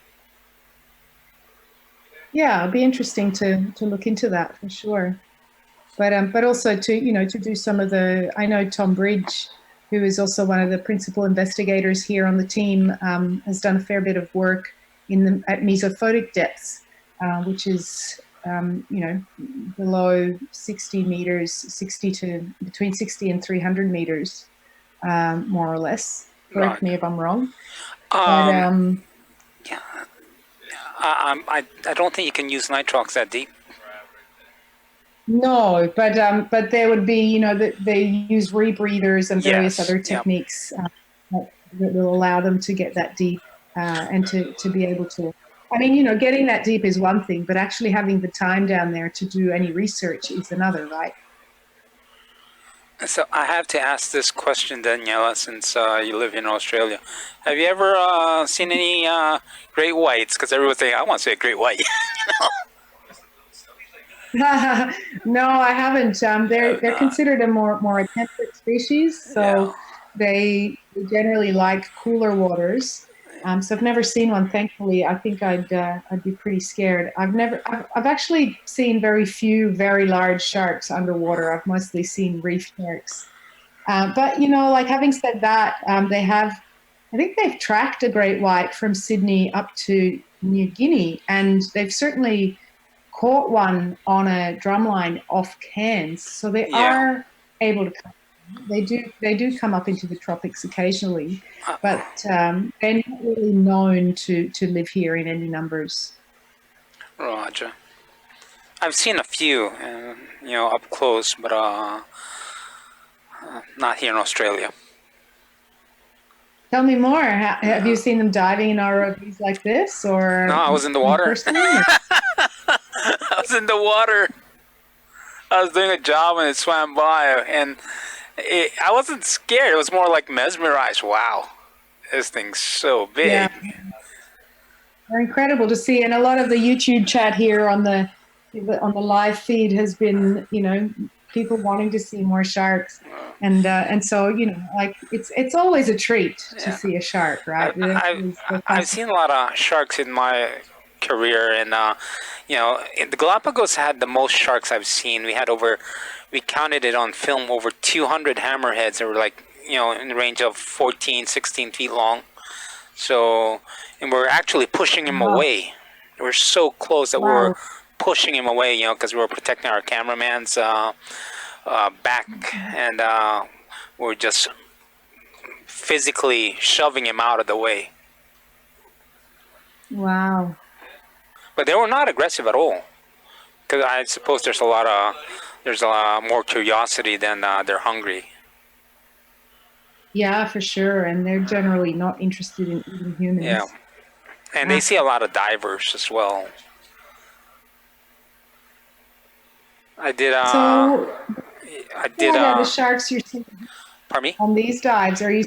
Yeah, it'd be interesting to look into that for sure. But also to do some of the, I know Tom Bridge, who is also one of the principal investigators here on the team, has done a fair bit of work at mesophotic depths, which is below 60 meters, between 60 and 300 meters, more or less. Correct me if I'm wrong. I don't think you can use nitrox that deep. No, but there would be, they use rebreathers and various other techniques that will allow them to get that deep and to be able to. I mean, getting that deep is one thing, but actually having the time down there to do any research is another, right? So I have to ask this question, Daniela, since you live in Australia. Have you ever seen any great whites? Because everyone's saying, I want to see a great white. No, I haven't. They're considered a more temperate species, so they generally like cooler waters. So I've never seen one. Thankfully, I think I'd be pretty scared. I've actually seen very few very large sharks underwater. I've mostly seen reef sharks. But having said that, they have I think they've tracked a great white from Sydney up to New Guinea, and they've certainly caught one on a drumline off Cairns. So they are able to come. They do come up into the tropics occasionally, but they're not really known to live here in any numbers. Roger. I've seen a few, you know, up close, but not here in Australia. Tell me more. Have you seen them diving in ROVs like this, or no? I was in the water. I was in the water. I was doing a job and it swam by, and I wasn't scared. It was more like mesmerized. Wow, this thing's so big. Yeah. They're incredible to see, and a lot of the YouTube chat here on the live feed has been, you know, people wanting to see more sharks, and so, you know, like it's always a treat to see a shark, right? I've seen a lot of sharks in my career, and you know, the Galapagos had the most sharks I've seen. We counted it on film, over 200 hammerheads that were like, you know, in the range of 14, 16 feet long. So, and we're actually pushing him away. We're so close that we were pushing him away, you know, because we were protecting our cameraman's back, and we're just physically shoving him out of the way. Wow. But they were not aggressive at all, because I suppose there's a lot more curiosity than they're hungry. Yeah, for sure, and they're generally not interested in eating humans. Yeah, and they see a lot of divers as well. I did. What are the sharks you're seeing? Pardon me? On these dives, are you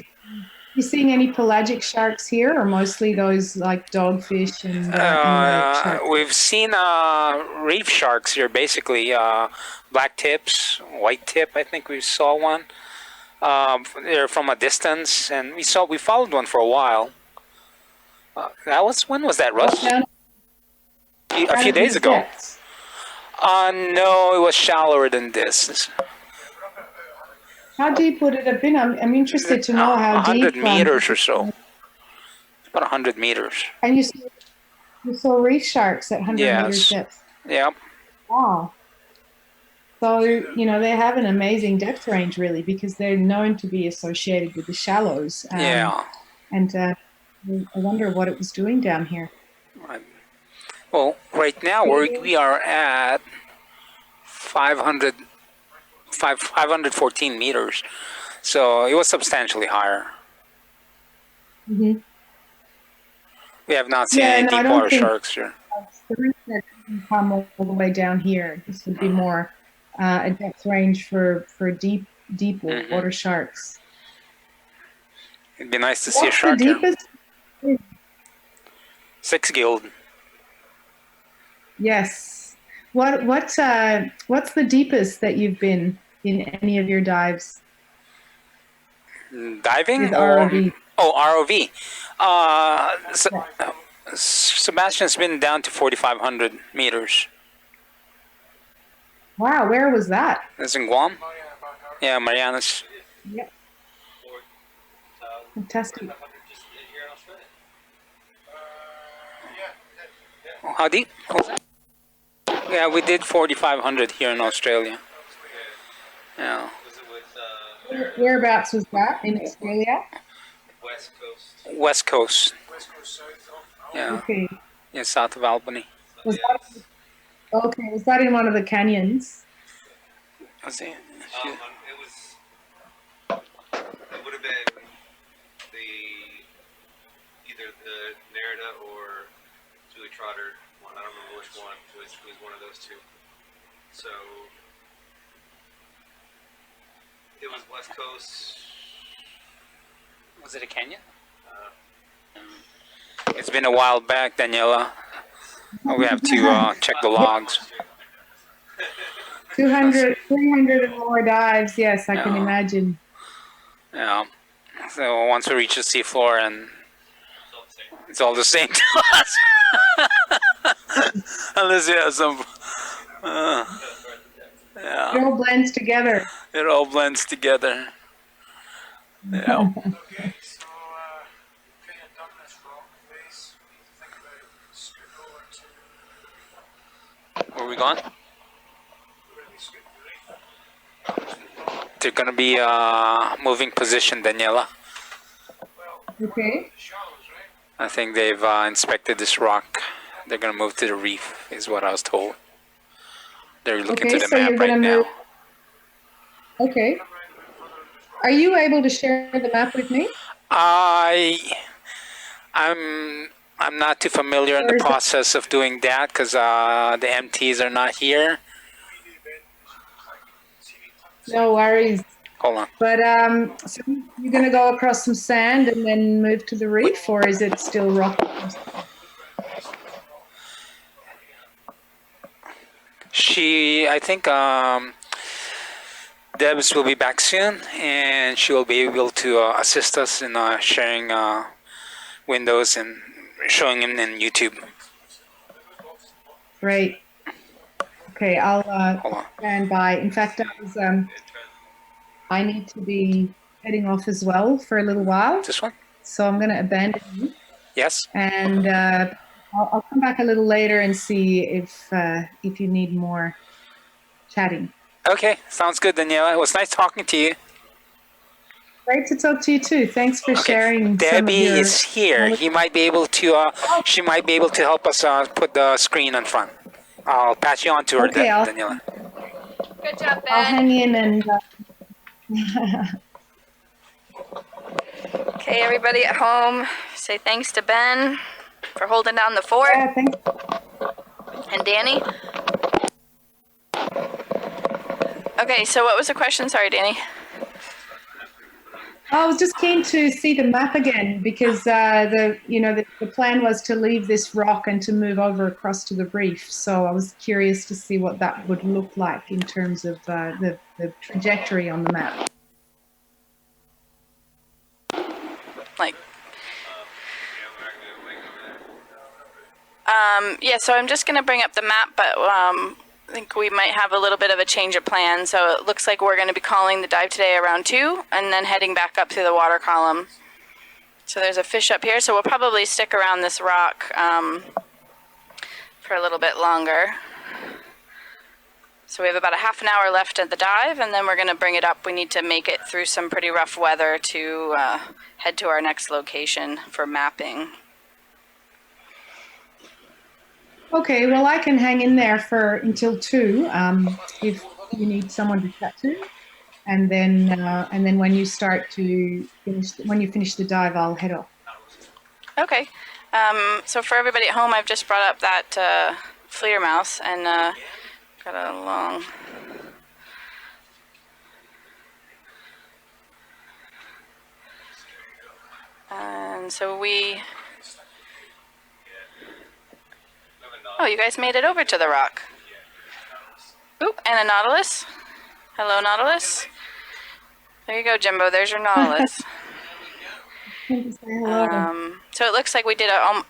seeing any pelagic sharks here, or mostly those like dogfish and sharks? We've seen reef sharks here, basically black tips, white tip. I think we saw one. They're from a distance, and we followed one for a while. When was that, Russ? A few days ago. No, it was shallower than this. How deep would it have been? I'm interested to know how 100 deep. 100 meters or so. About 100 meters. And you saw reef sharks at 100 meters depth. Yeah. Wow. So, you know, they have an amazing depth range, really, because they're known to be associated with the shallows. And I wonder what it was doing down here. Right. Well, right now we are at 514 meters, so it was substantially higher. Mm-hmm. We have not seen any deep water sharks here. The reason that doesn't come all the way down here, this would be more a depth range for deep water sharks. It'd be nice to see a shark here. Deepest? 6 gilled. Yes. What's the deepest that you've been in any of your dives? Diving? With ROV. ROV. SuBastian's been down to 4,500 meters. Wow, where was that? That's in Guam? Yeah, Marianas. Yep. Fantastic. How deep? Yeah, we did 4,500 here in Australia. Yeah. Whereabouts was that in Australia? West Coast. West Coast. Yeah. Okay. Yeah, south of Albany. Was that in one of the canyons? Was it? It would have been either the Nerida or Julie Trotter one. I don't remember which one. It was one of those two. So it was West Coast. Was it a canyon? It's been a while back, Daniela. We have to check the logs. 200, 300 and more dives. Yes, I can imagine. Yeah. So once we reach the seafloor, and it's all the same to us. Unless you have some. Yeah. It all blends together. It all blends together. Yeah. Where are we going? They're gonna be moving position, Daniela. Okay. I think they've inspected this rock. They're gonna move to the reef, is what I was told. They're looking Okay, to the so map you're right gonna now. move. Okay. Are you able to share the map with me? I'm not too familiar in the Or is it- process of doing that because the MTs are not here. No worries. Hold on. But so you're gonna go across some sand and then move to the reef, or is it still rock? I think Debs will be back soon, and she will be able to assist us in sharing windows and showing them in YouTube. Great. Okay, I'll Hold on. stand by. In fact, I need to be heading off as well for a little while, This one? so I'm going to abandon you, Yes. and I'll come back a little later and see if you need more chatting. Okay, sounds good, Daniela. It was nice talking to you. Great to talk to you too. Thanks for sharing. Debbie some of your is here. He might be able to. She might be able to help us put the screen in front. I'll pass you on to her, Okay, Daniela. Good job, Ben. I'll hang in and. Okay, everybody at home, say thanks to Ben for holding down the fort. Yeah, thanks. And Danny. Okay, so what was the question? Sorry, Danny. I was just keen to see the map again because the plan was to leave this rock and to move over across to the reef. So I was curious to see what that would look like in terms of the trajectory on the map. Like, yeah, so I'm just going to bring up the map, but I think we might have a little bit of a change of plan. So it looks like we're going to be calling the dive today around 2 and then heading back up through the water column. So there's a fish up here, so we'll probably stick around this rock for a little bit longer. So we have about a half an hour left at the dive, and then we're going to bring it up. We need to make it through some pretty rough weather to head to our next location for mapping. Okay, well, I can hang in there until 2 if you need someone to chat to, and then when you finish the dive, I'll head off. Okay. So for everybody at home, I've just brought up that fleer mouse and got a long. And so oh, you guys made it over to the rock. Oop, and a Nautilus. Hello, Nautilus. There you go, Jimbo. There's your Nautilus. So it looks like we did a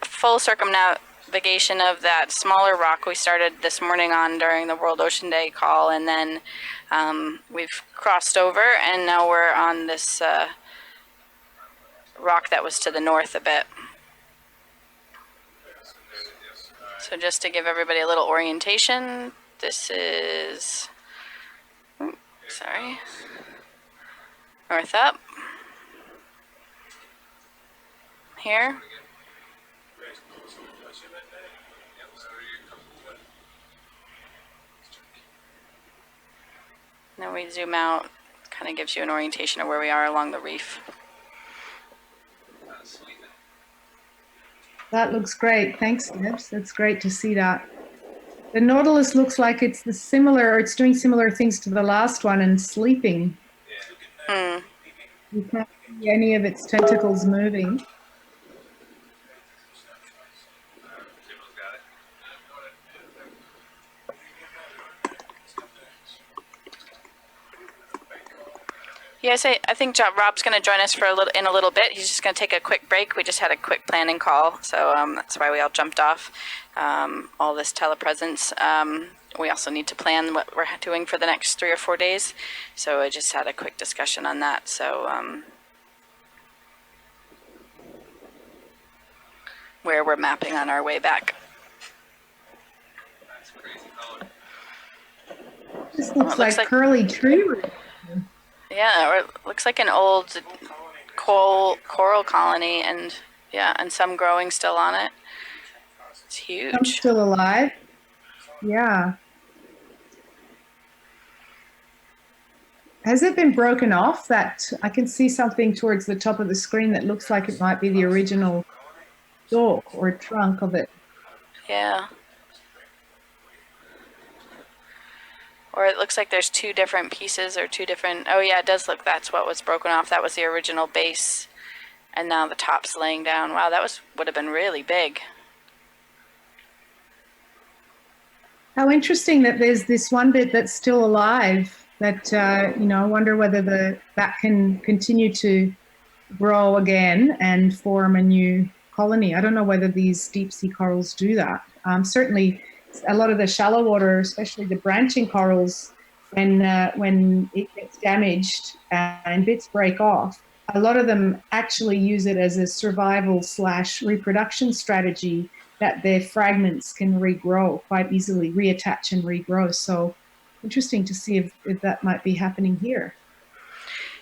full circumnavigation of that smaller rock we started this morning on during the World Ocean Day call, and then we've crossed over, and now we're on this rock that was to the north a bit. So just to give everybody a little orientation, this is, north up, here. Then we zoom out, kind of gives you an orientation of where we are along the reef. That looks great. Thanks, Debs. That's great to see that. The Nautilus looks like it's doing similar things to the last one and sleeping. Hmm. You can't see any of its tentacles moving. Yes, I think Rob's going to join us for in a little bit. He's just going to take a quick break. We just had a quick planning call, so that's why we all jumped off all this telepresence. We also need to plan what we're doing for the next 3 or 4 days, so I just had a quick discussion on that. So where we're mapping on our way back. looks like curly tree roots. Yeah, or it looks like an old coral colony, and yeah, and some growing still on it. It's huge. Some still alive. Yeah. Has it been broken off? That I can see something towards the top of the screen that looks like it might be the original stalk or trunk of it. Yeah. Or it looks like there's two different pieces or two different, oh yeah, it does look, that's what was broken off. That was the original base. And now the top's laying down. Wow, that would have been really big. How interesting that there's this one bit that's still alive that, you know, I wonder whether that can continue to grow again and form a new colony. I don't know whether these deep sea corals do that. Certainly, a lot of the shallow water, especially the branching corals, when it gets damaged and bits break off, a lot of them actually use it as a survival/reproduction strategy that their fragments can regrow quite easily, reattach and regrow. So interesting to see if that might be happening here.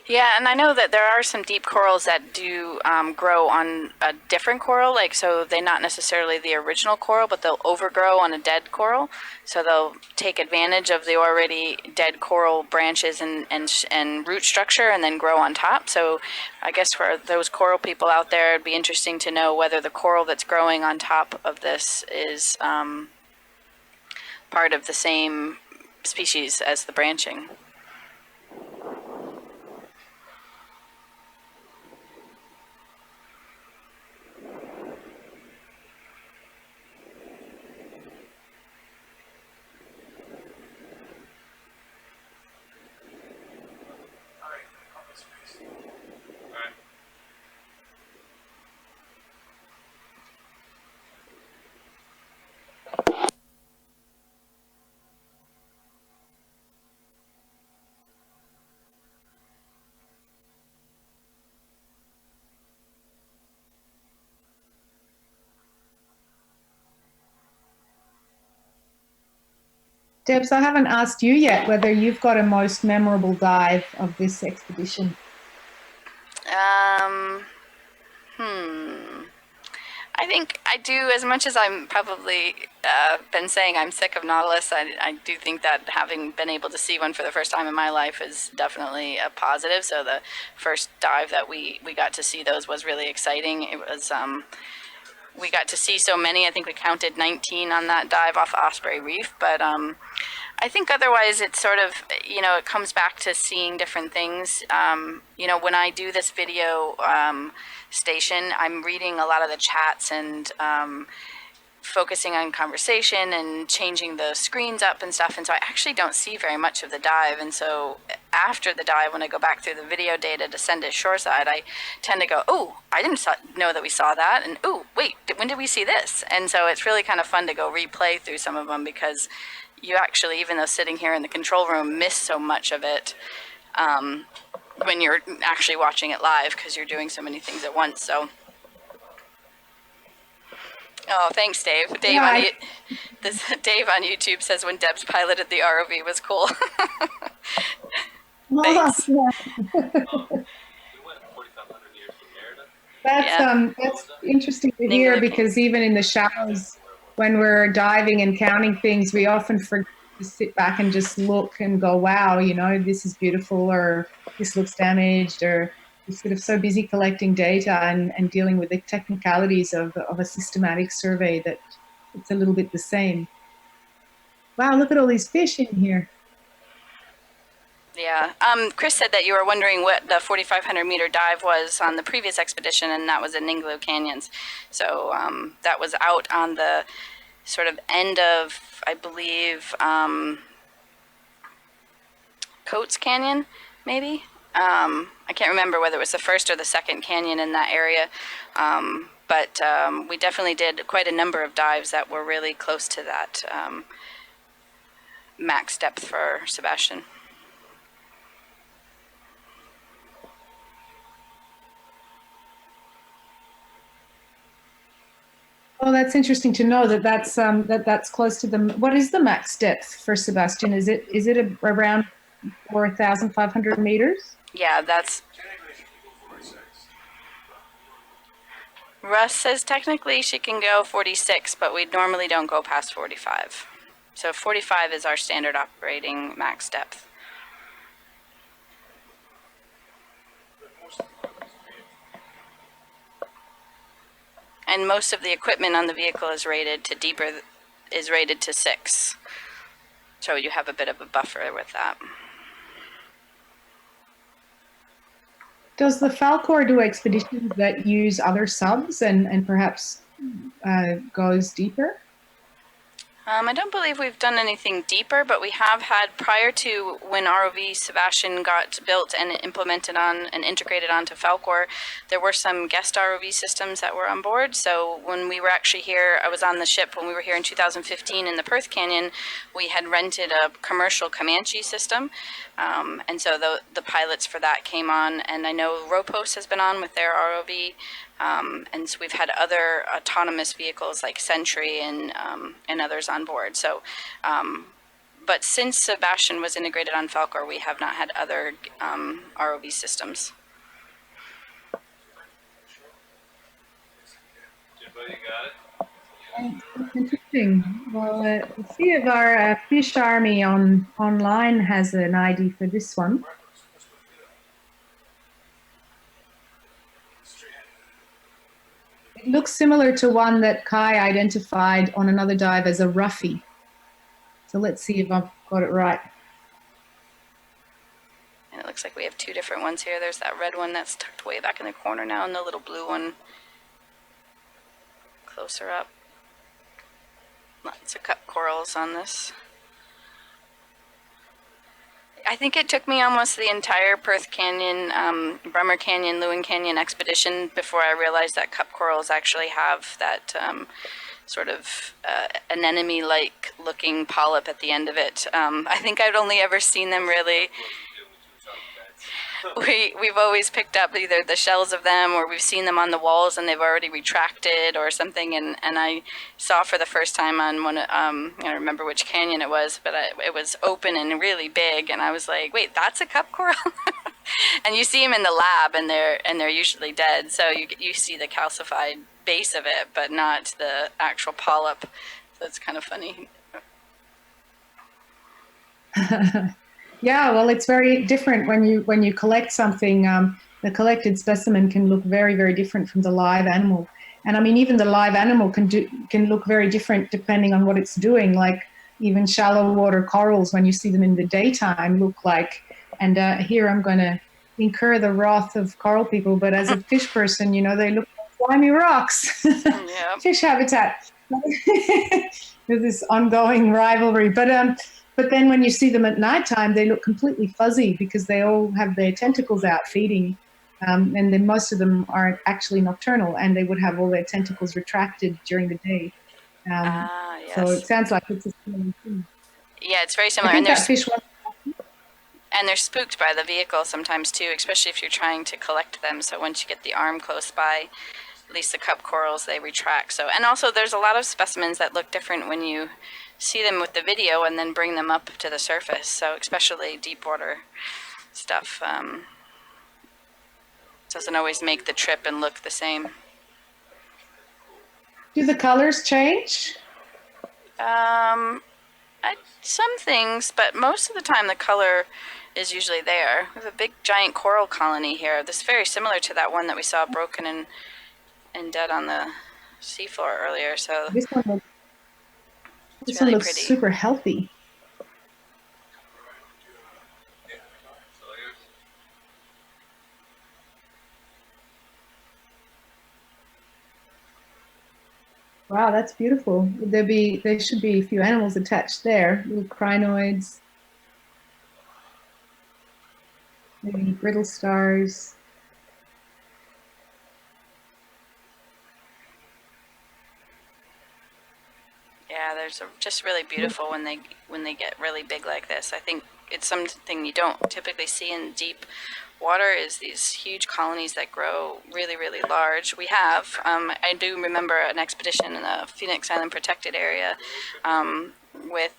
Yeah, and I know that there are some deep corals that do grow on a different coral, like so they're not necessarily the original coral, but they'll overgrow on a dead coral. So they'll take advantage of the already dead coral branches and root structure and then grow on top. So I guess for those coral people out there, it'd be interesting to know whether the coral that's growing on top of this is part of the same species as the branching. Debs, I haven't asked you yet whether you've got a most memorable dive of this expedition. I think I do, as much as I'm probably been saying I'm sick of Nautilus, I do think that having been able to see one for the first time in my life is definitely a positive. So the first dive that we got to see those was really exciting. It was, we got to see so many. I think we counted 19 on that dive off Osprey Reef, but I think otherwise it's sort of, you know, it comes back to seeing different things. You know, when I do this video station, I'm reading a lot of the chats and focusing on conversation and changing the screens up and stuff. And so I actually don't see very much of the dive. And so after the dive, when I go back through the video data to send it shoreside, I tend to go, oh, I didn't know that we saw that. And oh, wait, when did we see this? And so it's really kind of fun to go replay through some of them because you actually, even though sitting here in the control room, miss so much of it when you're actually watching it live because you're doing so many things at once. So, oh, thanks, Dave. Dave on YouTube says when Debs piloted the ROV was cool. Thanks. That's interesting to hear because even in the shallows, when we're diving and counting things, we often forget to sit back and just look and go, wow, you know, this is beautiful, or this looks damaged, or we're sort of so busy collecting data and dealing with the technicalities of a systematic survey that it's a little bit the same. Wow, look at all these fish in here. Yeah. Chris said that you were wondering what the 4,500 meter dive was on the previous expedition, and that was in Ninglu Canyons. So that was out on the sort of end of, I believe, Coates Canyon, maybe. I can't remember whether it was the first or the second canyon in that area. But we definitely did quite a number of dives that were really close to that max depth for SuBastian. Well, that's interesting to know that that's close to the. What is the max depth for SuBastian? Is it around 4,500 meters? Yeah, that's. Russ says technically she can go 46, but we normally don't go past 45. So 45 is our standard operating max depth. And most of the equipment on the vehicle is rated to 6. So you have a bit of a buffer with that. Does the Falkor do expeditions that use other subs and perhaps goes deeper? I don't believe we've done anything deeper, but we have had, prior to when ROV SuBastian got built and implemented on and integrated onto Falkor, there were some guest ROV systems that were on board. So when we were actually here, I was on the ship when we were here in 2015 in the Perth Canyon, we had rented a commercial Comanche system. And so the pilots for that came on, and I know Ropos has been on with their ROV. And so we've had other autonomous vehicles like Sentry and others on board. So, but since SuBastian was integrated on Falkor, we have not had other ROV systems. Everybody got it? Interesting. Well, let's see if our fish army online has an ID for this one. It looks similar to one that Kai identified on another dive as a roughie. So let's see if I've got it right. And it looks like we have 2 different ones here. There's that red one that's tucked way back in the corner now, and the little blue one closer up. Lots of cup corals on this. I think it took me almost the entire Perth Canyon, Bremer Canyon, Lewin Canyon expedition before I realized that cup corals actually have that sort of anemone-like looking polyp at the end of it. I think I'd only ever seen them really. We've always picked up either the shells of them, or we've seen them on the walls and they've already retracted or something. And I saw for the first time on one, I don't remember which canyon it was, but it was open and really big. And I was like, wait, that's a cup coral? And you see them in the lab, and they're usually dead. So you see the calcified base of it, but not the actual polyp. So it's kind of funny. Yeah, well, it's very different when you collect something. The collected specimen can look very, very different from the live animal, and I mean, even the live animal can look very different depending on what it's doing. Like even shallow water corals, when you see them in the daytime, look like. And here I'm going to incur the wrath of coral people, but as a fish person, they look like slimy rocks. Yeah. Fish habitat. There's this ongoing rivalry, but then when you see them at nighttime, they look completely fuzzy because they all have their tentacles out feeding. And then most of them are actually nocturnal, and they would have all their tentacles retracted during the day. Yes. So it sounds like it's a similar thing. Yeah, it's very similar. And they're spooked by the vehicle sometimes too, especially if you're trying to collect them. So once you get the arm close by, at least the cup corals, they retract. So, and also there's a lot of specimens that look different when you see them with the video and then bring them up to the surface. So especially deep water stuff doesn't always make the trip and look the same. Do the colors change? Some things, but most of the time the color is usually there. We have a big giant coral colony here. This is very similar to that one that we saw broken and dead on the seafloor earlier. So this one really looks pretty. super healthy. Wow, that's beautiful. There should be a few animals attached there, little crinoids, maybe brittle stars. Yeah, there's just really beautiful when they get really big like this. I think it's something you don't typically see in deep water is these huge colonies that grow really, really large. We have, I do remember an expedition in the Phoenix Island protected area with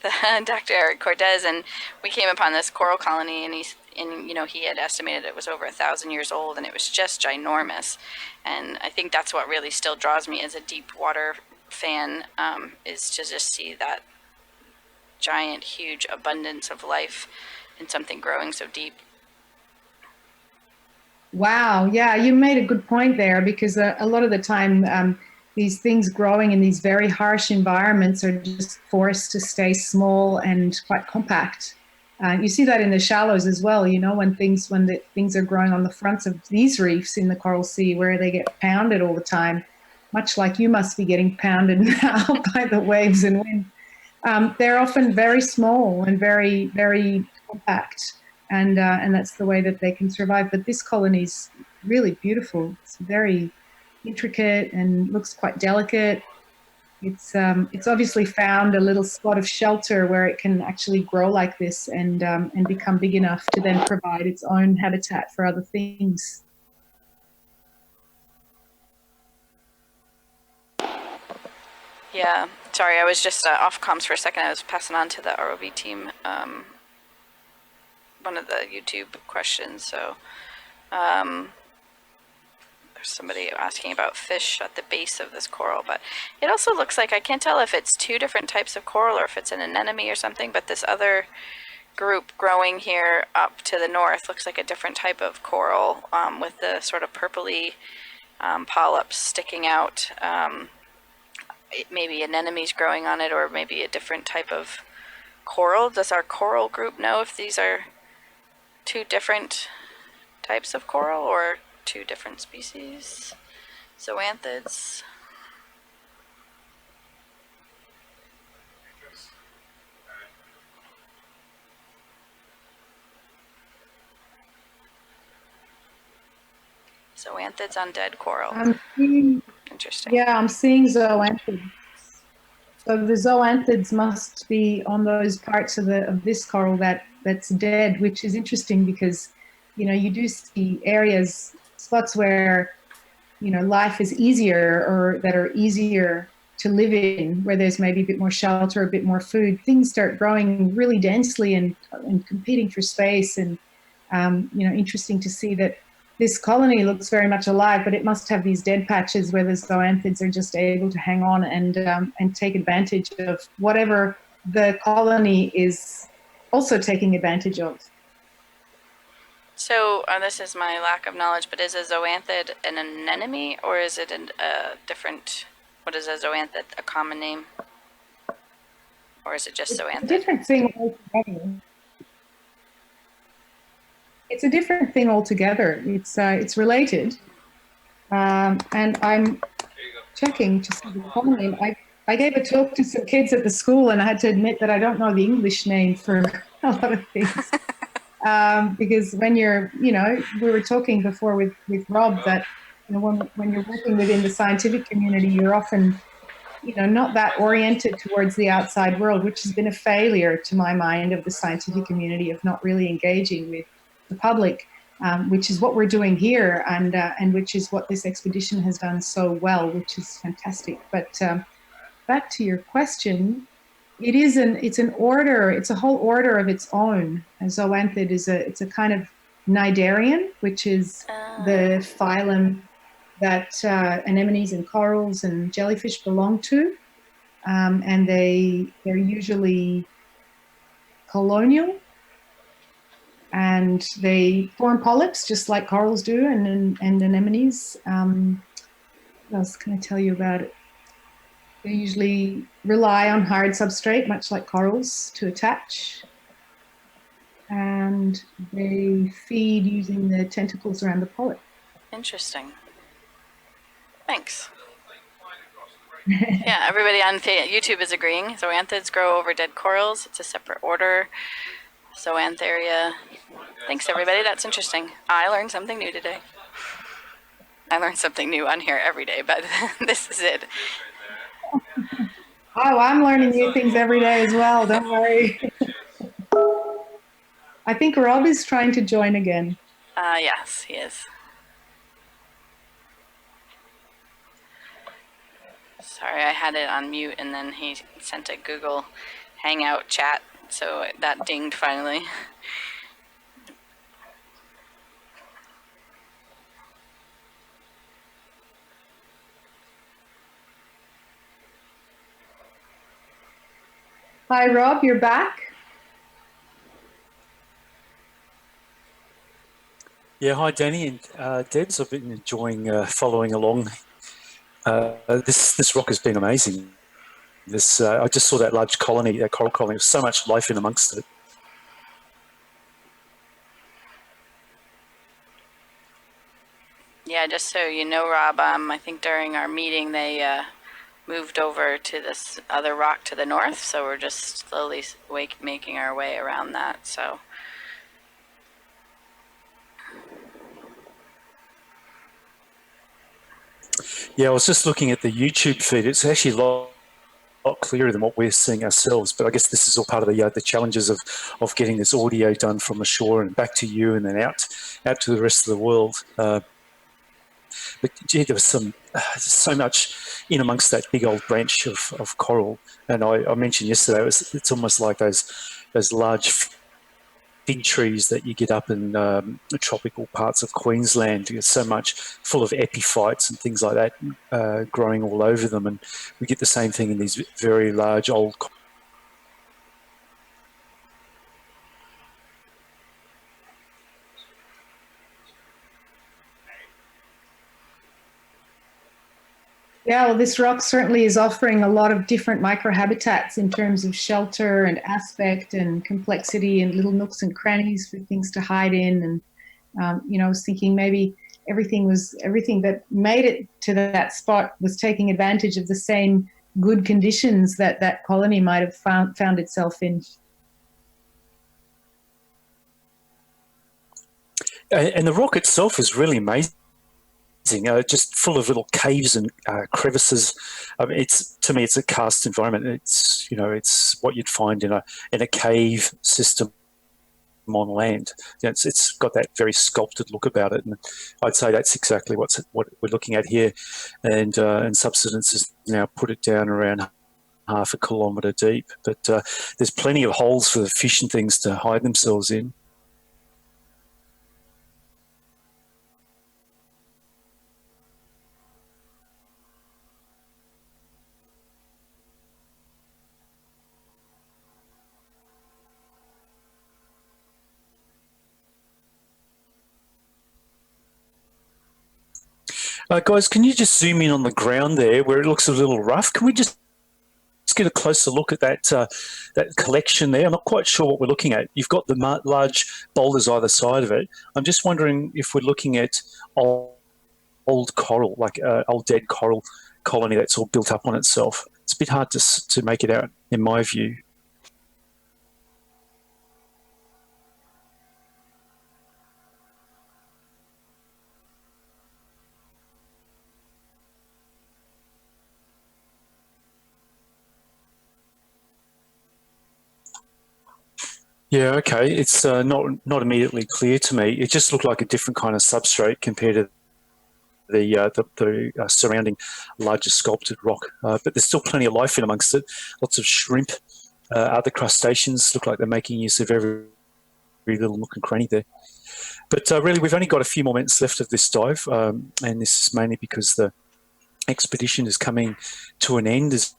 Dr. Eric Cortez, and we came upon this coral colony, and he had estimated it was over 1,000 years old, and it was just ginormous. And I think that's what really still draws me as a deep water fan, is to just see that giant, huge abundance of life in something growing so deep. Wow, yeah, you made a good point there, because a lot of the time these things growing in these very harsh environments are just forced to stay small and quite compact. You see that in the shallows as well, when things are growing on the fronts of these reefs in the Coral Sea, where they get pounded all the time, much like you must be getting pounded now by the waves and wind. They're often very small and very, very compact. And that's the way that they can survive. But this colony is really beautiful. It's very intricate and looks quite delicate. It's obviously found a little spot of shelter where it can actually grow like this and become big enough to then provide its own habitat for other things. Yeah, sorry, I was just off comms for a second. I was passing on to the ROV team one of the YouTube questions. So there's somebody asking about fish at the base of this coral, but it also looks like, I can't tell if it's two different types of coral or if it's an anemone or something, but this other group growing here up to the north looks like a different type of coral, with the sort of purpley polyps sticking out. Maybe anemones growing on it, or maybe a different type of coral. Does our coral group know if these are two different types of coral or two different species? Zoanthids. Zoanthids on dead coral. Interesting. Yeah, I'm seeing zoanthids. So the zoanthids must be on those parts of this coral that's dead, which is interesting because, you do see spots where, life is easier, or that are easier to live in, where there's maybe a bit more shelter, a bit more food. Things start growing really densely and competing for space. And, interesting to see that this colony looks very much alive, but it must have these dead patches where the zoanthids are just able to hang on and take advantage of whatever the colony is also taking advantage of. So this is my lack of knowledge, but is a zoanthid an anemone, or is it a different, what is a zoanthid, a common name? Or is it just zoanthid? It's a different thing altogether. It's a different thing altogether. It's related. And I'm checking to see the common name. I gave a talk to some kids at the school, and I had to admit that I don't know the English name for a lot of things. Because when you're, we were talking before with Rob that, when you're working within the scientific community, you're often, not that oriented towards the outside world, which has been a failure, to my mind, of the scientific community, of not really engaging with the public, which is what we're doing here, and which is what this expedition has done so well, which is fantastic. But back to your question, it's an order, it's a whole order of its own. A zoanthid it's a kind of cnidarian, which is the phylum that anemones and corals and jellyfish belong to, and they're usually colonial, and they form polyps just like corals do, and anemones. What else can I tell you about it? They usually rely on hard substrate, much like corals, to attach. And they feed using the tentacles around the polyp. Interesting. Thanks. Yeah, everybody on YouTube is agreeing. Zoanthids grow over dead corals. It's a separate order. Zoantheria. Thanks, everybody. That's interesting. I learned something new today. I learn something new on here every day, but this is it. Oh, I'm learning new things every day as well. Don't worry. I think Rob is trying to join again. Yes, he is. Sorry, I had it on mute and then he sent a Google Hangout chat, so that dinged finally. Hi, Rob, you're back. Yeah, hi Danny and Debs. I've been enjoying following along. This rock has been amazing. I just saw that large colony, that coral colony, with so much life in amongst it. Yeah, just so you know, Rob, I think during our meeting they moved over to this other rock to the north, so we're just slowly making our way around that. So. Yeah, I was just looking at the YouTube feed. It's actually a lot clearer than what we're seeing ourselves. But I guess this is all part of the challenges of getting this audio done from the shore and back to you, and then out to the rest of the world. But gee, there was so much in amongst that big old branch of coral. And I mentioned yesterday, it's almost like those large fig trees that you get up in the tropical parts of Queensland. There's so much full of epiphytes and things like that growing all over them. And we get the same thing in these very large old Yeah, well, this rock certainly is offering a lot of different microhabitats in terms of shelter and aspect and complexity and little nooks and crannies for things to hide in. And, I was thinking maybe everything that made it to that spot was taking advantage of the same good conditions that colony might have found itself in. And the rock itself is really amazing. Just full of little caves and crevices. I mean, to me, it's a karst environment. It's what you'd find in a cave system on land. It's got that very sculpted look about it, and I'd say that's exactly what we're looking at here. And Subsidence has now put it down around half a kilometre deep, but there's plenty of holes for the fish and things to hide themselves in. Guys, can you just zoom in on the ground there where it looks a little rough? Can we just get a closer look at that collection there? I'm not quite sure what we're looking at. You've got the large boulders either side of it. I'm just wondering if we're looking at old coral, like old dead coral colony that's all built up on itself. It's a bit hard to make it out, in my view. Yeah, okay. It's not immediately clear to me. It just looked like a different kind of substrate compared to the surrounding larger sculpted rock. But there's still plenty of life in amongst it. Lots of shrimp, other crustaceans. Look like they're making use of every little nook and cranny there. But really, we've only got a few more minutes left of this dive, and this is mainly because the expedition is coming to an end. There's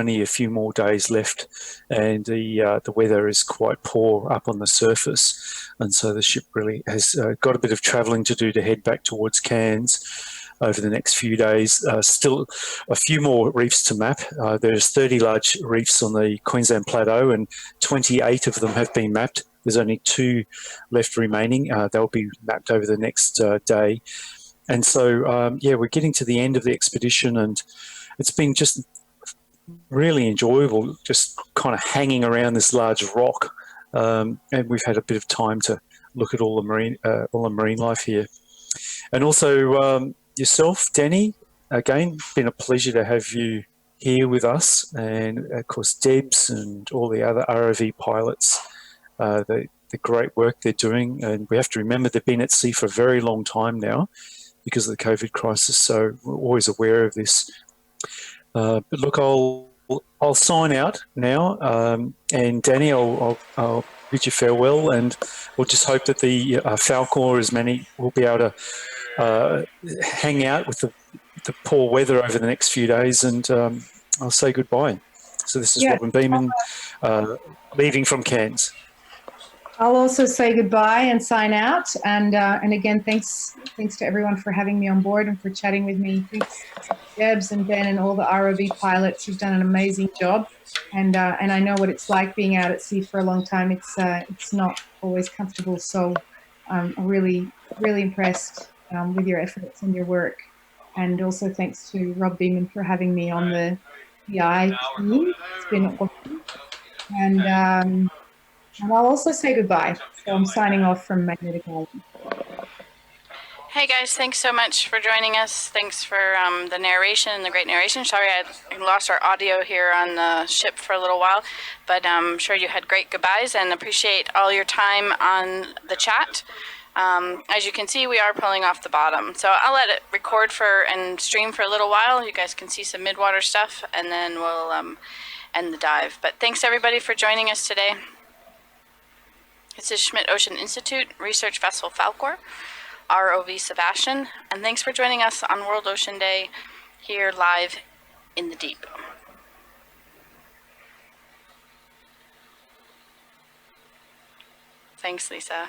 only a few more days left, and the weather is quite poor up on the surface, and so the ship really has got a bit of travelling to do to head back towards Cairns over the next few days. Still a few more reefs to map. There's 30 large reefs on the Queensland Plateau, and 28 of them have been mapped. There's only 2 left remaining. They'll be mapped over the next day. And so, we're getting to the end of the expedition, and it's been just really enjoyable, just kind of hanging around this large rock, and we've had a bit of time to look at all the marine life here. And also yourself, Danny, again, been a pleasure to have you here with us, and of course Debs and all the other ROV pilots. the great work they're doing. And we have to remember they've been at sea for a very long time now because of the COVID crisis. So we're always aware of this. But look, I'll sign out now. And Danny, I'll bid you farewell, and we'll just hope that the Falkor as many will be able to hang out with the poor weather over the next few days, and I'll say goodbye. So this is Robin Beeman leaving from Cairns. I'll also say goodbye and sign out. And again, thanks to everyone for having me on board and for chatting with me. Thanks to Debs and Ben and all the ROV pilots who've done an amazing job. And I know what it's like being out at sea for a long time. It's not always comfortable. So I'm really, really impressed with your efforts and your work. And also thanks to Rob Beeman for having me on the PI team. It's been awesome. And I'll also say goodbye. So I'm signing off from Magnetic Island. Hey guys, thanks so much for joining us. Thanks for the narration and the great narration. Sorry I lost our audio here on the ship for a little while, but I'm sure you had great goodbyes, and appreciate all your time on the chat. As you can see, we are pulling off the bottom. So I'll let it record and stream for a little while. You guys can see some midwater stuff, and then we'll end the dive. But thanks everybody for joining us today. This is Schmidt Ocean Institute, Research Vessel Falkor, ROV SuBastian, and thanks for joining us on World Ocean Day here live in the deep. Thanks, Lisa.